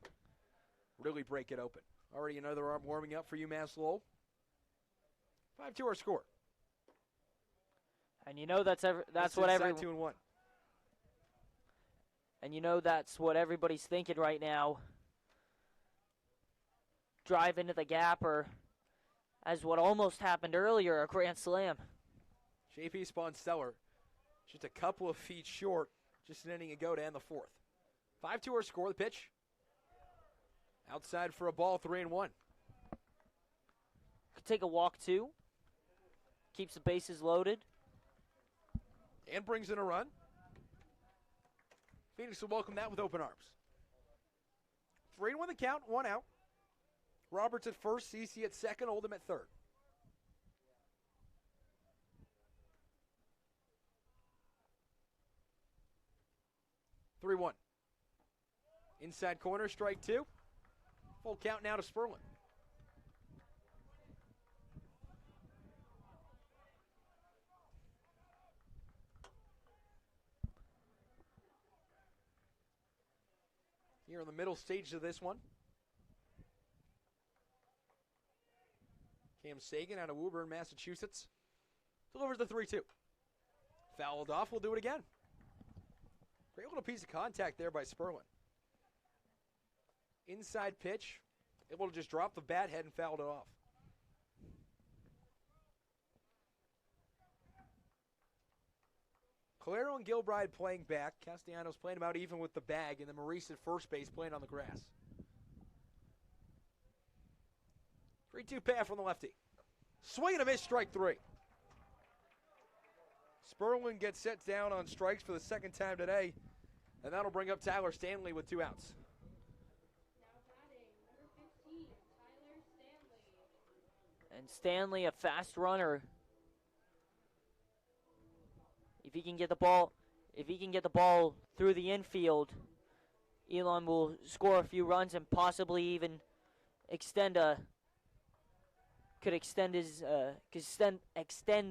Really break it open. Already another arm warming up for UMass Lowell. 5-2 our score. And you know that's what everyone 2-1. And you know that's what everybody's thinking right now. Drive into the gap, or as what almost happened earlier, a grand slam. JP Sponsteller just a couple of feet short, just an inning ago to end the 4th. 5-2 our score. The pitch outside for a ball, 3-1. Could take a walk too. Keeps the bases loaded. And brings in a run. Phoenix will welcome that with open arms. 3-1 the count, 1 out. Roberts at first, CeCe at second, Oldham at third. Three one. Inside corner, strike 2. Full count now to Sperlin. Here in the middle stage of this one. Cam Sagan out of Woburn, Massachusetts. Delivers the 3-2. Fouled off, we'll do it again. Great little piece of contact there by Sperlin. Inside pitch, able to just drop the bat head and fouled it off. Calero and Gilbride playing back. Castellanos playing about even with the bag, and then Maurice at first base playing on the grass. 3-2 payoff from the lefty. Swing and a miss, strike 3. Sperlin gets set down on strikes for the second time today, and that'll bring up Tyler Stanley with 2 outs. And Stanley, a fast runner. If he can get the ball through the infield, Elon will score a few runs and possibly even extend the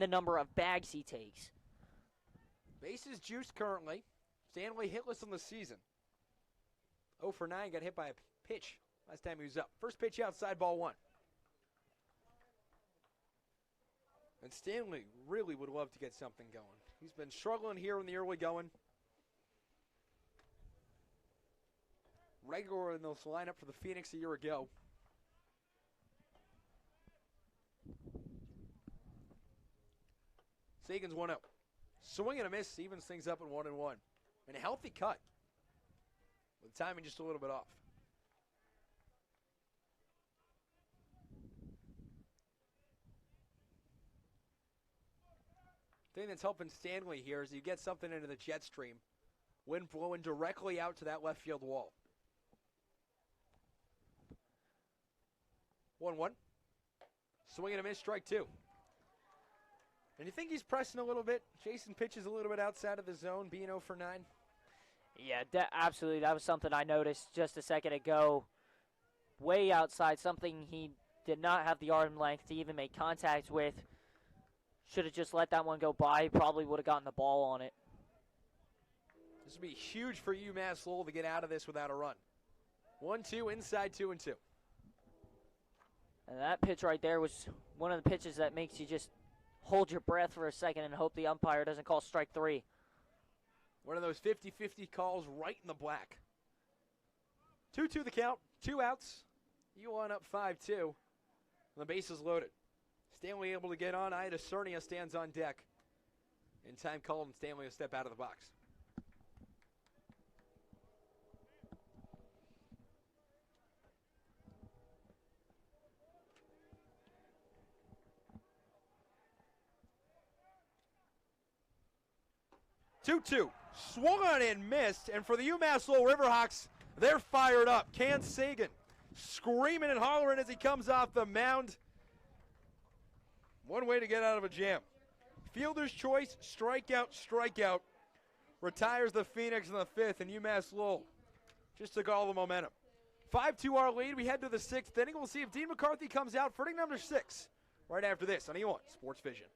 number of bags he takes. Bases juiced currently. Stanley hitless on the season. 0 for 9, got hit by a pitch last time he was up. First pitch outside, ball 1. And Stanley really would love to get something going. He's been struggling here in the early going. Regular in this lineup for the Phoenix a year ago. Sagan's 1-0. Swing and a miss, evens things up at 1-1. And a healthy cut. With timing just a little bit off. Thing that's helping Stanley here is you get something into the jet stream. Wind blowing directly out to that left field wall. 1-1. Swing and a miss, strike 2. And you think he's pressing a little bit? Jason pitches a little bit outside of the zone, being 0 for 9. Yeah, absolutely. That was something I noticed just a second ago. Way outside, something he did not have the arm length to even make contact with. Should have just let that one go by. Probably would have gotten the ball on it. This would be huge for UMass Lowell to get out of this without a run. 1-2, inside 2-2. And that pitch right there was one of the pitches that makes you just hold your breath for a second and hope the umpire doesn't call strike 3. One of those 50-50 calls right in the black. 2-2 the count, 2 outs. Elon up 5-2. The bases loaded. Stanley able to get on. Ida Cernia stands on deck. In time called, and Stanley will step out of the box. Two-two. Swung on and missed. And for the UMass Lowell Riverhawks, they're fired up. Can Sagan screaming and hollering as he comes off the mound. One way to get out of a jam. Fielder's choice, strikeout, strikeout. Retires the Phoenix in the 5th, and UMass Lowell just took all the momentum. 5-2 our lead. We head to the 6th inning. We'll see if Dean McCarthy comes out for inning number 6 right after this on Elon Sports Vision.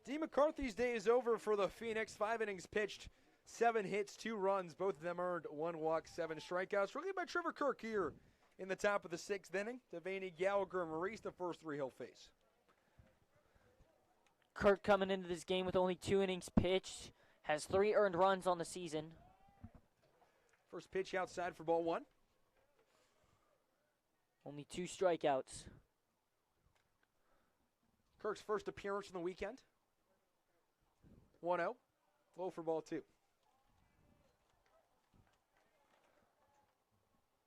Dean McCarthy's day is over for the Phoenix. 5 innings pitched, 7 hits, 2 runs. Both of them earned 1 walk, 7 strikeouts. Relieved by Trevor Kirk here in the top of the 6th inning. Devaney, Gallagher, and Maurice, the first 3 he'll face. Kirk coming into this game with only 2 innings pitched, has 3 earned runs on the season. First pitch outside for ball 1. Only 2 strikeouts. Kirk's first appearance on the weekend. 1-0. Low for ball 2.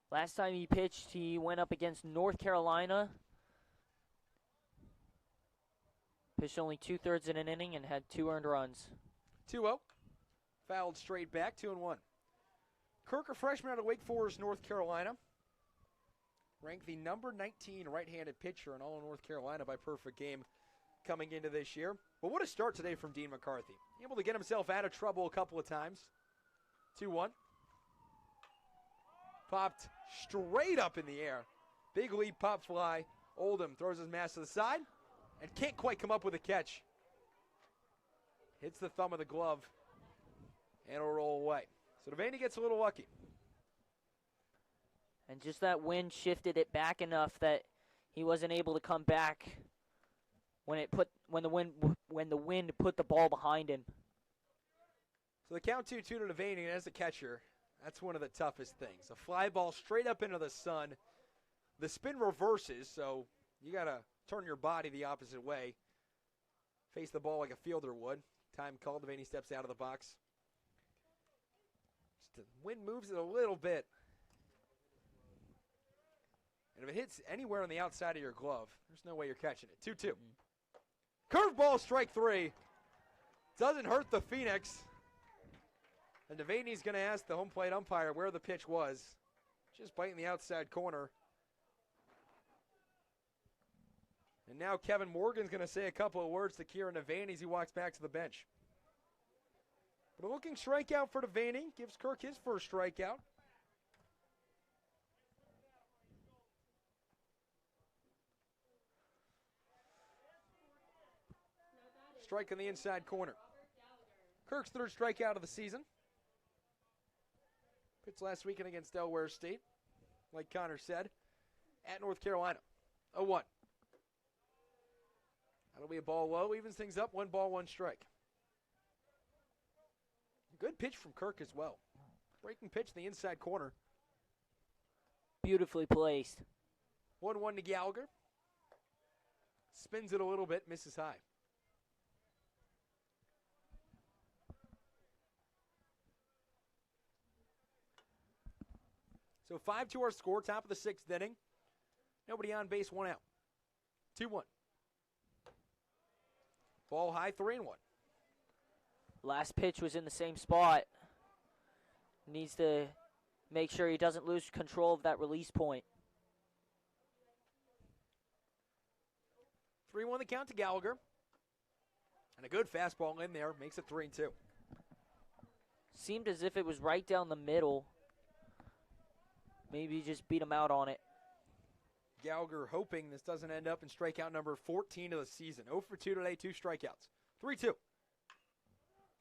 Last time he pitched, he went up against North Carolina. Pitched only 2/3 in an inning and had 2 earned runs. 2-0. Fouled straight back, 2-1. Kirk, a freshman out of Wake Forest, North Carolina. Ranked the number 19 right-handed pitcher in all of North Carolina by perfect game coming into this year. But what a start today from Dean McCarthy. Able to get himself out of trouble a couple of times. 2-1. Popped straight up in the air. Big lead pop fly. Oldham throws his mask to the side and can't quite come up with a catch. Hits the thumb of the glove and it'll roll away. So Devaney gets a little lucky. And just that wind shifted it back enough that he wasn't able to come back when the wind put the ball behind him. So the count 2-2 to Devaney, and as a catcher, that's one of the toughest things. A fly ball straight up into the sun. The spin reverses, so you got to turn your body the opposite way. Face the ball like a fielder would. Time called. Devaney steps out of the box. Just the wind moves it a little bit. And if it hits anywhere on the outside of your glove, there's no way you're catching it. 2-2. Curveball, strike 3. Doesn't hurt the Phoenix. And Devaney's going to ask the home plate umpire where the pitch was. Just biting the outside corner. And now Kevin Morgan's going to say a couple of words to Kieran Devaney as he walks back to the bench. But a looking strikeout for Devaney. Gives Kirk his first strikeout. Strike on the inside corner. Kirk's third strikeout of the season. Pitched last weekend against Delaware State, like Connor said, at North Carolina. 0-1. That'll be a ball low, evens things up, 1 ball, 1 strike. Good pitch from Kirk as well. Breaking pitch in the inside corner. Beautifully placed. 1-1 to Gallagher. Spins it a little bit, misses high. So 5-2 our score, top of the 6th inning. Nobody on base, 1 out. 2-1. Ball high, 3-1. Last pitch was in the same spot. Needs to make sure he doesn't lose control of that release point. 3-1 the count to Gallagher. And a good fastball in there, makes it 3-2. Seemed as if it was right down the middle. Maybe just beat him out on it. Gallagher hoping this doesn't end up in strikeout number 14 of the season. 0 for 2 today, 2 strikeouts. 3-2.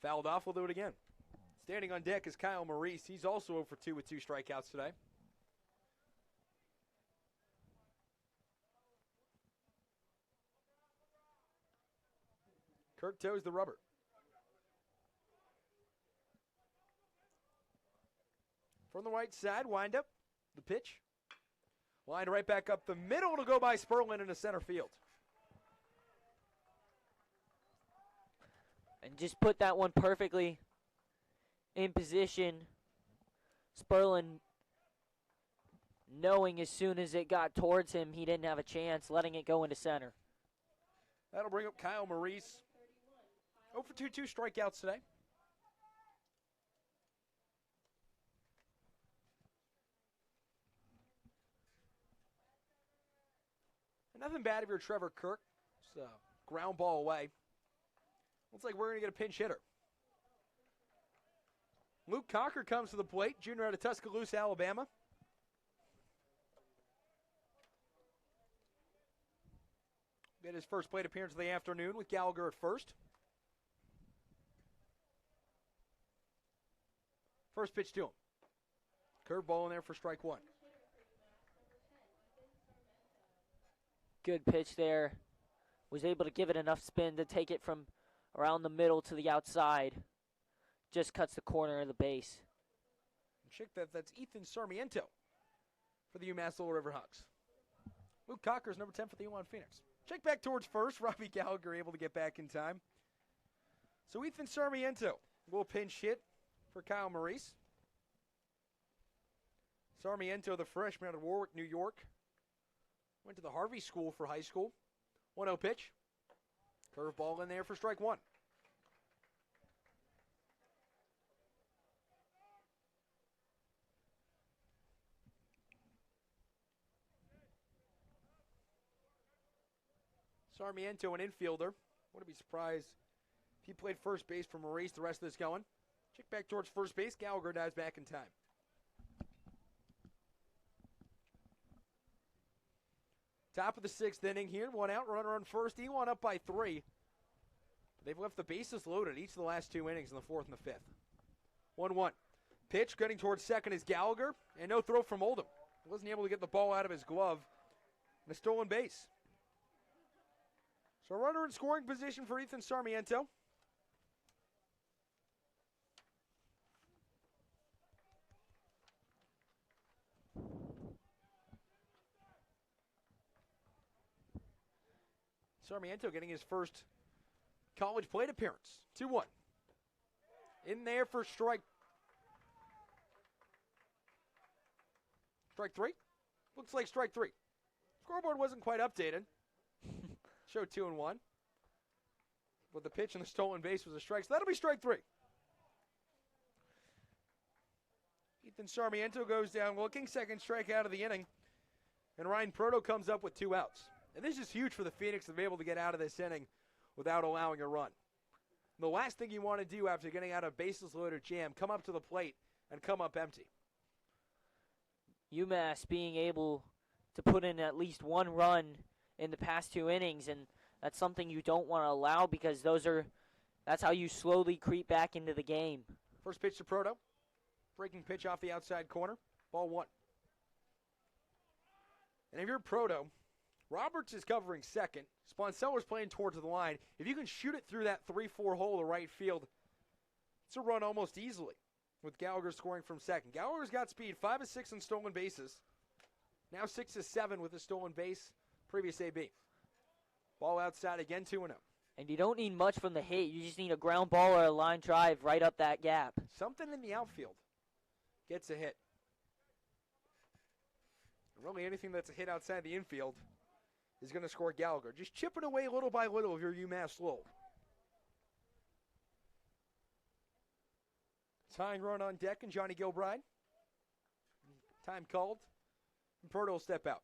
Fouled off, we'll do it again. Standing on deck is Kyle Maurice. He's also 0 for 2 with 2 strikeouts today. Kirk toes the rubber. From the right side, windup. The pitch. Lined right back up the middle to go by Sperlin into center field. And just put that one perfectly in position. Sperlin, knowing as soon as it got towards him, he didn't have a chance, letting it go into center. That'll bring up Kyle Maurice. 0 for 2, 2 strikeouts today. Nothing bad of your Trevor Kirk. Just a ground ball away. Looks like we're going to get a pinch hitter. Luke Cocker comes to the plate, junior out of Tuscaloosa, Alabama. Get his first plate appearance of the afternoon with Gallagher at first. First pitch to him. Curveball in there for strike 1. Good pitch there. Was able to give it enough spin to take it from around the middle to the outside. Just cuts the corner of the base. Check that. That's Ethan Sarmiento for the UMass Little River Hawks. Luke Cocker's number 10 for the Elon Phoenix. Check back towards first. Robbie Gallagher able to get back in time. So Ethan Sarmiento will pinch hit for Kyle Maurice. Sarmiento, the freshman out of Warwick, New York. Went to the Harvey School for high school. 1-0 pitch. Curveball in there for strike one. Sarmiento, an infielder. Wouldn't be surprised if he played first base for Maurice the rest of this going. Check back towards first base. Gallagher dives back in time. Top of the sixth inning here. One out, runner on first. Elon up by 3. They've left the bases loaded each of the last 2 innings in the fourth and the fifth. 1-1. Pitch getting towards second is Gallagher, and no throw from Oldham. He wasn't able to get the ball out of his glove. And a stolen base. So runner in scoring position for Ethan Sarmiento. Sarmiento getting his first college plate appearance. 2-1. In there for strike 3? Looks like strike 3. Scoreboard wasn't quite updated. Showed 2-1. But the pitch and the stolen base was a strike, so that'll be strike 3. Ethan Sarmiento goes down looking, second strikeout of the inning. And Ryan Proto comes up with 2 outs. And this is huge for the Phoenix to be able to get out of this inning without allowing a run. The last thing you want to do after getting out of bases loaded jam, come up to the plate and come up empty. UMass being able to put in at least 1 run in the past 2 innings, and that's something you don't want to allow because that's how you slowly creep back into the game. First pitch to Proto. Breaking pitch off the outside corner. Ball 1. And if you're Proto, Roberts is covering second. Sponseller's playing towards the line. If you can shoot it through that 3-4 hole to right field, it's a run almost easily with Gallagher scoring from second. Gallagher's got speed, 5 of 6 in stolen bases. Now 6 of 7 with a stolen base, previous AB. Ball outside again, 2-0. And you don't need much from the hit. You just need a ground ball or a line drive right up that gap. Something in the outfield gets a hit. Really anything that's a hit outside the infield is going to score Gallagher. Just chipping away little by little of your UMass low. Tying run on deck and Johnny Gilbride. Time called. And Proto will step out.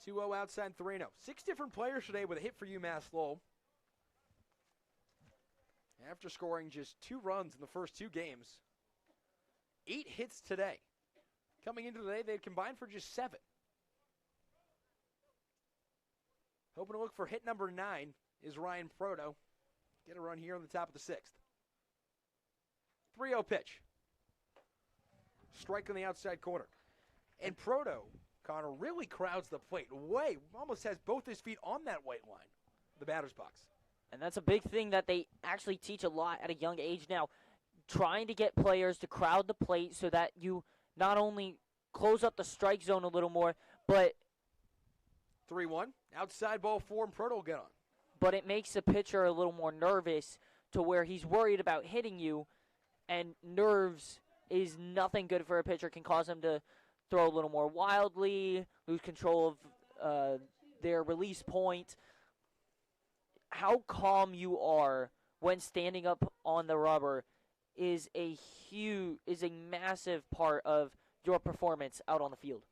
Two-0 outside 3-0. 6 different players today with a hit for UMass Lowell. After scoring just 2 runs in the first 2 games. 8 hits today. Coming into today, they had combined for just 7. Hoping to look for hit number 9 is Ryan Proto. Get a run here on the top of the 6th. 3-0 pitch. Strike on the outside corner. And Proto, Connor, really crowds the plate. Almost has both his feet on that white line, the batter's box. And that's a big thing that they actually teach a lot at a young age now. Trying to get players to crowd the plate so that you not only close up the strike zone a little more, but 3-1. Outside ball 4 and Proto will get on. But it makes the pitcher a little more nervous to where he's worried about hitting you, and nerves is nothing good for a pitcher. Can cause him to throw a little more wildly, lose control of their release point. How calm you are when standing up on the rubber is a massive part of your performance out on the field.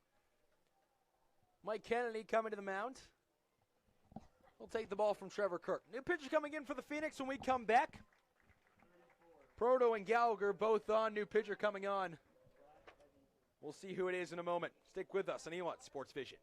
Mike Kennedy coming to the mound. We'll take the ball from Trevor Kirk. New pitcher coming in for the Phoenix when we come back. Proto and Gallagher both on. New pitcher coming on. We'll see who it is in a moment. Stick with us on Elon Sports Vision.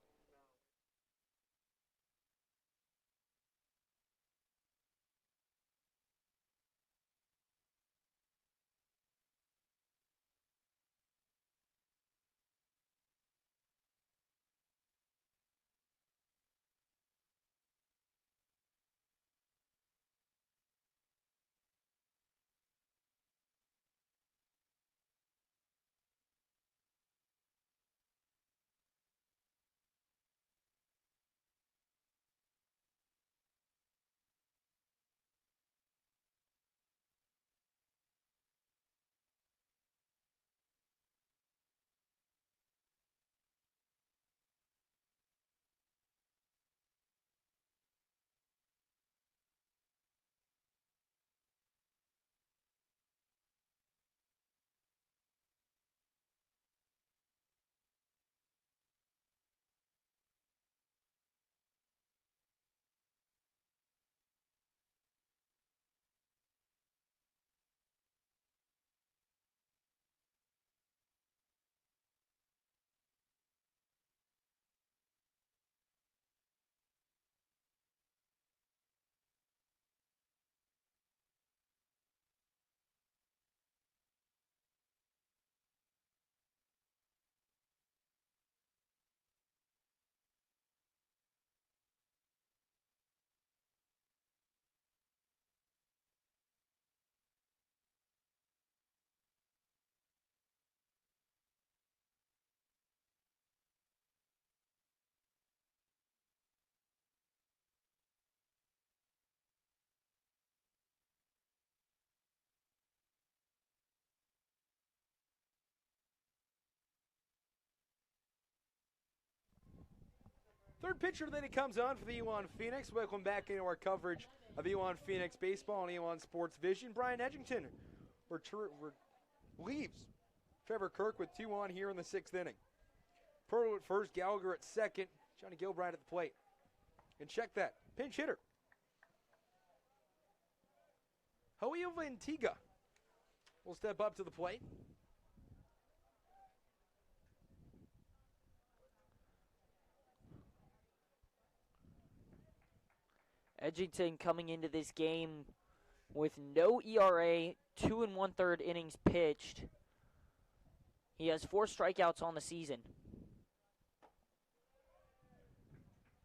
Third pitcher then it comes on for the Elon Phoenix. Welcome back into our coverage of Elon Phoenix baseball and Elon Sports Vision. Brian Edgington leaves Trevor Kirk with 2 on here in the 6th inning. Purtle at first, Gallagher at second, Johnny Gilbride at the plate. And check that, pinch hitter. Julio Antigua will step up to the plate. Edgington coming into this game with no ERA, 2 1/3 innings pitched. He has 4 strikeouts on the season.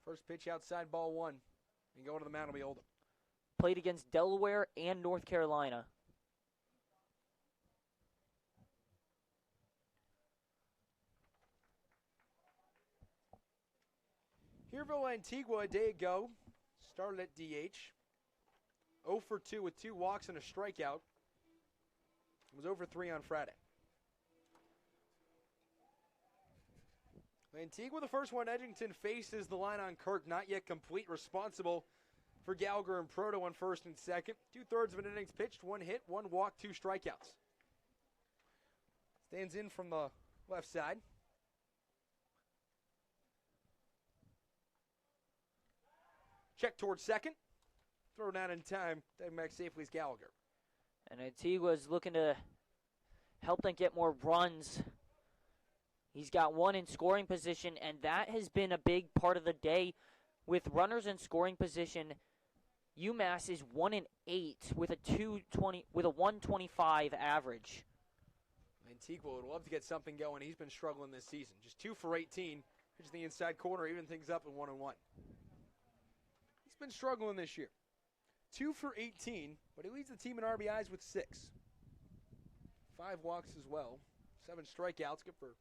First pitch outside, ball 1. And going to the mound will be Oldham. Played against Delaware and North Carolina. Herville Antigua a day ago started at DH. 0 for 2 with 2 walks and a strikeout. Was 0 for 3 on Friday. Antigua, the first one, Edgington faces the line on Kirk, not yet complete, responsible for Gallagher and Proto on first and second. 2/3 of an innings pitched, 1 hit, 1 walk, 2 strikeouts. Stands in from the left side. Check towards second. Throw down in time. Diving back safely is Gallagher. And Antigua's looking to help them get more runs. He's got 1 in scoring position, and that has been a big part of the day. With runners in scoring position, UMass is 1 in 8 with a 125 average. Antigua would love to get something going. He's been struggling this season. Just 2 for 18. Pitches the inside corner, even things up at 1-1. He's been struggling this year. 2 for 18, but he leads the team in RBIs with 6. 5 walks as well. 7 strikeouts, good for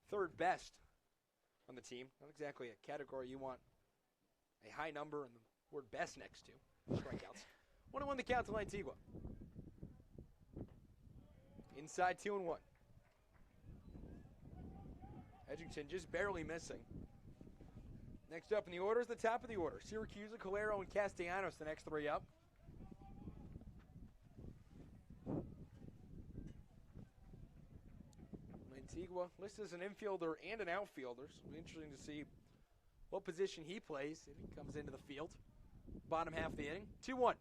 3rd best on the team. Not exactly a category you want a high number and the word best next to. Strikeouts. 1-1 the count to Antigua. Inside 2-1. Edgington just barely missing. Next up in the order is the top of the order. Syracuse, Calero, and Castellanos, the next 3 up. Antigua listed as an infielder and an outfielder, so it'll be interesting to see what position he plays if he comes into the field. Bottom half of the inning. 2-1.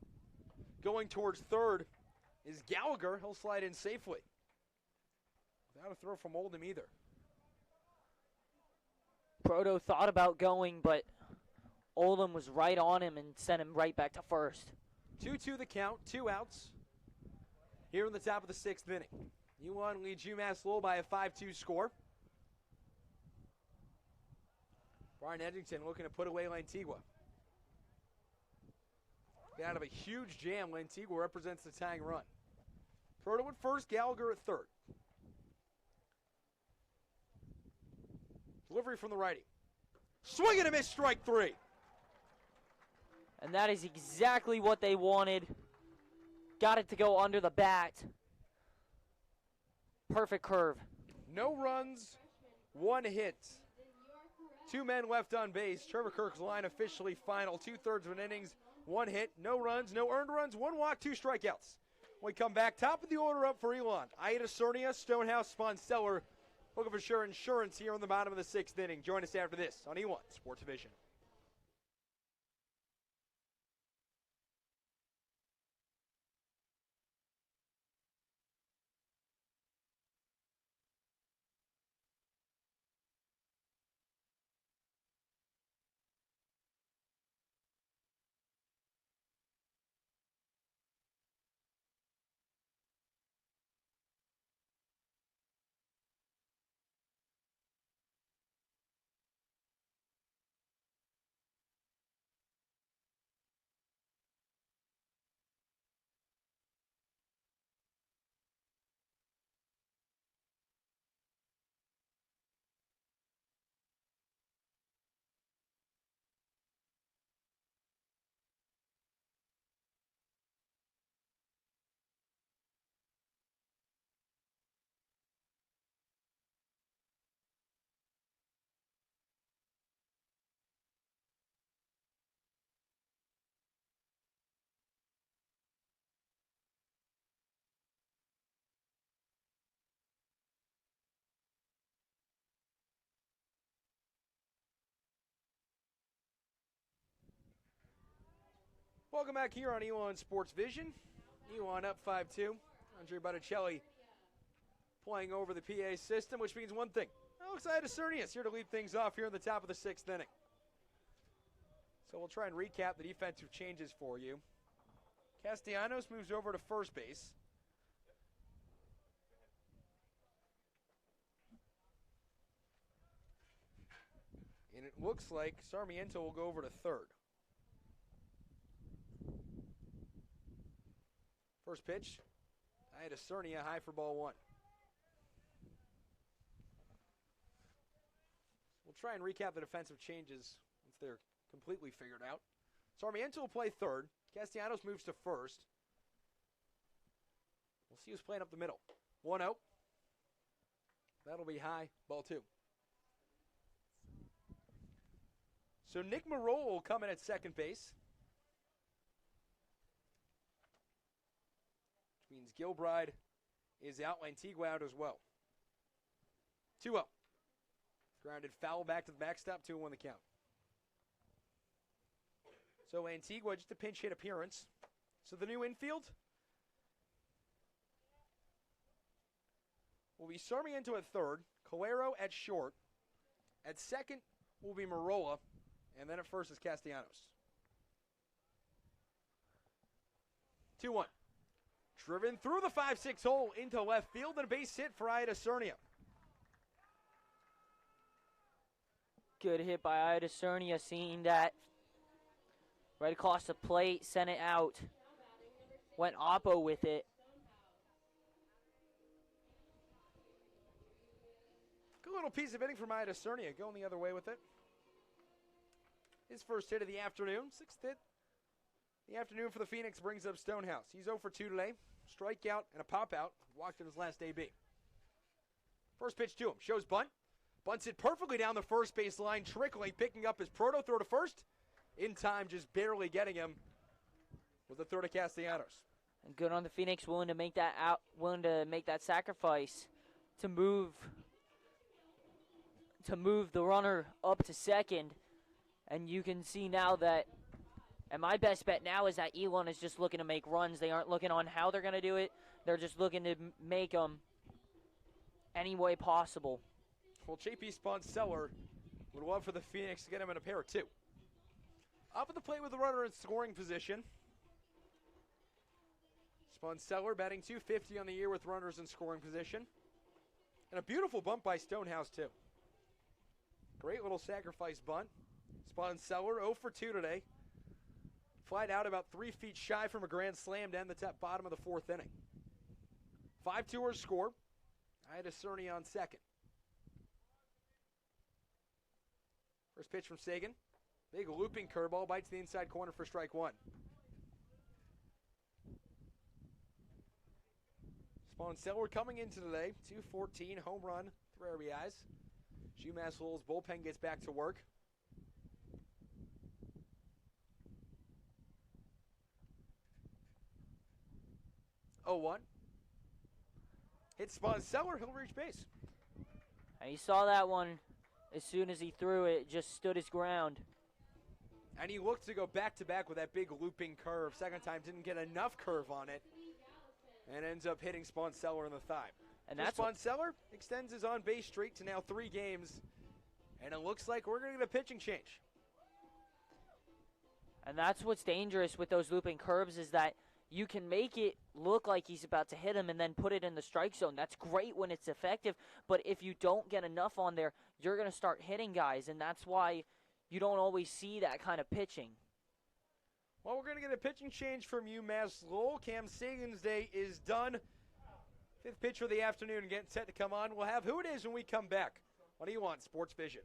Going towards third is Gallagher. He'll slide in safely. Without a throw from Oldham either. Proto thought about going, but Oldham was right on him and sent him right back to first. 2-2 the count, 2 outs. Here in the top of the 6th inning. U1 leads UMass Lowell by a 5-2 score. Brian Edgington looking to put away Lantigua. Out of a huge jam, Lantigua represents the tying run. Proto at first, Gallagher at third. Delivery from the righty. Swing and a miss, strike 3. And that is exactly what they wanted. Got it to go under the bat. Perfect curve. No runs, 1 hit. 2 men left on base. Trevor Kirk's line officially final. 2/3 of an innings, 1 hit, no runs, no earned runs, 1 walk, 2 strikeouts. When we come back, top of the order up for Elon. Ida Cernia, Stonehouse, Sponseller. Looking for sure insurance here on the bottom of the 6th inning. Join us after this on Elon Sports Vision. Welcome back here on Elon Sports Vision. Elon up 5-2. Andre Botticelli playing over the PA system, which means one thing. Alex Iadacernius here to lead things off here in the top of the 6th inning. So we'll try and recap the defensive changes for you. Castellanos moves over to first base. And it looks like Sarmiento will go over to third. First pitch, Iadacernia high for ball 1. We'll try and recap the defensive changes once they're completely figured out. Sarmiento will play third. Castellanos moves to first. We'll see who's playing up the middle. 1-0. That'll be high, ball 2. So Nick Marola will come in at second base. Which means Gilbride is out, Antigua out as well. 2-0. Grounded foul back to the backstop, 2-1 the count. So Antigua, just a pinch hit appearance. So the new infield will be Sarmiento at third, Calero at short. At second will be Marola, and then at first is Castellanos. 2-1. Driven through the 5-6 hole into left field, and a base hit for Iadacernia. Good hit by Iadacernia, seeing that right across the plate, sent it out. Went oppo with it. Good little piece of hitting from Iadacernia, going the other way with it. His first hit of the afternoon, 6th hit. The afternoon for the Phoenix brings up Stonehouse. He's 0 for 2 today. Strikeout and a pop-out. Walked in his last AB. First pitch to him. Shows bunt. Bunts it perfectly down the first base line, trickling, picking up his proto throw to first. In time, just barely getting him with the throw to Castellanos. And good on the Phoenix, willing to make that sacrifice to move the runner up to second. And you can see now that, and my best bet now is that Elon is just looking to make runs. They aren't looking on how they're going to do it. They're just looking to make them any way possible. Well, JP Sponseller would love for the Phoenix to get him in a pair of 2. Up at the plate with the runner in scoring position. Sponseller batting .250 on the year with runners in scoring position. And a beautiful bunt by Stonehouse, too. Great little sacrifice bunt. Sponseller 0 for 2 today. Flied out about 3 feet shy from a grand slam to end the top bottom of the 4th inning. 5-2 our score. Iadacernia on second. First pitch from Sagan. Big looping curveball, bites the inside corner for strike 1. Sponseller coming into today, .214, home run, 3 RBIs. UMass Lowell's bullpen gets back to work. Oh, 1. Hit Sponseller, he'll reach base. And he saw that one as soon as he threw it, just stood his ground. And he looked to go back-to-back with that big looping curve. Second time didn't get enough curve on it. And ends up hitting Sponseller in the thigh. And that's Sponseller extends his on-base streak to now 3 games. And it looks like we're going to get a pitching change. And that's what's dangerous with those looping curves is that you can make it look like he's about to hit him and then put it in the strike zone. That's great when it's effective. But if you don't get enough on there, you're going to start hitting guys. And that's why you don't always see that kind of pitching. Well, we're going to get a pitching change from UMass Lowell. Cam Sagan's day is done. 5th pitch of the afternoon getting set to come on. We'll have who it is when we come back on Elon Sports Vision.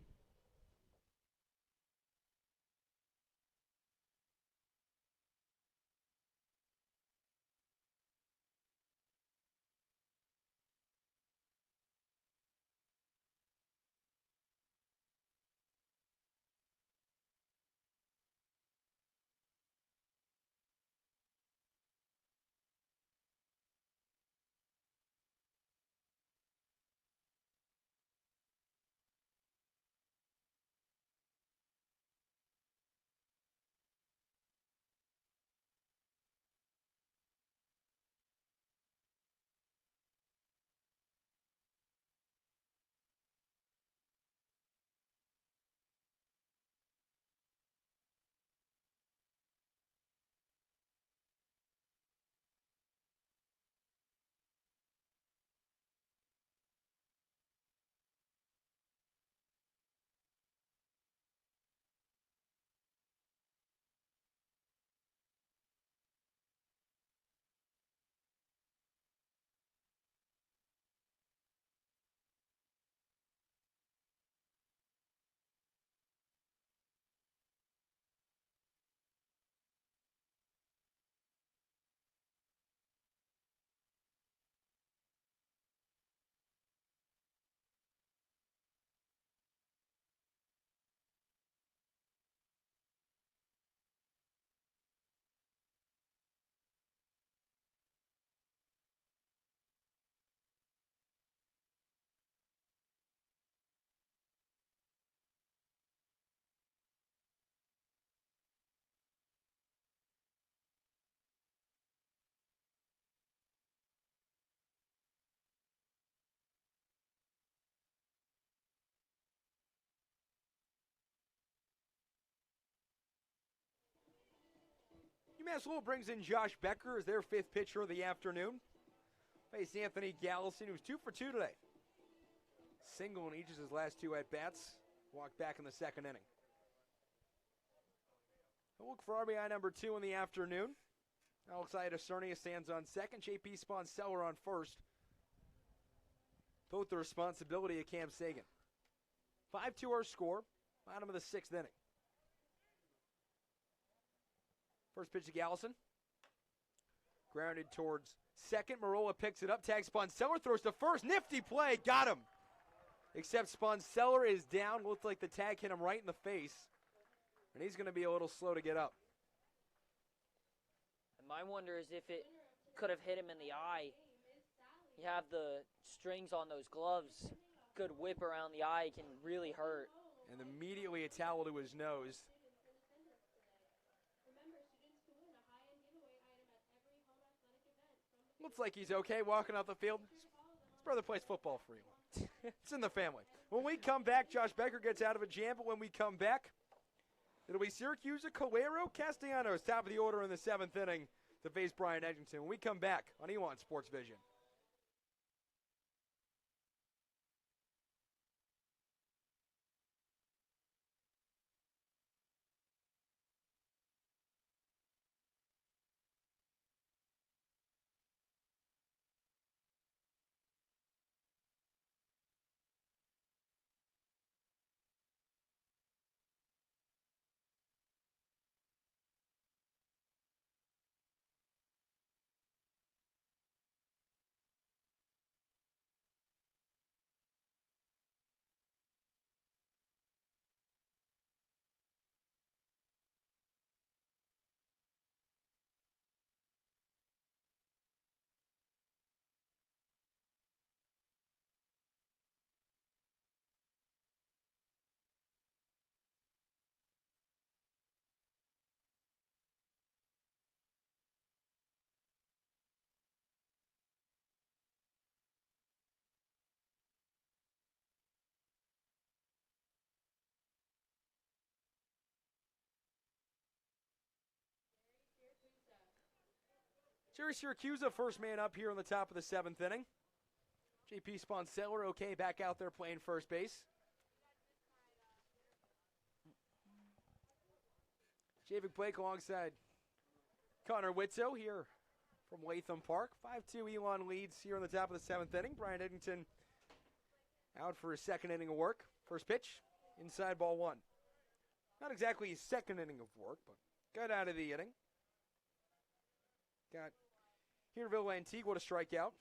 UMass Lowell brings in Josh Becker as their fifth pitcher of the afternoon. Faced Anthony Gallison, who's 2 for 2 today. Single in each of his last 2 at-bats. Walked back in the second inning. We'll look for RBI number 2 in the afternoon. Alexander Cernia stands on second. JP Sponseller on first. Both the responsibility of Cam Sagan. 5-2 our score. Bottom of the 6th inning. First pitch to Gallison. Grounded towards second. Marola picks it up. Tags Sponseller. Throws to first. Nifty play. Got him. Except Sponseller is down. Looked like the tag hit him right in the face. And he's going to be a little slow to get up. And my wonder is if it could have hit him in the eye. You have the strings on those gloves. Good whip around the eye can really hurt. And immediately a towel to his nose. Looks like he's okay walking out the field. His brother plays football for Elon. It's in the family. When we come back, Josh Becker gets out of a jam, but when we come back, it'll be Syracuse, Calero, Castellanos, top of the order in the 7th inning to face Brian Edgington. When we come back on Elon Sports Vision. Jerry Syracuse, first man up here on the top of the 7th inning. JP Sponseller, okay, back out there playing first base. Javik Blake alongside Connor Witzo here from Latham Park. 5-2 Elon leads here on the top of the 7th inning. Brian Edgington out for his second inning of work. First pitch, inside ball 1. Not exactly his second inning of work, but got out of the inning. Got Herville Antigua to strike out.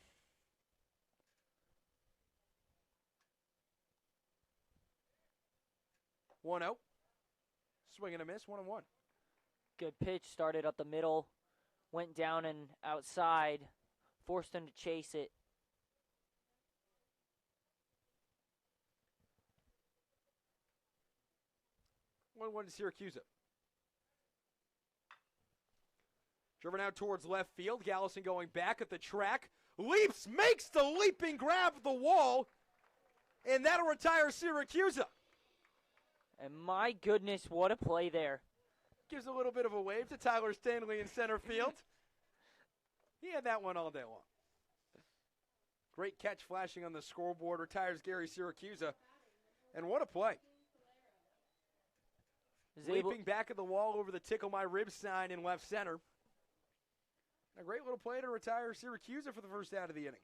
1-0. Swing and a miss, 1-1. Good pitch, started up the middle, went down and outside, forced him to chase it. One to Syracuse. Driven out towards left field. Gallison going back at the track. Leaps, makes the leaping grab of the wall. And that'll retire Syracuse. And my goodness, what a play there. Gives a little bit of a wave to Tyler Stanley in center field. He had that one all day long. Great catch flashing on the scoreboard. Retires Gary Syracuse. And what a play. Leaping back at the wall over the Tickle My Ribs sign in left center. A great little play to retire Syracuse for the first out of the inning.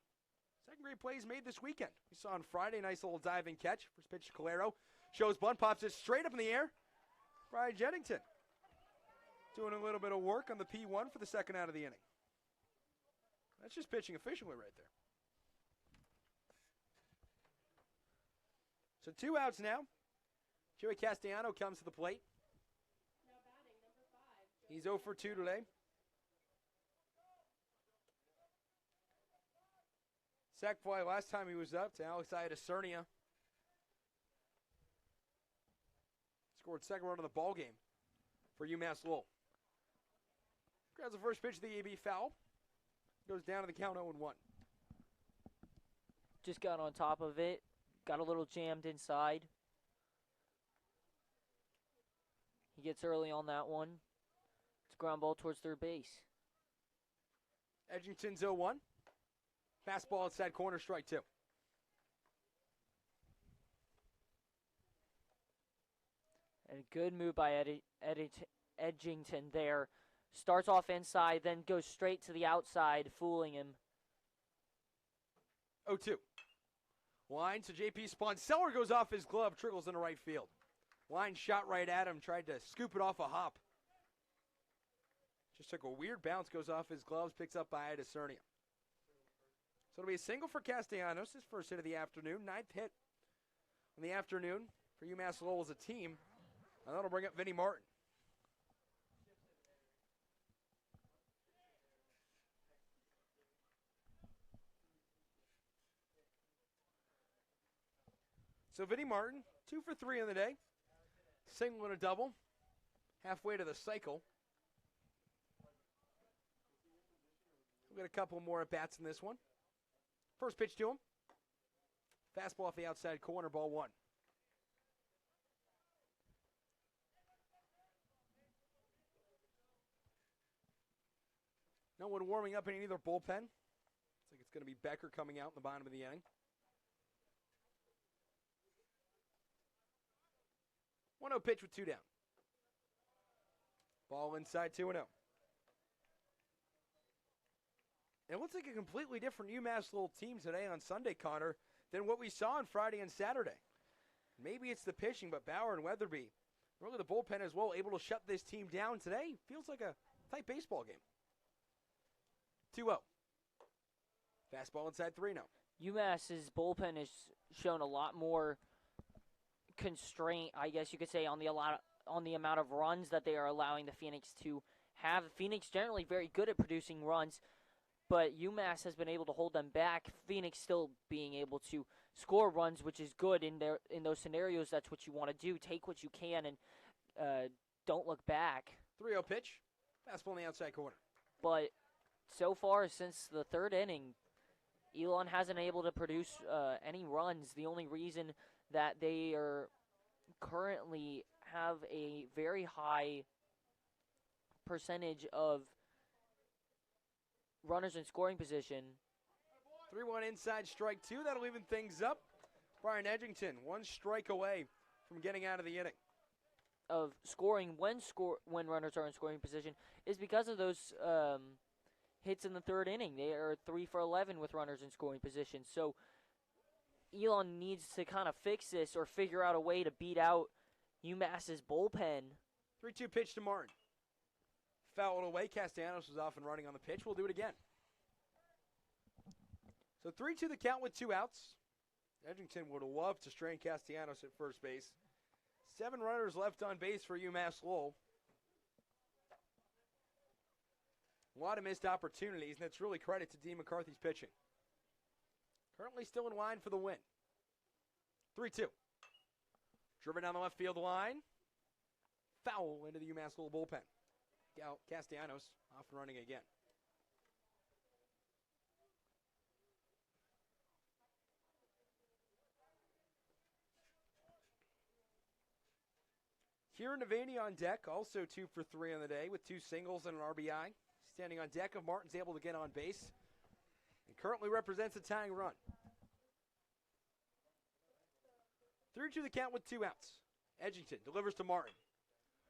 Second great play he's made this weekend. We saw on Friday, nice little diving catch. First pitch to Calero. Shows bunt, pops it straight up in the air. Brian Jennington doing a little bit of work on the P1 for the second out of the inning. That's just pitching efficiently right there. So 2 outs now. Joey Castellano comes to the plate. He's 0 for 2 today. Sac fly last time he was up to Alexander Cernia. Scored second run of the ball game for UMass Lowell. Grabs the first pitch of the AB foul. Goes down to the count 0-1. Just got on top of it. Got a little jammed inside. He gets early on that one. ground ball towards third base. Edgington's 0-1. Fastball inside corner, strike 2. And a good move by Edgington there. Starts off inside, then goes straight to the outside, fooling him. 0-2. Line to JP Spawn. Seller goes off his glove, trickles into right field. Line shot right at him, tried to scoop it off a hop. Just took a weird bounce, goes off his gloves, picks up by Cernia. So it'll be a single for Castellanos, his first hit of the afternoon, 9th hit in the afternoon for UMass Lowell as a team. And that'll bring up Vinnie Martin. So Vinnie Martin, 2 for 3 in the day. Single and a double. Halfway to the cycle. We'll get a couple more at-bats in this one. First pitch to him. Fastball off the outside corner, ball 1. No one warming up in either bullpen. Looks like it's going to be Becker coming out in the bottom of the inning. 1-0 pitch with 2 down. Ball inside 2-0. It looks like a completely different UMass Lowell team today on Sunday, Connor, than what we saw on Friday and Saturday. Maybe it's the pitching, but Bauer and Weatherby, really the bullpen as well, able to shut this team down today. Feels like a tight baseball game. 2-0. Fastball inside 3-0. UMass's bullpen has shown a lot more constraint, I guess you could say, on the amount of runs that they are allowing the Phoenix to have. Phoenix generally very good at producing runs, but UMass has been able to hold them back. Phoenix still being able to score runs, which is good in those scenarios. That's what you want to do. Take what you can and don't look back. 3-0 pitch. Fastball in the outside corner. But so far, since the third inning, Elon hasn't been able to produce any runs. The only reason that they are currently have a very high percentage of runners in scoring position. 3-1 inside, strike 2. That'll even things up. Brian Edgington, 1 strike away from getting out of the inning. Of scoring when runners are in scoring position is because of those hits in the third inning. They are 3 for 11 with runners in scoring position. So Elon needs to kind of fix this or figure out a way to beat out UMass's bullpen. 3-2 pitch to Martin. Fouled away. Castellanos was off and running on the pitch. We'll do it again. So 3-2 the count with 2 outs. Edgington would love to strain Castellanos at first base. 7 runners left on base for UMass Lowell. A lot of missed opportunities, and that's really credit to Dean McCarthy's pitching. Currently still in line for the win. 3-2. Driven down the left field line. Foul into the UMass Lowell bullpen. Castellanos off and running again. Kieran Devaney on deck, also 2 for 3 on the day with 2 singles and an RBI. Standing on deck if Martin's able to get on base. And currently represents a tying run. 3-2 the count with 2 outs. Edgington delivers to Martin.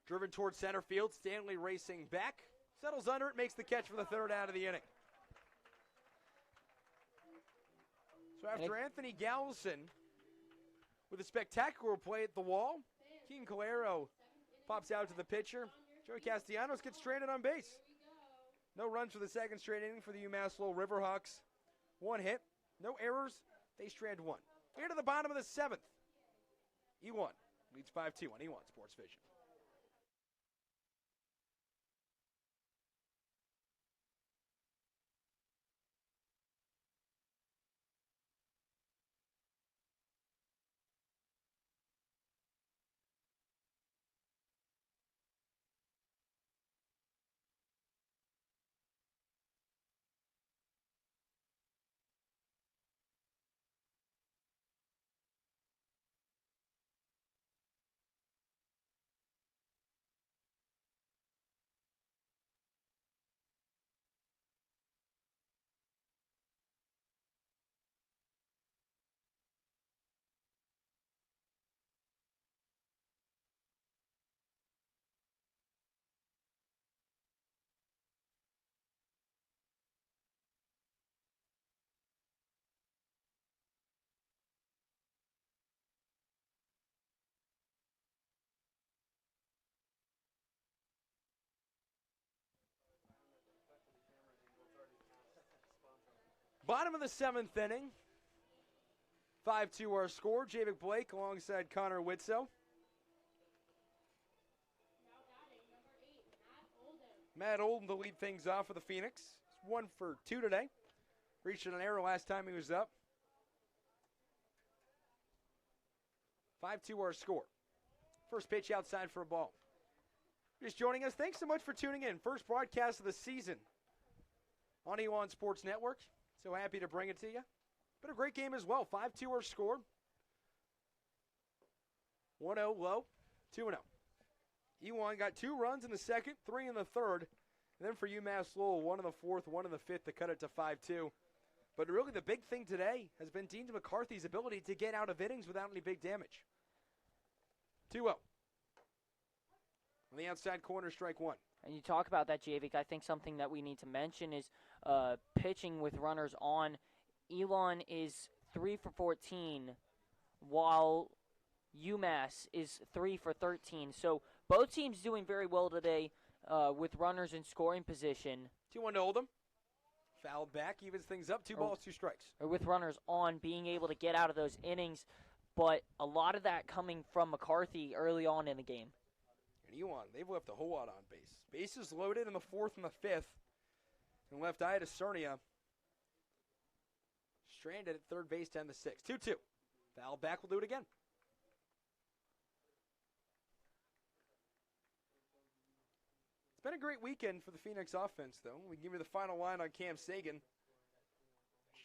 Driven towards center field. Stanley racing back. Settles under it, makes the catch for the 3rd out of the inning. So after Anthony Gallison with a spectacular play at the wall, Keen Calero pops out to the pitcher. Joey Castellanos gets stranded on base. No runs for the 2nd straight inning for the UMass Lowell Riverhawks. 1 hit, no errors. They strand 1. Here to the bottom of the 7th. E1 leads 5-2 on E1 Sports Vision. Bottom of the 7th inning. 5-2 our score. Javic Blake alongside Connor Witzel. Matt Olden to lead things off for the Phoenix. He's 1 for 2 today. Reached an error last time he was up. 5-2 our score. First pitch outside for a ball. Just joining us, thanks so much for tuning in. First broadcast of the season on Elon Sports Network. So happy to bring it to you. Been a great game as well. 5-2 our score. 1-0 low, 2-0. Elon got 2 runs in the second, 3 in the third. And then for UMass Lowell, 1 in the fourth, 1 in the fifth to cut it to 5-2. But really the big thing today has been Dean McCarthy's ability to get out of innings without any big damage. 2-0. On the outside corner, strike 1. And you talk about that, Javik. I think something that we need to mention is pitching with runners on. Elon is 3 for 14, while UMass is 3 for 13. So both teams doing very well today with runners in scoring position. 2-1 to Oldham. Fouled back, evens things up. 2 balls, 2 strikes. Or with runners on, being able to get out of those innings. But a lot of that coming from McCarthy early on in the game. And Elon, they've left a whole lot on base. Bases loaded in the 4th and the 5th. And left Ida Cernia stranded at third base, 10 to 6. 2-2. Foul back, will do it again. It's been a great weekend for the Phoenix offense, though. We can give you the final line on Cam Sagan.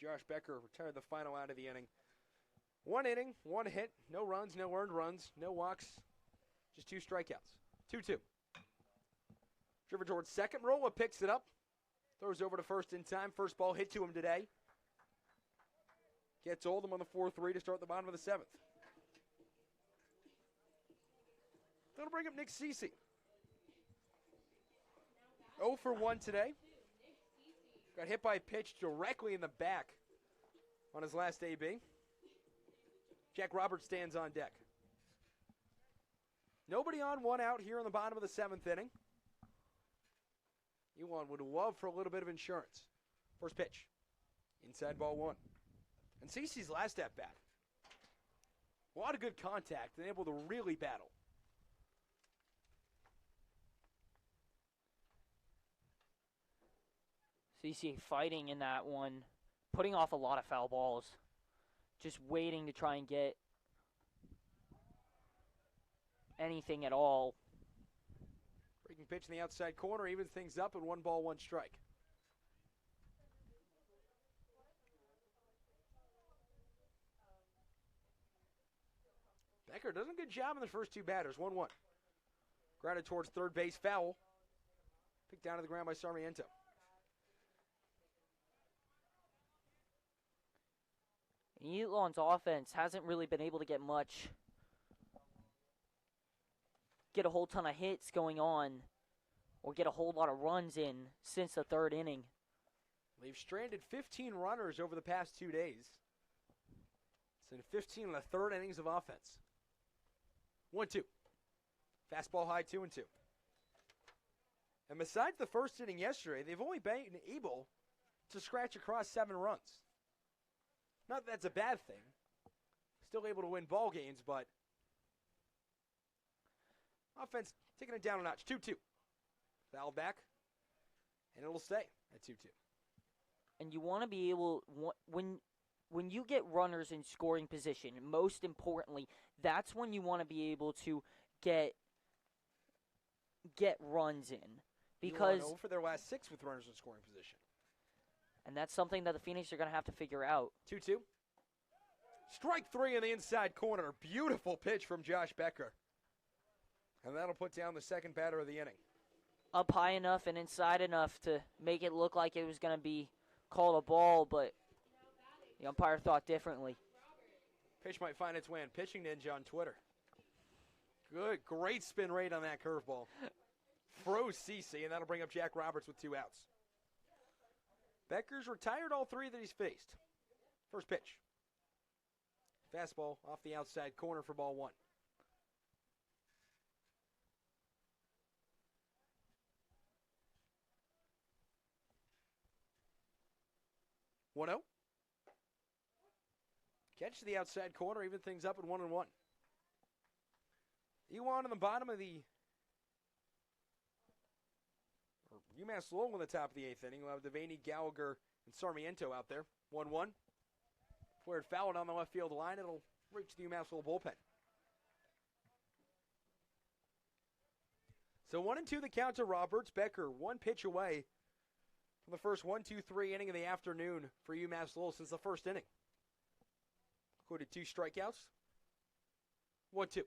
Josh Becker retired the final out of the inning. 1 inning, 1 hit, no runs, no earned runs, no walks, just 2 strikeouts. 2-2. Driven towards second. Rolla picks it up. Throws over to first in time. First ball hit to him today. Gets Oldham on the 4-3 to start the bottom of the 7th. That'll bring up Nick Cece. 0 for 1 today. Got hit by a pitch directly in the back on his last AB. Jack Roberts stands on deck. Nobody on, 1 out here in the bottom of the 7th inning. Elon would love for a little bit of insurance. First pitch. Inside ball 1. And Cece's last at bat. A lot of good contact and able to really battle. CC fighting in that one, putting off a lot of foul balls. Just waiting to try and get anything at all. Breaking pitch in the outside corner, evens things up at 1 ball, 1 strike. Becker does a good job in the first 2 batters. 1-1. Grounded towards third base, foul. Picked down to the ground by Sarmiento. Elon's offense hasn't really been able to get a whole ton of hits going on, or get a whole lot of runs in since the 3rd inning. They've stranded 15 runners over the past 2 days. It's in 15 in the 3rd innings of offense. 1-2. Fastball high, 2-2. And besides the first inning yesterday, they've only been able to scratch across 7 runs. Not that that's a bad thing. Still able to win ball games, but offense taking it down a notch. 2-2. Foul back, and it'll stay at 2-2. And you want to be able, when you get runners in scoring position, most importantly, that's when you want to be able to get runs in. Because you want for their last 6 with runners in scoring position. And that's something that the Phoenix are going to have to figure out. 2-2. Strike 3 in the inside corner. Beautiful pitch from Josh Becker. And that'll put down the second batter of the inning. Up high enough and inside enough to make it look like it was going to be called a ball, but the umpire thought differently. Pitch might find its way on Pitching Ninja on Twitter. Good, great spin rate on that curveball. Froze Cece, and that'll bring up Jack Roberts with 2 outs. Becker's retired all 3 that he's faced. First pitch. Fastball off the outside corner for ball 1. 1-0. Catch to the outside corner, even things up at 1-1. Elon in the bottom of the UMass Lowell in the top of the 8th inning. We'll have Devaney, Gallagher, and Sarmiento out there. 1-1. Flared foul on the left field line. It'll reach the UMass Lowell bullpen. So 1-2 the count to Roberts. Becker, one pitch away from the first 1-2-3 inning of the afternoon for UMass Lowell since the first inning. Included 2 strikeouts. 1-2.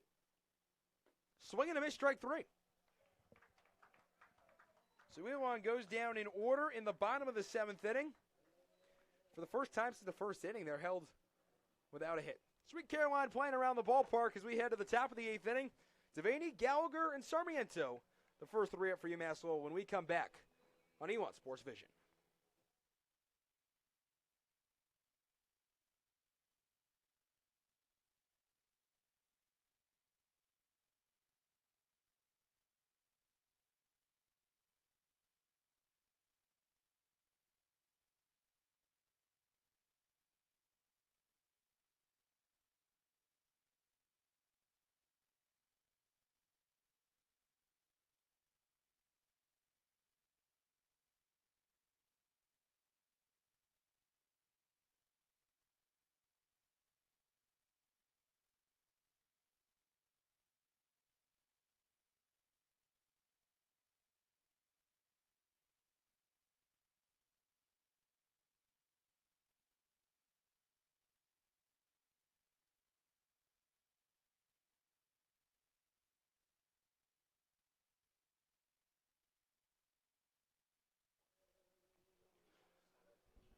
Swing and a miss, strike 3. So Elon goes down in order in the bottom of the 7th inning. For the first time since the first inning, they're held without a hit. Sweet Caroline playing around the ballpark as we head to the top of the 8th inning. Devaney, Gallagher, and Sarmiento, the first 3 up for UMass Lowell when we come back on Elon Sports Vision.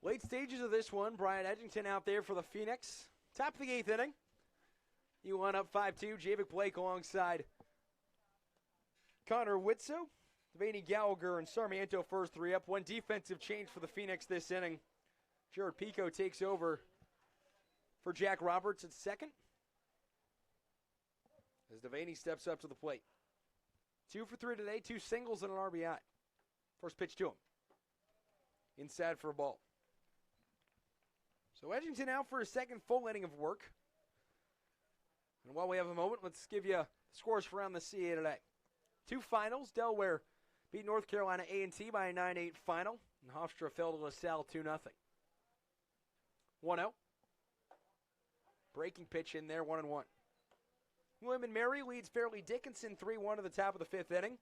Late stages of this one, Brian Edgington out there for the Phoenix. Top of the 8th inning. Elon up 5-2. Javik Blake alongside Connor Witso. Devaney, Gallagher, and Sarmiento first 3 up. One defensive change for the Phoenix this inning. Jared Pico takes over for Jack Roberts at second. As Devaney steps up to the plate. 2 for 3 today, 2 singles and an RBI. First pitch to him. Inside for a ball. So Edgington out for a second full inning of work. And while we have a moment, let's give you scores for around the CA today. 2 finals. Delaware beat North Carolina A&T by a 9-8 final. And Hofstra fell to LaSalle 2-0. 1-0. Breaking pitch in there, 1-1. William and Mary leads Fairleigh Dickinson 3-1 to the top of the 5th inning.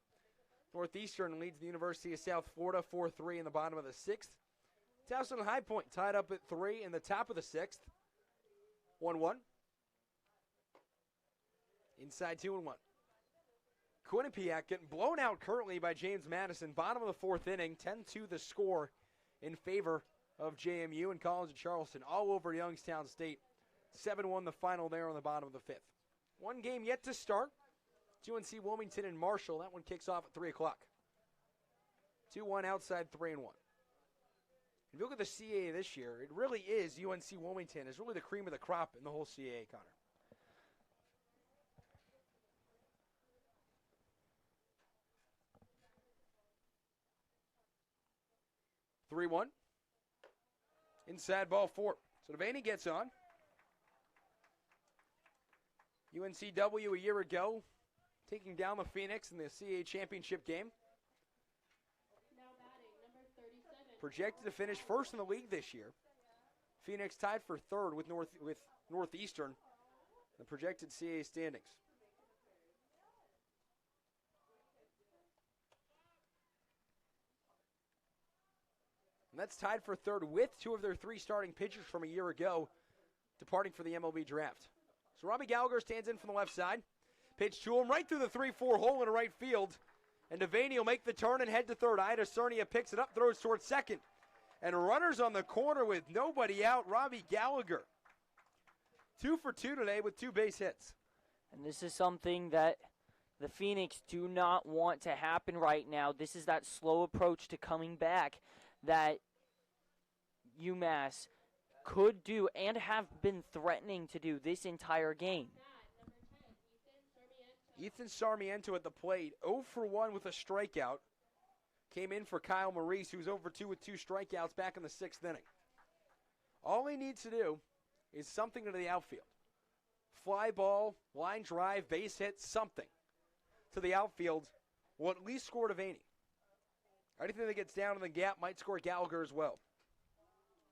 Northeastern leads the University of South Florida 4-3 in the bottom of the 6th. Towson and High Point tied up at 3 in the top of the 6th. 1-1. Inside 2-1. Quinnipiac getting blown out currently by James Madison. Bottom of the 4th inning. 10-2 the score in favor of JMU and College of Charleston. All over Youngstown State. 7-1 the final there on the bottom of the 5th. One game yet to start. UNC Wilmington and Marshall. That one kicks off at 3 o'clock. 2-1 outside, 3-1. If you look at the CAA this year, it really is UNC Wilmington. It's really the cream of the crop in the whole CAA, Connor. (3-1). Inside ball 4. So Devaney gets on. UNCW a year ago, taking down the Phoenix in the CAA championship game. Projected to finish first in the league this year. Phoenix tied for 3rd with Northeastern, the projected CAA standings. And that's tied for 3rd with 2 of their 3 starting pitchers from a year ago departing for the MLB draft. So Robbie Gallagher stands in from the left side. Pitch to him right through the 3-4 hole in right field. And Devaney will make the turn and head to 3rd. Ida Cernia picks it up, throws towards 2nd. And runners on the corner with nobody out. Robbie Gallagher. 2 for 2 today with 2 base hits. And this is something that the Phoenix do not want to happen right now. This is that slow approach to coming back that UMass could do and have been threatening to do this entire game. Ethan Sarmiento at the plate, 0 for 1 with a strikeout. Came in for Kyle Maurice, who's over 2 with 2 strikeouts back in the 6th inning. All he needs to do is something to the outfield. Fly ball, line drive, base hit, something to the outfield will at least score Devaney. Anything that gets down in the gap might score Gallagher as well.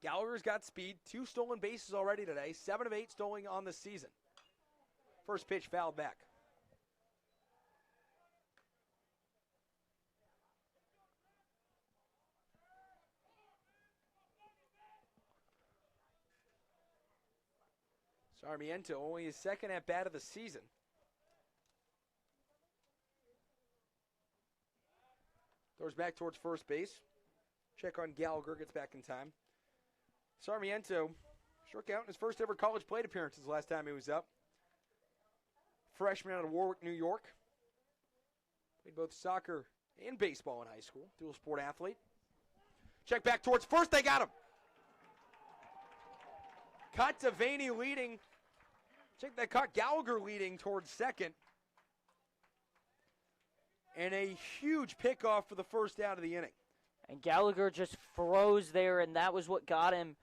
Gallagher's got speed, 2 stolen bases already today, 7 of 8 stolen on the season. First pitch fouled back. Sarmiento, only his second at-bat of the season. Throws back towards first base. Check on Gallagher, gets back in time. Sarmiento struck out in his first ever college plate appearances last time he was up. Freshman out of Warwick, New York. Played both soccer and baseball in high school. Dual sport athlete. Check back towards first, they got him. Caught Devaney leading. Check that, caught Gallagher leading towards second. And a huge pickoff for the first out of the inning. And Gallagher just froze there, and that was what got him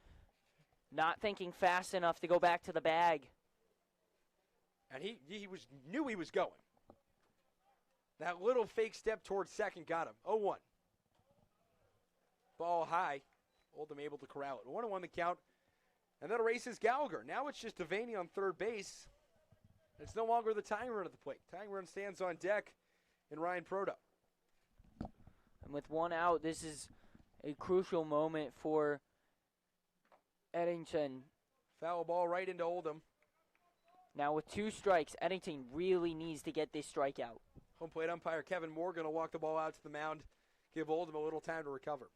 not thinking fast enough to go back to the bag. And he knew he was going. That little fake step towards second got him. 0-1. Ball high. Oldham able to corral it. 1-1 the count. And that erases Gallagher. Now it's just Devaney on third base. It's no longer the tying run at the plate. Tying run stands on deck in Ryan Proto. And with 1 out, this is a crucial moment for Eddington. Foul ball right into Oldham. Now with 2 strikes, Eddington really needs to get this strikeout. Home plate umpire Kevin Moore going to walk the ball out to the mound, give Oldham a little time to recover.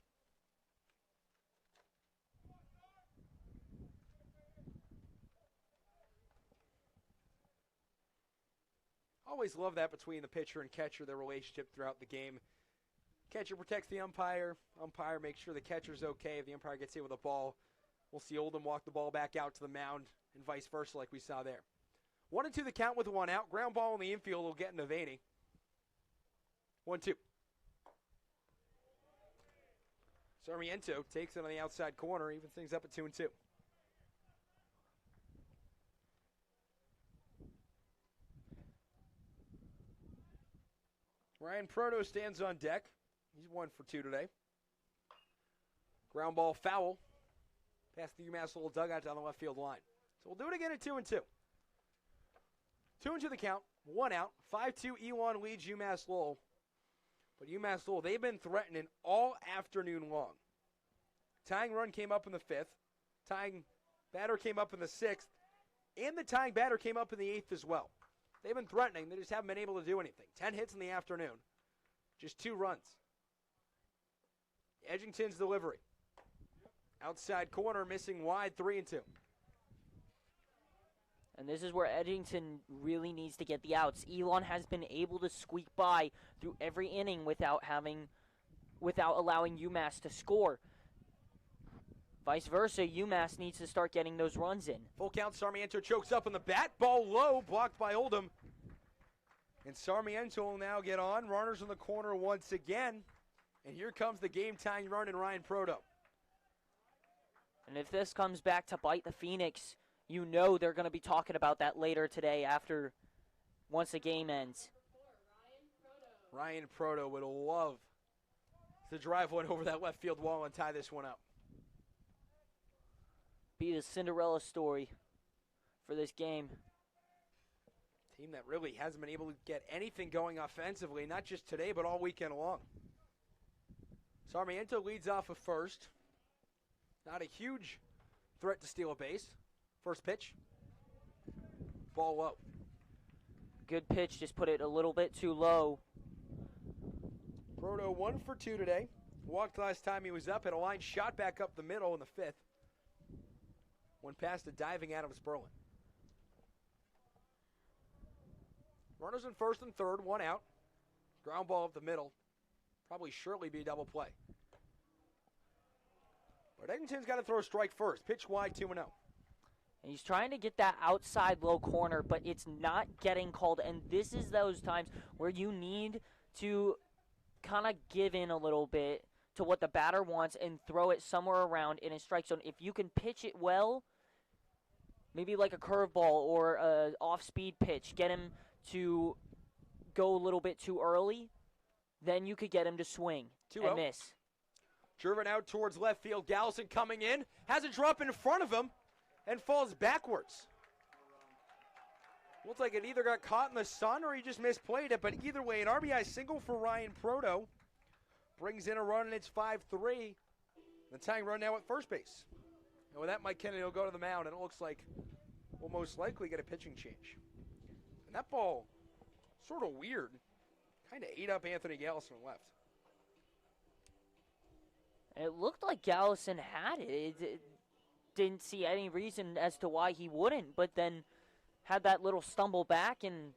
Always love that between the pitcher and catcher, their relationship throughout the game. Catcher protects the umpire. Umpire makes sure the catcher's okay. If the umpire gets hit with a ball, we'll see Oldham walk the ball back out to the mound and vice versa like we saw there. 1-2 the count with 1 out. Ground ball in the infield will get into Devaney. 1-2. Sarmiento takes it on the outside corner, evens things up at 2-2. Ryan Proto stands on deck. He's 1 for 2 today. Ground ball foul. Past the UMass little dugout down the left field line. So we'll do it again at 2-2. 2-2 the count. 1 out. 5-2 Elon leads UMass Lowell. But UMass Lowell, they've been threatening all afternoon long. Tying run came up in the 5th. Tying batter came up in the 6th. And the tying batter came up in the 8th as well. They've been threatening. They just haven't been able to do anything. 10 hits in the afternoon. Just 2 runs. Edgington's delivery. Outside corner, missing wide, 3-2. And this is where Edgington really needs to get the outs. Elon has been able to squeak by through every inning without allowing UMass to score. Vice versa, UMass needs to start getting those runs in. Full count, Sarmiento chokes up on the bat. Ball low, blocked by Oldham. And Sarmiento will now get on. Runners in the corner once again. And here comes the game-tying run in Ryan Proto. And if this comes back to bite the Phoenix, you know they're going to be talking about that later today once the game ends. Ryan Proto would love to drive one over that left field wall and tie this one up. Be the Cinderella story for this game. Team that really hasn't been able to get anything going offensively, not just today, but all weekend long. Sarmiento leads off of first. Not a huge threat to steal a base. First pitch. Ball low. Good pitch, just put it a little bit too low. Proto 1 for 2 today. Walked last time he was up, had a line shot back up the middle in the 5th. Went past a diving Adam Sperlin. Runners in first and third, 1 out. Ground ball up the middle. Probably surely be a double play. But Eddington's got to throw a strike first. Pitch wide, 2-0. And he's trying to get that outside low corner, but it's not getting called. And this is those times where you need to kind of give in a little bit to what the batter wants and throw it somewhere around in a strike zone. If you can pitch it well, maybe like a curveball or a off-speed pitch, get him to go a little bit too early, then you could get him to swing 2-0. and miss. Driven out towards left field. Gallison coming in, has a drop in front of him, and falls backwards. Looks like it either got caught in the sun or he just misplayed it, but either way, an RBI single for Ryan Proto brings in a run, and it's 5-3. The tying run now at first base. And with that, Mike Kennedy will go to the mound, and it looks like we'll most likely get a pitching change. And that ball, sort of weird, kind of ate up Anthony Gallison left. And it looked like Gallison had it. It didn't see any reason as to why he wouldn't, but then had that little stumble back, and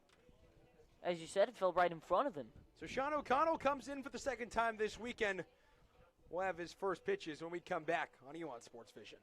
as you said, it fell right in front of him. So Sean O'Connell comes in for the second time this weekend. We'll have his first pitches when we come back on Elon Sports Vision.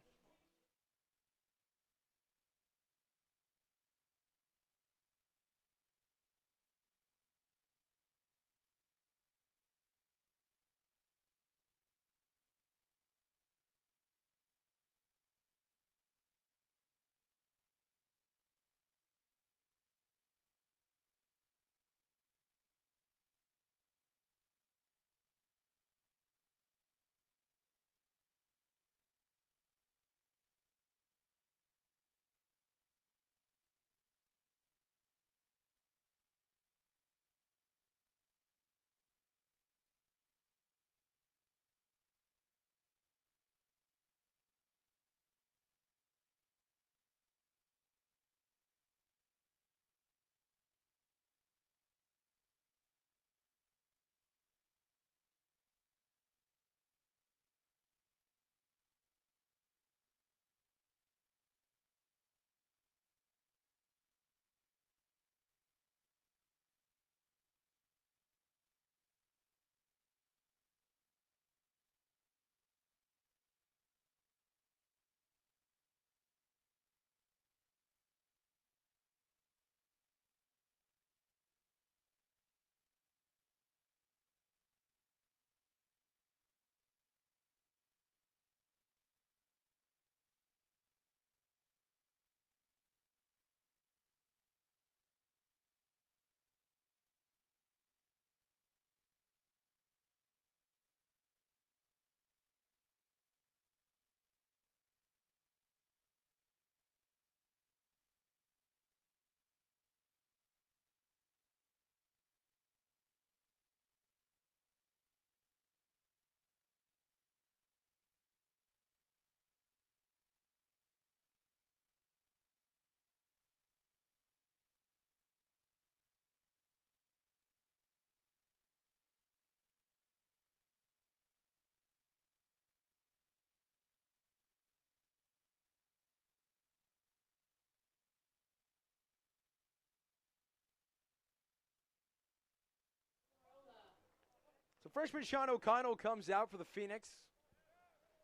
So freshman Sean O'Connell comes out for the Phoenix.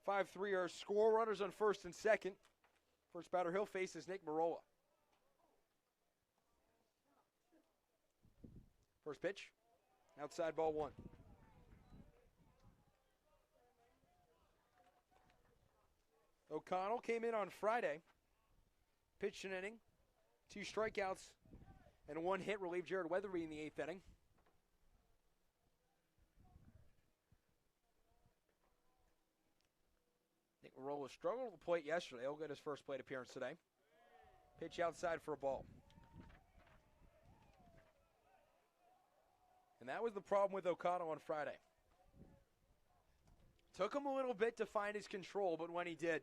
5-3 our score. Runners on first and second. First batter he'll face is Nick Marola. First pitch. Outside ball one. O'Connell came in on Friday. Pitched an inning. 2 strikeouts and 1 hit. Relieved Jared Weatherby in the 8th inning. Nick Marola struggled at the plate yesterday. He'll get his first plate appearance today. Pitch outside for a ball. And that was the problem with O'Connell on Friday. Took him a little bit to find his control, but when he did,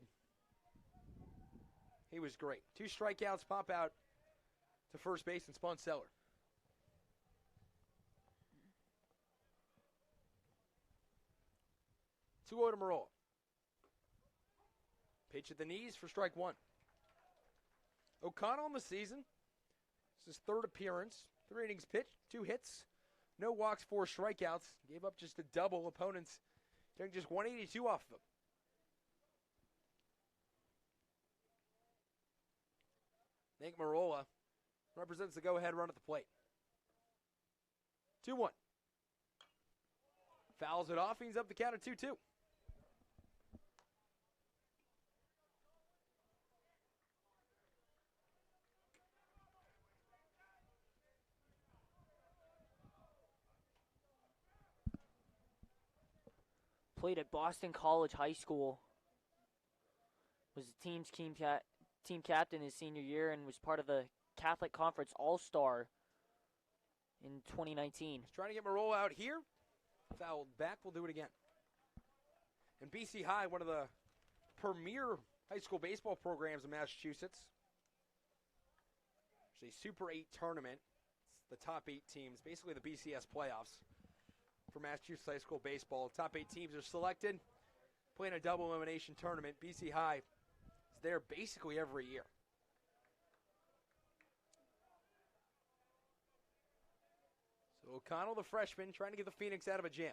he was great. 2 strikeouts, pop out to first base and spun Seller. Two to Marola. Pitch at the knees for strike one. O'Connell in the season. This is his 3rd appearance. 3 innings pitched, 2 hits, no walks, 4 strikeouts. Gave up just a double. Opponents getting just 182 off of him. Nick Marola represents the go-ahead run at the plate. 2-1. Fouls it off. He's up the count at 2-2. Played at Boston College High School. Was the team's team captain his senior year and was part of the Catholic Conference All-Star in 2019. He's trying to get Marola out here. Fouled back. We'll do it again. And BC High, one of the premier high school baseball programs in Massachusetts. It's a Super 8 tournament. It's the top 8 teams, basically the BCS playoffs for Massachusetts high school baseball. Top 8 teams are selected, playing a double elimination tournament. BC High is there basically every year. So O'Connell, the freshman, trying to get the Phoenix out of a jam.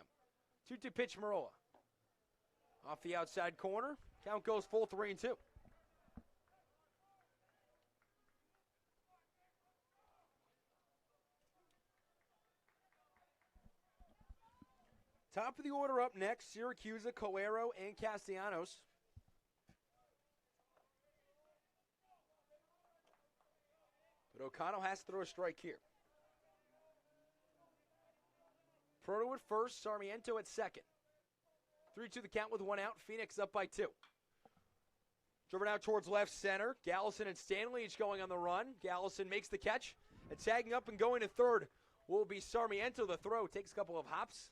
2-2 pitch, Marola. Off the outside corner. Count goes full 3-2. Top of the order up next, Syracuse, Calero, and Castellanos. But O'Connell has to throw a strike here. Proto at first, Sarmiento at second. 3-2 the count with 1 out. Phoenix up by 2. Driven out towards left center. Gallison and Stanley each going on the run. Gallison makes the catch. And tagging up and going to third will be Sarmiento. The throw takes a couple of hops.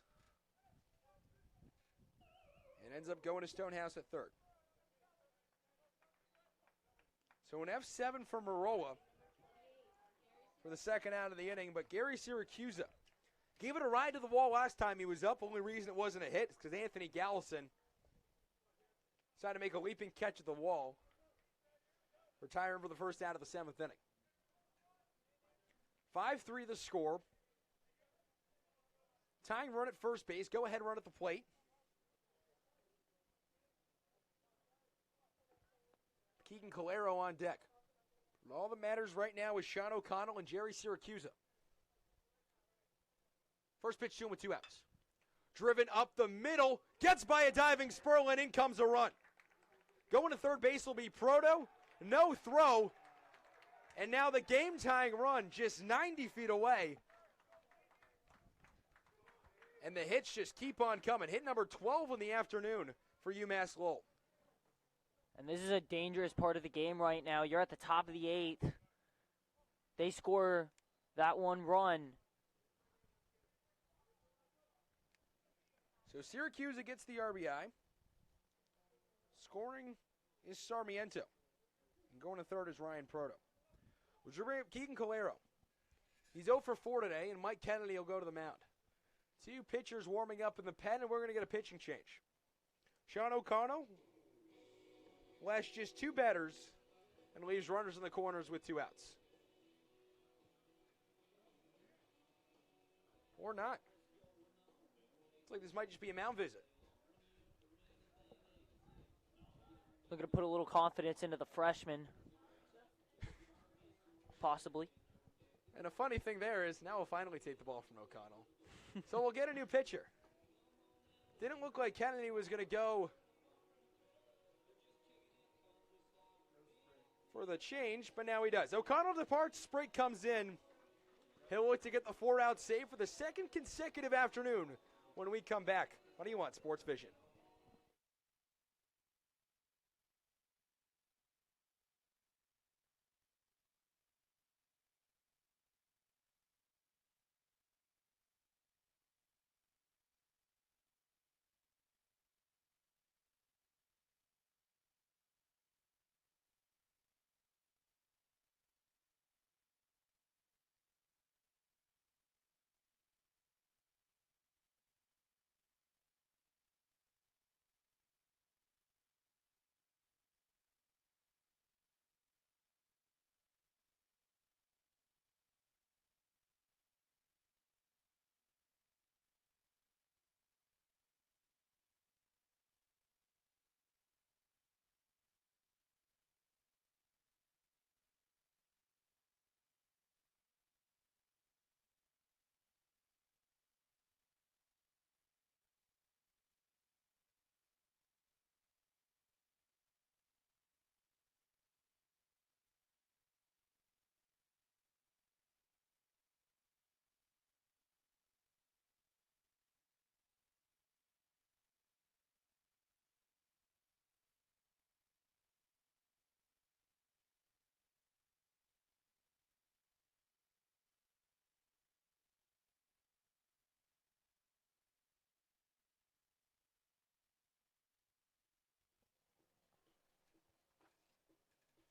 And ends up going to Stonehouse at third. So an F7 for Marola for the second out of the inning. But Gary Syracuse gave it a ride to the wall last time he was up. Only reason it wasn't a hit is because Anthony Gallison decided to make a leaping catch at the wall, retiring for the first out of the 7th inning. 5-3 the score. Tying run at first base. Go ahead run at the plate. Keegan Calero on deck. And all that matters right now is Sean O'Connell and Jerry Syracuse. First pitch to him with 2 outs. Driven up the middle. Gets by a diving Sperlin. In comes a run. Going to third base will be Proto. No throw. And now the game-tying run just 90 feet away. And the hits just keep on coming. Hit number 12 in the afternoon for UMass Lowell. And this is a dangerous part of the game right now. You're at the top of the 8th. They score that 1 run. So Syracuse gets the RBI. Scoring is Sarmiento. And going to third is Ryan Proto. We'll bring up Keegan Calero. He's 0 for 4 today, and Mike Kennedy will go to the mound. 2 pitchers warming up in the pen, and we're going to get a pitching change. Sean O'Connell lasts just 2 batters and leaves runners in the corners with 2 outs. Or not. Looks like this might just be a mound visit. Looking to put a little confidence into the freshman. Possibly. And a funny thing there is now we'll finally take the ball from O'Connell. So we'll get a new pitcher. Didn't look like Kennedy was going to go for the change, but now he does. O'Connell departs, Sprake comes in. He'll look to get the 4-out save for the second consecutive afternoon when we come back. What do you want, Sports Vision?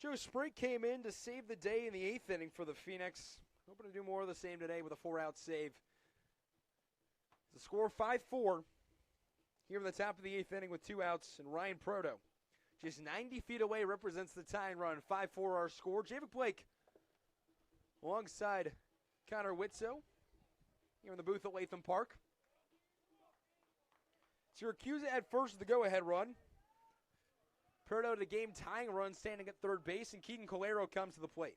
Joe Sprague came in to save the day in the 8th inning for the Phoenix. Hoping to do more of the same today with a 4-out save. The score 5-4 here in the top of the 8th inning with 2 outs, and Ryan Proto just 90 feet away represents the tying run. 5-4 our score. Javik Blake alongside Connor Witso here in the booth at Latham Park. Syracuse at first with the go-ahead run. Proto to game tying run standing at third base, and Keaton Colero comes to the plate.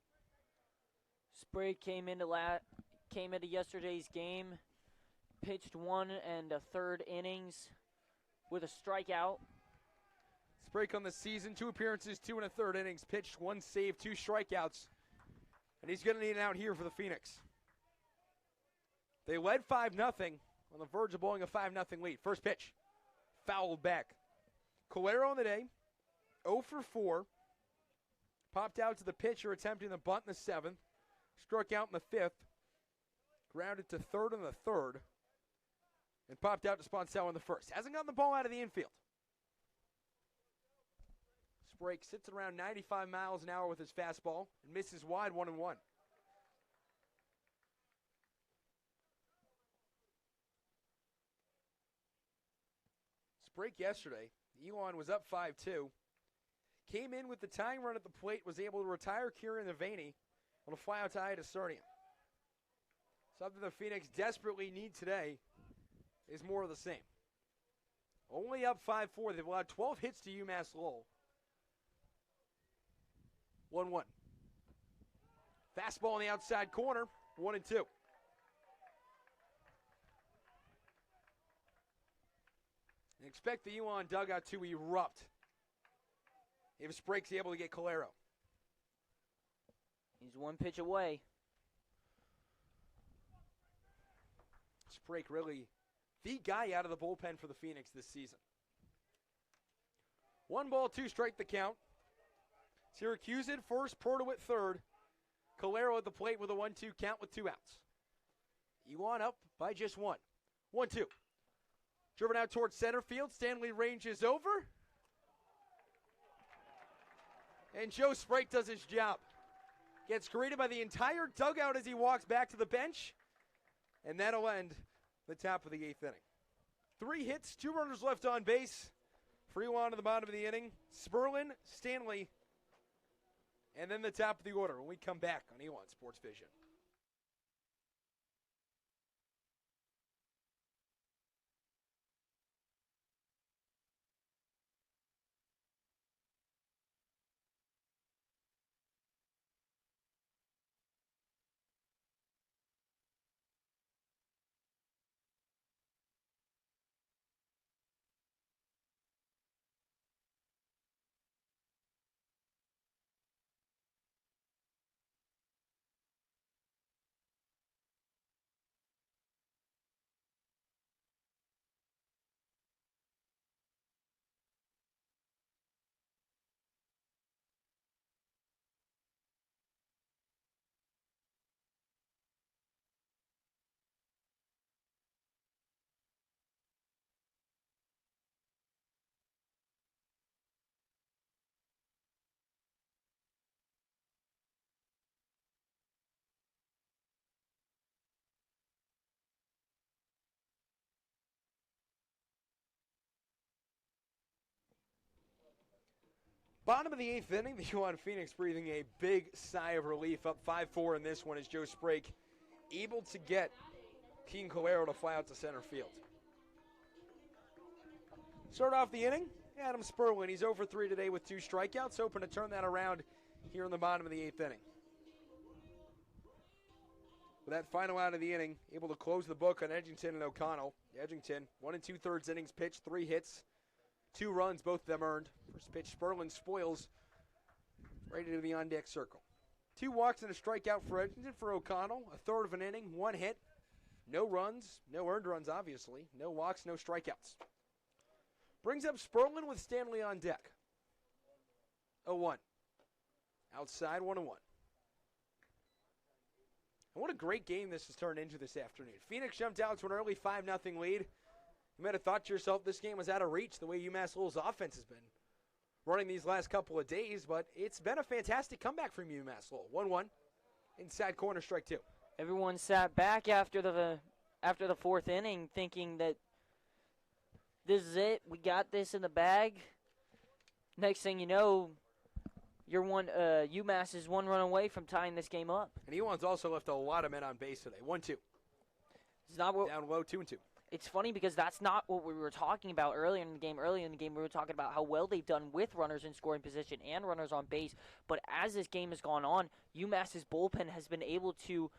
Sprague came into yesterday's game, pitched 1 1/3 innings with a strikeout. Sprague on the season, 2 appearances, 2 1/3 innings, pitched 1 save, 2 strikeouts, and he's going to need an out here for the Phoenix. They led 5-0 on the verge of blowing a 5-0 lead. First pitch, fouled back. Colero on the day, 0 for 4. Popped out to the pitcher attempting the bunt in the 7th. Struck out in the 5th. Grounded to third in the 3rd. And popped out to Sponsell in the 1st. Hasn't gotten the ball out of the infield. Sprague sits around 95 miles an hour with his fastball and misses wide 1-1. Sprague yesterday, Elon was up 5-2. Came in with the tying run at the plate, was able to retire Kieran Devaney on a flyout to Iotasarnia. Something the Phoenix desperately need today is more of the same. Only up 5-4. They've allowed 12 hits to UMass Lowell. 1-1. Fastball in the outside corner, 1-2. And expect the Elon dugout to erupt if Sprague's able to get Colero. He's 1 pitch away. Sprague really the guy out of the bullpen for the Phoenix this season. 1 ball, 2 strike the count. Syracuse at first, Proto at third. Colero at the plate with a 1-2 count with 2 outs. Elon up by just 1. 1-2. Driven out towards center field. Stanley ranges over. And Joe Sprague does his job. Gets greeted by the entire dugout as he walks back to the bench. And that'll end the top of the 8th inning. 3 hits, 2 runners left on base. For Elon to the bottom of the inning. Sperlin, Stanley, and then the top of the order when we come back on Elon Sports Vision. Bottom of the 8th inning, the Elon Phoenix breathing a big sigh of relief, up 5-4 in this one as Joe Sprague able to get Keaton Colero to fly out to center field. Start off the inning, Adam Sperlin. He's 0 for 3 today with 2 strikeouts, hoping to turn that around here in the bottom of the 8th inning. With that final out of the inning, able to close the book on Edgington and O'Connell. Edgington, 1 2/3 innings pitched, 3 hits, 2 runs, both of them earned. First pitch, Sperlin spoils right into the on-deck circle. 2 walks and a strikeout for Edgington. For O'Connell, a third of an inning, 1 hit, no runs, no earned runs, obviously, no walks, no strikeouts. Brings up Sperlin with Stanley on deck. 0-1. Outside, 1-1. And what a great game this has turned into this afternoon. Phoenix jumped out to an early 5-0 lead. You might have thought to yourself this game was out of reach the way UMass Lowell's offense has been running these last couple of days, but it's been a fantastic comeback from UMass Lowell. 1-1, inside corner, strike two. Everyone sat back after the fourth inning thinking that this is it. We got this in the bag. Next thing you know, UMass is one run away from tying this game up. And Elon's also left a lot of men on base today. 1-2. It's not what, down low, 2-2. It's funny because that's not what we were talking about earlier in the game. Earlier in the game, we were talking about how well they've done with runners in scoring position and runners on base. But as this game has gone on, UMass's bullpen has been able to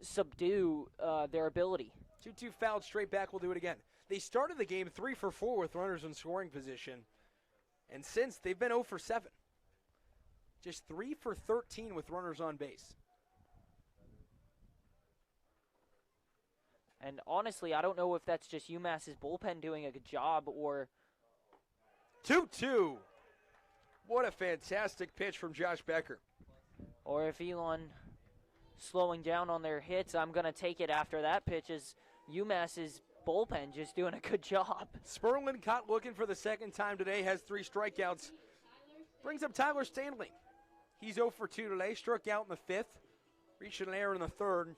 subdue their ability. 2-2 fouled straight back. We'll do it again. They started the game 3 for 4 with runners in scoring position. And since, they've been 0 for 7. Just 3 for 13 with runners on base. And honestly, I don't know if that's just UMass's bullpen doing a good job or... 2-2. What a fantastic pitch from Josh Becker. Or if Elon slowing down on their hits, I'm going to take it after that pitch as UMass's bullpen just doing a good job. Sperlin caught looking for the second time today, has 3 strikeouts. Brings up Tyler Stanley. He's 0 for 2 today, struck out in the 5th, reached an error in the 3rd,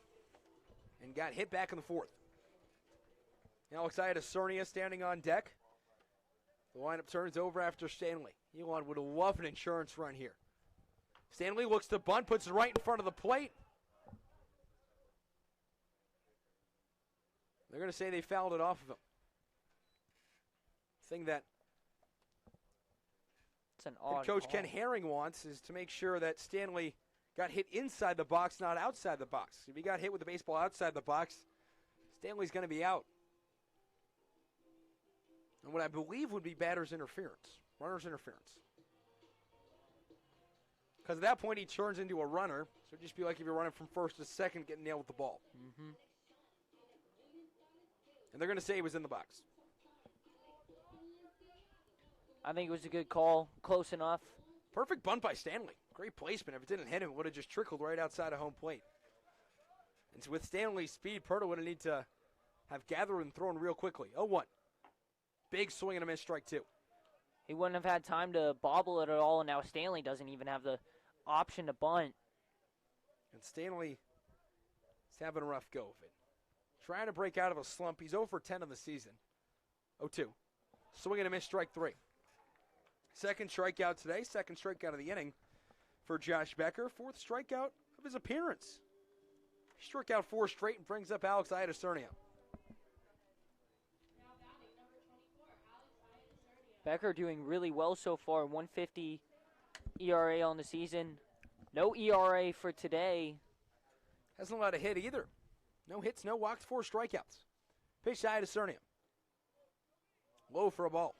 and got hit back in the 4th. Alex Cernia standing on deck. The lineup turns over after Stanley. Elon would love an insurance run here. Stanley looks to bunt, puts it right in front of the plate. They're going to say they fouled it off of him. Thing that it's an odd head coach call. Ken Herring wants is to make sure that Stanley got hit inside the box, not outside the box. If he got hit with the baseball outside the box, Stanley's going to be out. And what I believe would be batter's interference, runner's interference. Because at that point, he turns into a runner. So it'd just be like if you're running from first to second, getting nailed with the ball. Mm-hmm. And they're going to say he was in the box. I think it was a good call, close enough. Perfect bunt by Stanley. Great placement. If it didn't hit him, it would have just trickled right outside of home plate. And so with Stanley's speed, Perta would need to have gathered and thrown real quickly. 0-1. Big swing and a miss, strike two. He wouldn't have had time to bobble it at all, and now Stanley doesn't even have the option to bunt. And Stanley is having a rough go of it. Trying to break out of a slump. He's 0 for 10 in the season. 0-2. Swing and a miss, strike three. Second strikeout today, second strikeout of the inning for Josh Becker. 4th strikeout of his appearance. He struck out 4 straight and brings up Alex Cernia. Becker doing really well so far. 150 ERA on the season. No ERA for today. Hasn't allowed a hit either. No hits, no walks, 4 strikeouts. Pitch to Cernia. Low for a ball.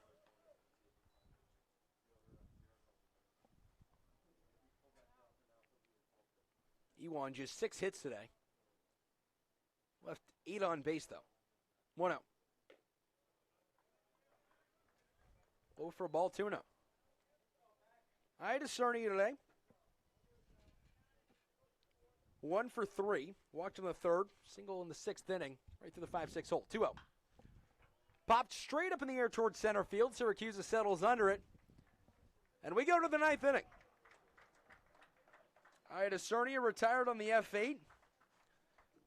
Elon just 6 hits today. Left 8 on base, though. 1-0. Low for a ball, 2-0. Cernia today. 1 for 3. Walked in the 3rd. Single in the 6th inning. Right through the 5-6 hole. 2-0. Popped straight up in the air towards center field. Syracuse settles under it. And we go to the 9th inning. Cernia retired on the F8.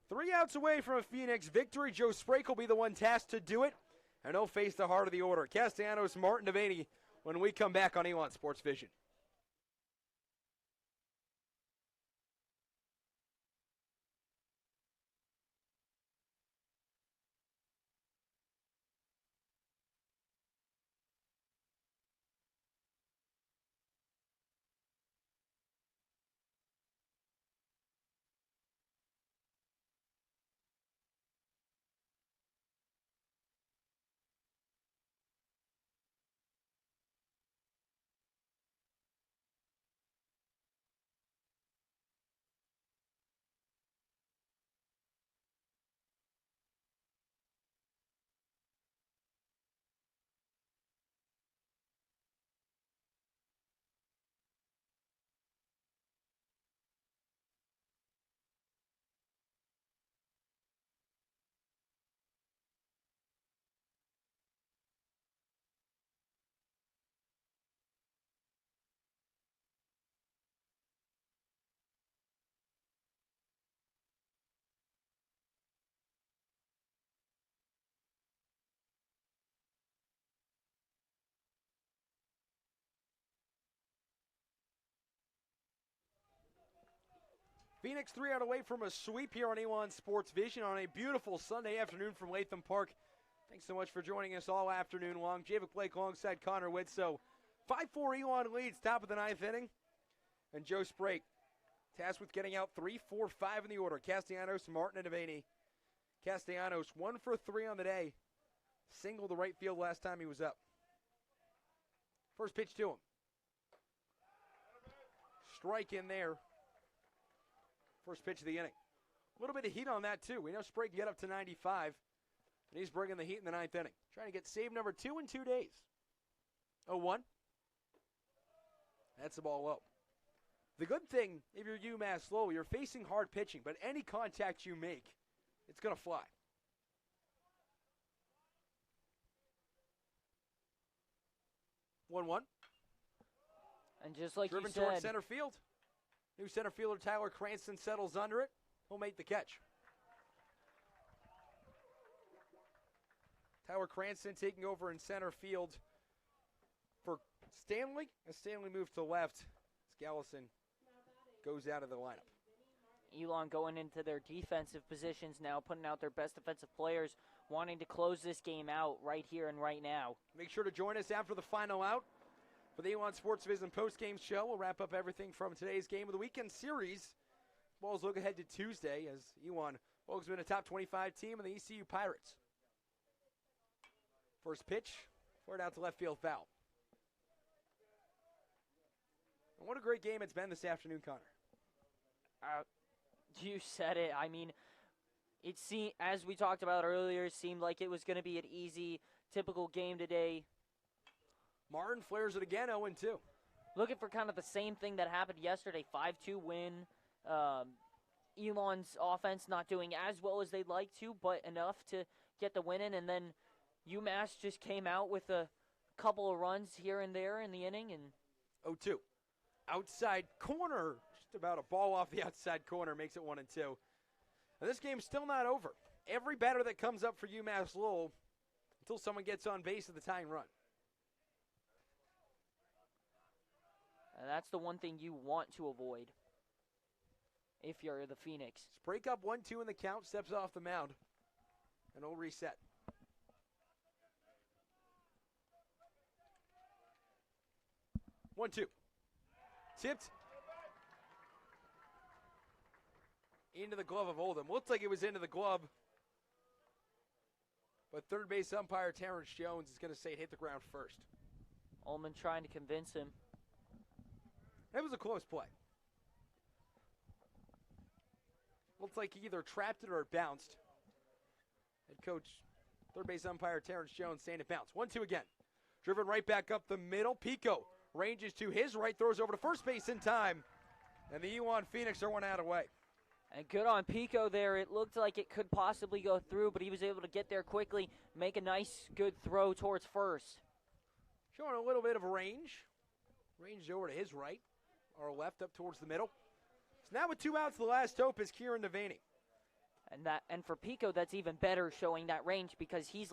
3 outs away from a Phoenix victory. Joe Sprake will be the one tasked to do it. And he'll face the heart of the order. Castellanos, Martin, Devaney when we come back on Elon Sports Vision. Phoenix 3 out away from a sweep here on Elon Sports Vision on a beautiful Sunday afternoon from Latham Park. Thanks so much for joining us all afternoon long. Javic Blake alongside Connor Witt. So 5-4 Elon leads, top of the ninth inning. And Joe Sprague tasked with getting out 3, 4, 5 in the order. Castellanos, Martin, and Devaney. Castellanos 1 for 3 on the day. Singled the right field last time he was up. First pitch to him. Strike in there. First pitch of the inning. A little bit of heat on that, too. We know Sprague can get up to 95, and he's bringing the heat in the ninth inning. Trying to get save number 2 in 2 days. 0-1. That's the ball low. The good thing, if you're UMass Lowell, you're facing hard pitching, but any contact you make, it's going to fly. 1-1. And just like driven you said, towards center field. New center fielder Tyler Cranston settles under it. He'll make the catch. Tyler Cranston taking over in center field for Stanley. As Stanley moves to left, Gallison goes out of the lineup. Elon going into their defensive positions now, putting out their best defensive players, wanting to close this game out right here and right now. Make sure to join us after the final out for the Elon Sports Vision post-game show. We'll wrap up everything from today's game of the weekend series. Balls look ahead to Tuesday as Elon has been a top 25 team in the ECU Pirates. First pitch, flared out to left field foul. And what a great game it's been this afternoon, Connor. You said it. I mean, it seemed, as we talked about earlier, it seemed like it was going to be an easy, typical game today. Martin flares it again, 0-2. Looking for kind of the same thing that happened yesterday, 5-2 win. Elon's offense not doing as well as they'd like to, but enough to get the win in. And then UMass just came out with a couple of runs here and there in the inning. And 0-2. Outside corner, just about a ball off the outside corner, makes it 1-2. And this game's still not over. Every batter that comes up for UMass Lowell until someone gets on base at the tying run. And that's the one thing you want to avoid if you're the Phoenix. Break up 1-2 in the count, steps off the mound, and it'll reset. One-two. Tipped into the glove of Oldham. Looked like it was into the glove, but third base umpire Terrence Jones is going to say it hit the ground first. Ullman trying to convince him. That was a close play. Looks like he either trapped it or it bounced. Head coach, third base umpire Terrence Jones saying it bounced. 1-2 again. Driven right back up the middle. Pico ranges to his right, throws over to first base in time. And the Elon Phoenix are 1 out away. And good on Pico there. It looked like it could possibly go through, but he was able to get there quickly, make a nice, good throw towards first. Showing a little bit of range. Ranged over to his right, or left up towards the middle. So now with 2 outs, the last hope is Kieran Devaney. And for Pico, that's even better, showing that range, because he's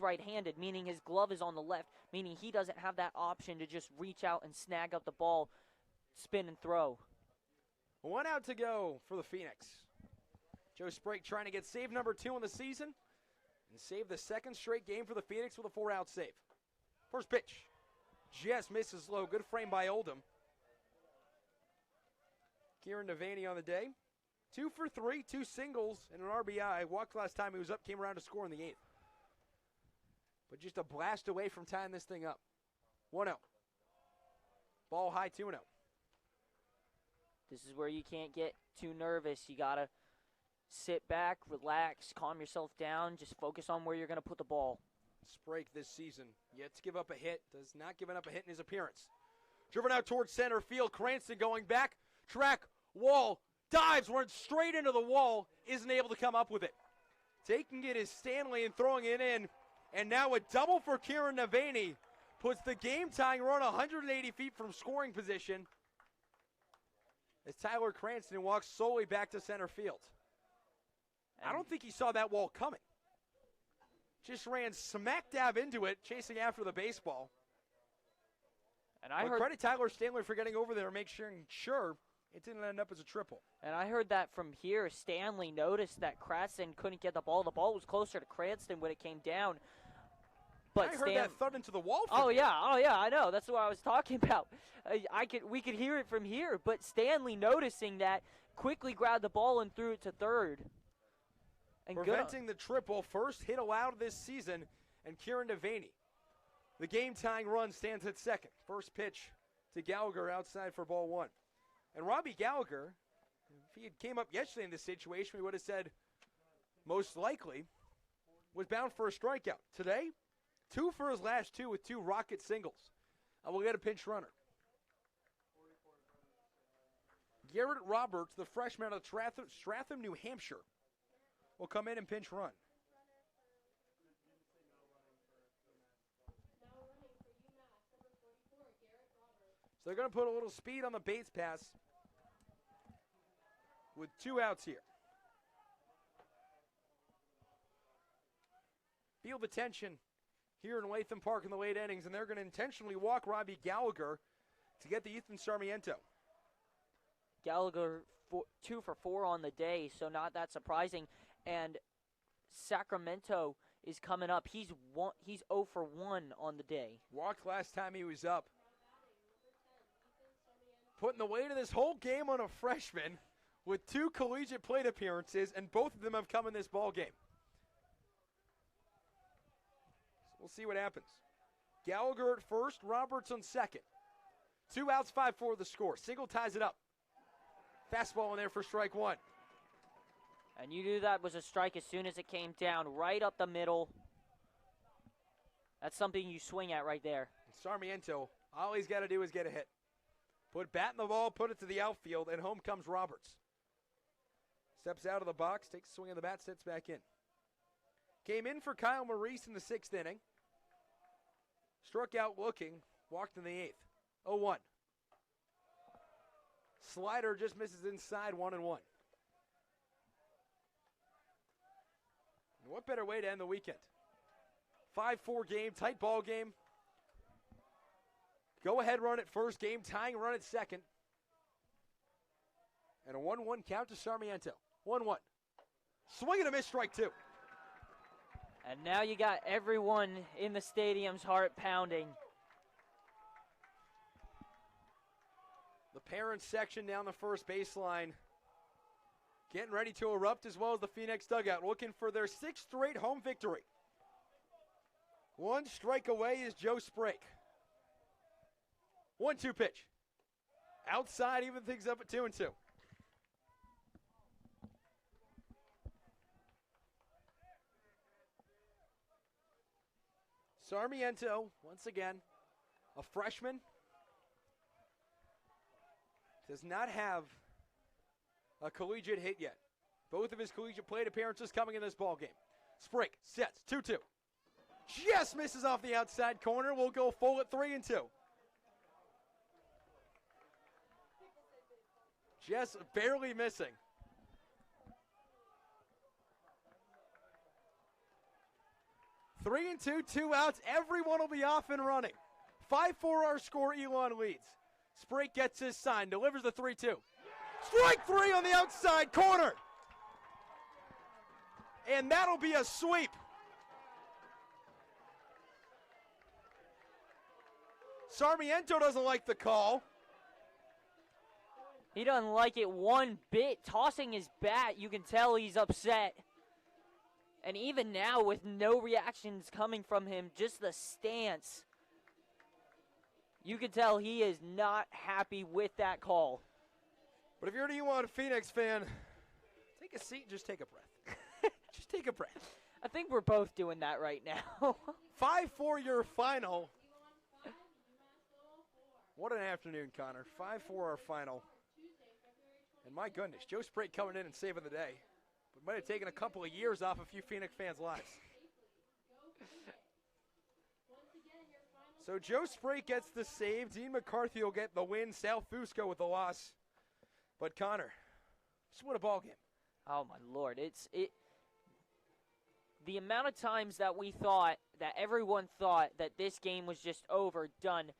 right-handed, meaning his glove is on the left, meaning he doesn't have that option to just reach out and snag up the ball, spin and throw. 1 out to go for the Phoenix. Joe Sprague trying to get save number 2 in the season and save the second straight game for the Phoenix with a 4-out save. First pitch. Just misses low. Good frame by Oldham. Kieran Devaney on the day. 2 for 3, 2 singles, and an RBI. Walked last time he was up, came around to score in the 8th. But just a blast away from tying this thing up. 1-0. Ball high, 2-0. This is where you can't get too nervous. You got to sit back, relax, calm yourself down, just focus on where you're going to put the ball. Sprague this season, yet to give up a hit, does not give up a hit in his appearance. Driven out towards center field, Cranston going back, track, wall, dives, runs straight into the wall, isn't able to come up with it. Taking it is Stanley and throwing it in, and now a double for Kieran Devaney puts the game-tying run 180 feet from scoring position as Tyler Cranston walks solely back to center field. I don't think he saw that wall coming. Just ran smack dab into it, chasing after the baseball. And I heard credit Tyler Stanley for getting over there and making sure It didn't end up as a triple. And I heard that from here. Stanley noticed that Cranston couldn't get the ball. The ball was closer to Cranston when it came down. But I heard that thud into the wall. Oh yeah, I know. That's what I was talking about. We could hear it from here. But Stanley, noticing that, quickly grabbed the ball and threw it to third. And preventing the triple, first hit allowed this season, and Kieran Devaney. The game-tying run stands at second. First pitch to Gallagher outside for ball one. And Robbie Gallagher, if he had came up yesterday in this situation, we would have said most likely was bound for a strikeout. Today, 2 for his last 2 with 2 rocket singles. We'll get a pinch runner. Garrett Roberts, the freshman out of Stratham, New Hampshire, will come in and pinch run. So they're going to put a little speed on the base pass with 2 outs here. Feel the tension here in Latham Park in the late innings, and they're going to intentionally walk Robbie Gallagher to get the Ethan Sarmiento. Gallagher 2 for 4 on the day, so not that surprising. And Sacramento is coming up. He's 0 for 1 on the day. Walked last time he was up. Putting the weight of this whole game on a freshman with 2 collegiate plate appearances, and both of them have come in this ball game. So we'll see what happens. Gallagher at first, Roberts on second. 2 outs, 5-4 the score. Single ties it up. Fastball in there for strike one. And you knew that was a strike as soon as it came down, right up the middle. That's something you swing at right there. And Sarmiento, all he's got to do is get a hit. Put bat in the ball, put it to the outfield, and home comes Roberts. Steps out of the box, takes a swing of the bat, sits back in. Came in for Kyle Maurice in the 6th inning. Struck out looking, walked in the 8th. 0-1. Slider just misses inside, 1-1. And what better way to end the weekend? 5-4 game, tight ball game. Go ahead run at first, game tying run at second. And a 1-1 count to Sarmiento. 1-1. Swing and a miss, strike 2. And now you got everyone in the stadium's heart pounding. The parents section down the first baseline getting ready to erupt, as well as the Phoenix dugout, looking for their 6th straight home victory. 1 strike away is Joe Sprake. 1-2 pitch. Outside, even things up at 2-2. Sarmiento, once again, a freshman, does not have a collegiate hit yet. Both of his collegiate plate appearances coming in this ball game. Sprake sets 2-2. Just misses off the outside corner. We'll go full at 3-2. Just barely missing. Three and two, 2 outs. Everyone will be off and running. 5-4 our score. Elon leads. Sprake gets his sign, delivers the 3-2. Strike 3 on the outside corner. And that'll be a sweep. Sarmiento doesn't like the call. He doesn't like it one bit. Tossing his bat, you can tell he's upset. And even now, with no reactions coming from him, just the stance, you can tell he is not happy with that call. But if you're an Elon Phoenix fan, take a seat and just take a breath. Just take a breath. I think we're both doing that right now. 5-4 your final. What an afternoon, Connor. 5-4 our final. And my goodness, Joe Sprake coming in and saving the day. But might have taken a couple of years off a few Phoenix fans' lives. So Joe Sprake gets the save. Dean McCarthy will get the win. Sal Fusco with the loss. But Connor, just what a ball game. Oh my Lord, the amount of times that we thought, that everyone thought that this game was just over, done,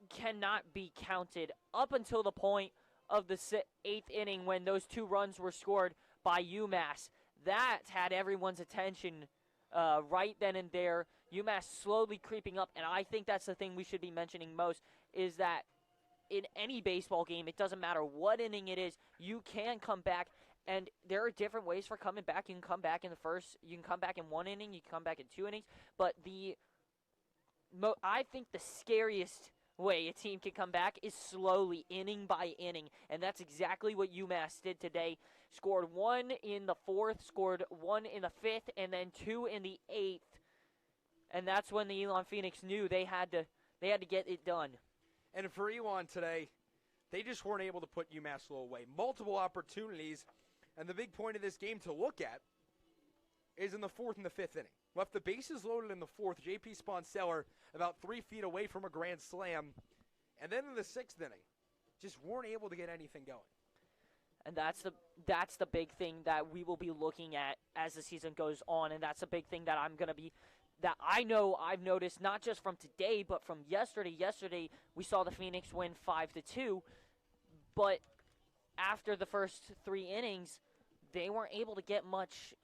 cannot be counted up until the point of the 8th inning when those 2 runs were scored by UMass. That had everyone's attention right then and there. UMass slowly creeping up, and I think that's the thing we should be mentioning most, is that in any baseball game, it doesn't matter what inning it is, you can come back, and there are different ways for coming back. You can come back in the first, you can come back in 1 inning, you can come back in 2 innings, but I think the scariest way a team can come back is slowly, inning by inning, and that's exactly what UMass did today. Scored 1 in the 4th, scored 1 in the 5th, and then 2 in the 8th, and that's when the Elon Phoenix knew they had to get it done. And for Elon today, they just weren't able to put UMass away. Multiple opportunities, and the big point of this game to look at is in the 4th and the 5th inning. Left the bases loaded in the 4th. J.P. Sponseller about 3 feet away from a grand slam. And then in the 6th inning, just weren't able to get anything going. And that's the big thing that we will be looking at as the season goes on, and that's a big thing that that I know I've noticed not just from today, but from yesterday. Yesterday, we saw the Phoenix win 5-2, but after the first 3 innings, they weren't able to get much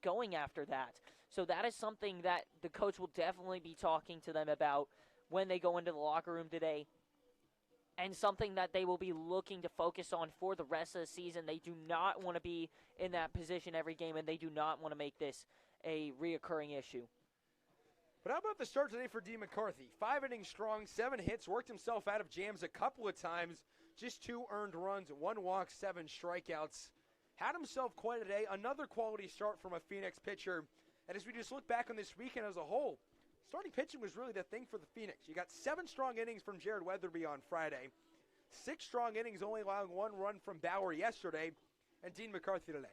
going after that. So that is something that the coach will definitely be talking to them about when they go into the locker room today, and something that they will be looking to focus on for the rest of the season. They do not want to be in that position every game, and they do not want to make this a reoccurring issue. But how about the start today for Dean McCarthy? 5 innings strong, 7 hits, worked himself out of jams a couple of times, just 2 earned runs, 1 walk, 7 strikeouts. Had himself quite a day. Another quality start from a Phoenix pitcher. And as we just look back on this weekend as a whole, starting pitching was really the thing for the Phoenix. You got 7 strong innings from Jared Weatherby on Friday, 6 strong innings, only allowing 1 run from Bauer yesterday, and Dean McCarthy today.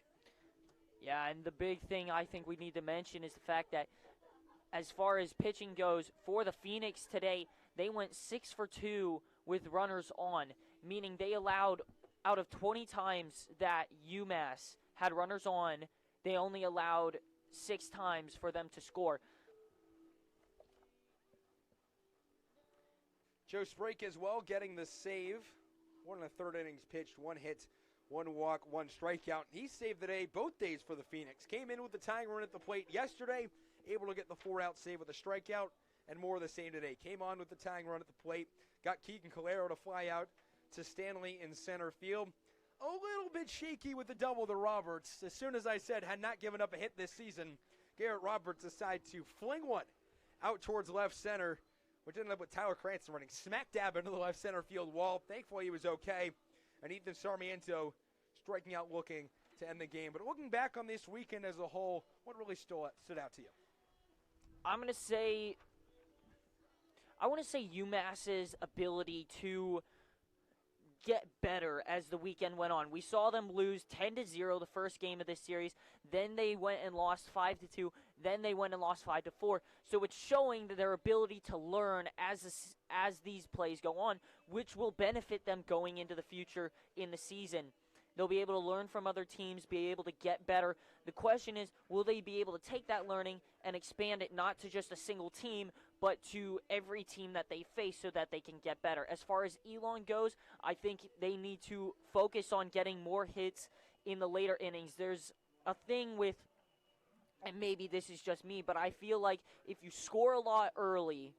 Yeah, and the big thing I think we need to mention is the fact that as far as pitching goes, for the Phoenix today, they went 6 for 2 with runners on, meaning they allowed, out of 20 times that UMass had runners on, they only allowed 6 times for them to score. Joe Sprake as well getting the save. 1 in the 3rd innings pitched, 1 hit, 1 walk, 1 strikeout. He saved the day both days for the Phoenix. Came in with the tying run at the plate yesterday, able to get the 4-out save with a strikeout, and more of the same today. Came on with the tying run at the plate, got Keegan Calero to fly out to Stanley in center field. A little bit shaky with the double to Roberts. As soon as I said had not given up a hit this season, Garrett Roberts decided to fling one out towards left center, which ended up with Tyler Cranston running smack dab into the left center field wall. Thankfully, he was okay. And Ethan Sarmiento striking out looking to end the game. But looking back on this weekend as a whole, what really stood out to you? I want to say UMass's ability to get better as the weekend went on. We saw them lose 10-0 the first game of this series. Then they went and lost 5-2. Then they went and lost 5-4. So it's showing that their ability to learn as these plays go on, which will benefit them going into the future in the season. They'll be able to learn from other teams, be able to get better. The question is, will they be able to take that learning and expand it not to just a single team, but to every team that they face so that they can get better? As far as Elon goes, I think they need to focus on getting more hits in the later innings. There's a thing with, and maybe this is just me, but I feel like if you score a lot early,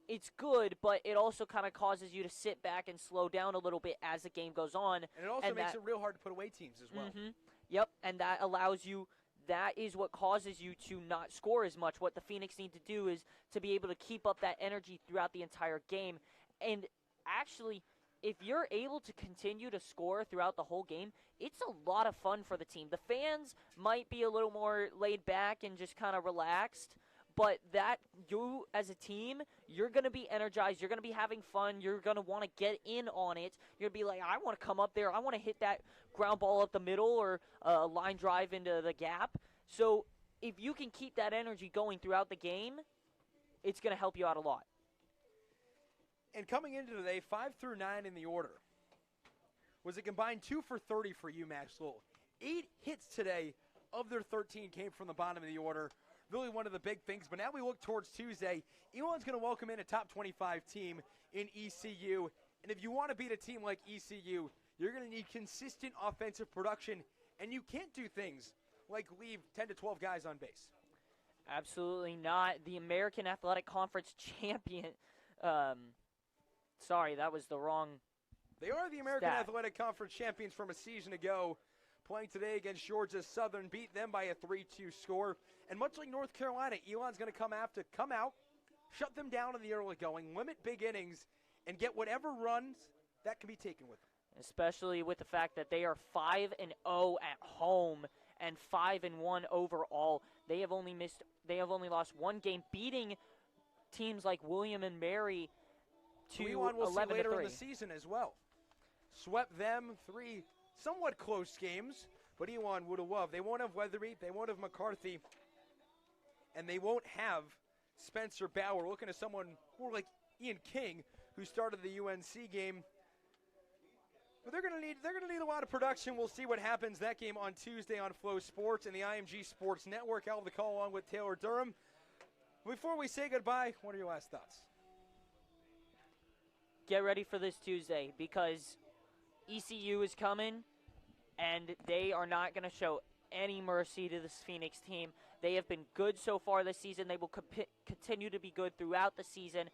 it's good, but it also kind of causes you to sit back and slow down a little bit as the game goes on. And it also makes it real hard to put away teams as well. Mm-hmm. Yep, and that allows you, that is what causes you to not score as much. What the Phoenix need to do is to be able to keep up that energy throughout the entire game. And actually, if you're able to continue to score throughout the whole game, it's a lot of fun for the team. The fans might be a little more laid back and just kind of relaxed, but that you as a team, you're going to be energized. You're going to be having fun. You're going to want to get in on it. You're going to be like, I want to come up there. I want to hit that ground ball up the middle or a line drive into the gap. So if you can keep that energy going throughout the game, it's going to help you out a lot. And coming into today, 5 through 9 in the order was a combined 2 for 30 for UMass Lowell. 8 hits today of their 13 came from the bottom of the order. Really one of the big things. But now we look towards Tuesday. Elon's going to welcome in a top 25 team in ECU And if you want to beat a team like ECU, you're going to need consistent offensive production, and you can't do things like leave 10 to 12 guys on base. Absolutely not. The American Athletic Conference champion. Sorry, that was the wrong. They are the American stat. Athletic Conference champions from a season ago. Playing today against Georgia Southern, beat them by a 3-2 score. And much like North Carolina, Elon's going to come out, shut them down in the early going, limit big innings, and get whatever runs that can be taken with them. Especially with the fact that they are 5-0 at home and 5-1 overall. They have only lost one game, beating teams like William and Mary to 11-3. We'll see later in the season as well. Swept them 3 somewhat close games, but Elon would have loved. They won't have Weatherby, they won't have McCarthy, and they won't have Spencer Bauer. Looking at someone more like Ian King, who started the UNC game. But they're going to need a lot of production. We'll see what happens. That game on Tuesday on Flow Sports and the IMG Sports Network. I'll have the call along with Taylor Durham. Before we say goodbye, what are your last thoughts? Get ready for this Tuesday, because ECU is coming, and they are not going to show any mercy to this Phoenix team. They have been good so far this season. They will continue to be good throughout the season,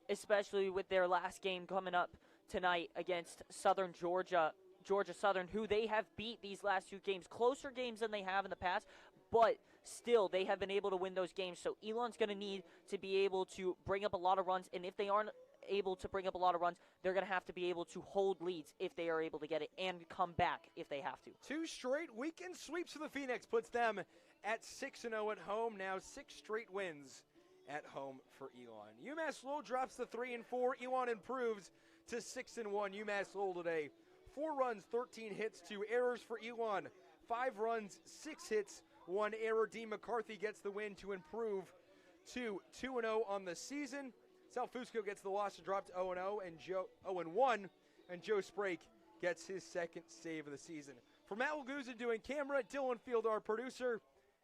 especially with their last game coming up tonight against Southern Georgia Southern, who they have beat these last 2 games. Closer games than they have in the past, but still they have been able to win those games. So Elon's going to need to be able to bring up a lot of runs, and if they aren't able to bring up a lot of runs, they're going to have to be able to hold leads if they are able to get it, and come back if they have to. 2 straight weekend sweeps for the Phoenix puts them at 6-0 at home. Now 6 straight wins at home for Elon. UMass Lowell drops to 3-4. Elon improves to 6-1. UMass Lowell today, 4 runs, 13 hits, 2 errors for Elon. 5 runs, 6 hits, 1 error. Dean McCarthy gets the win to improve to 2-0 on the season. Sal Fusco gets the loss to drop to 0-0 and 0-1, and Joe Sprake gets his 2nd save of the season. For Matt Laguza doing camera, Dylan Field, our producer,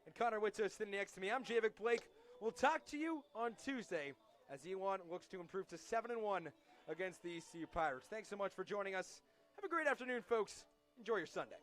and Connor Witzo sitting next to me, I'm Javik Blake. We'll talk to you on Tuesday as Elon looks to improve to 7-1 against the ECU Pirates. Thanks so much for joining us. Have a great afternoon, folks. Enjoy your Sunday.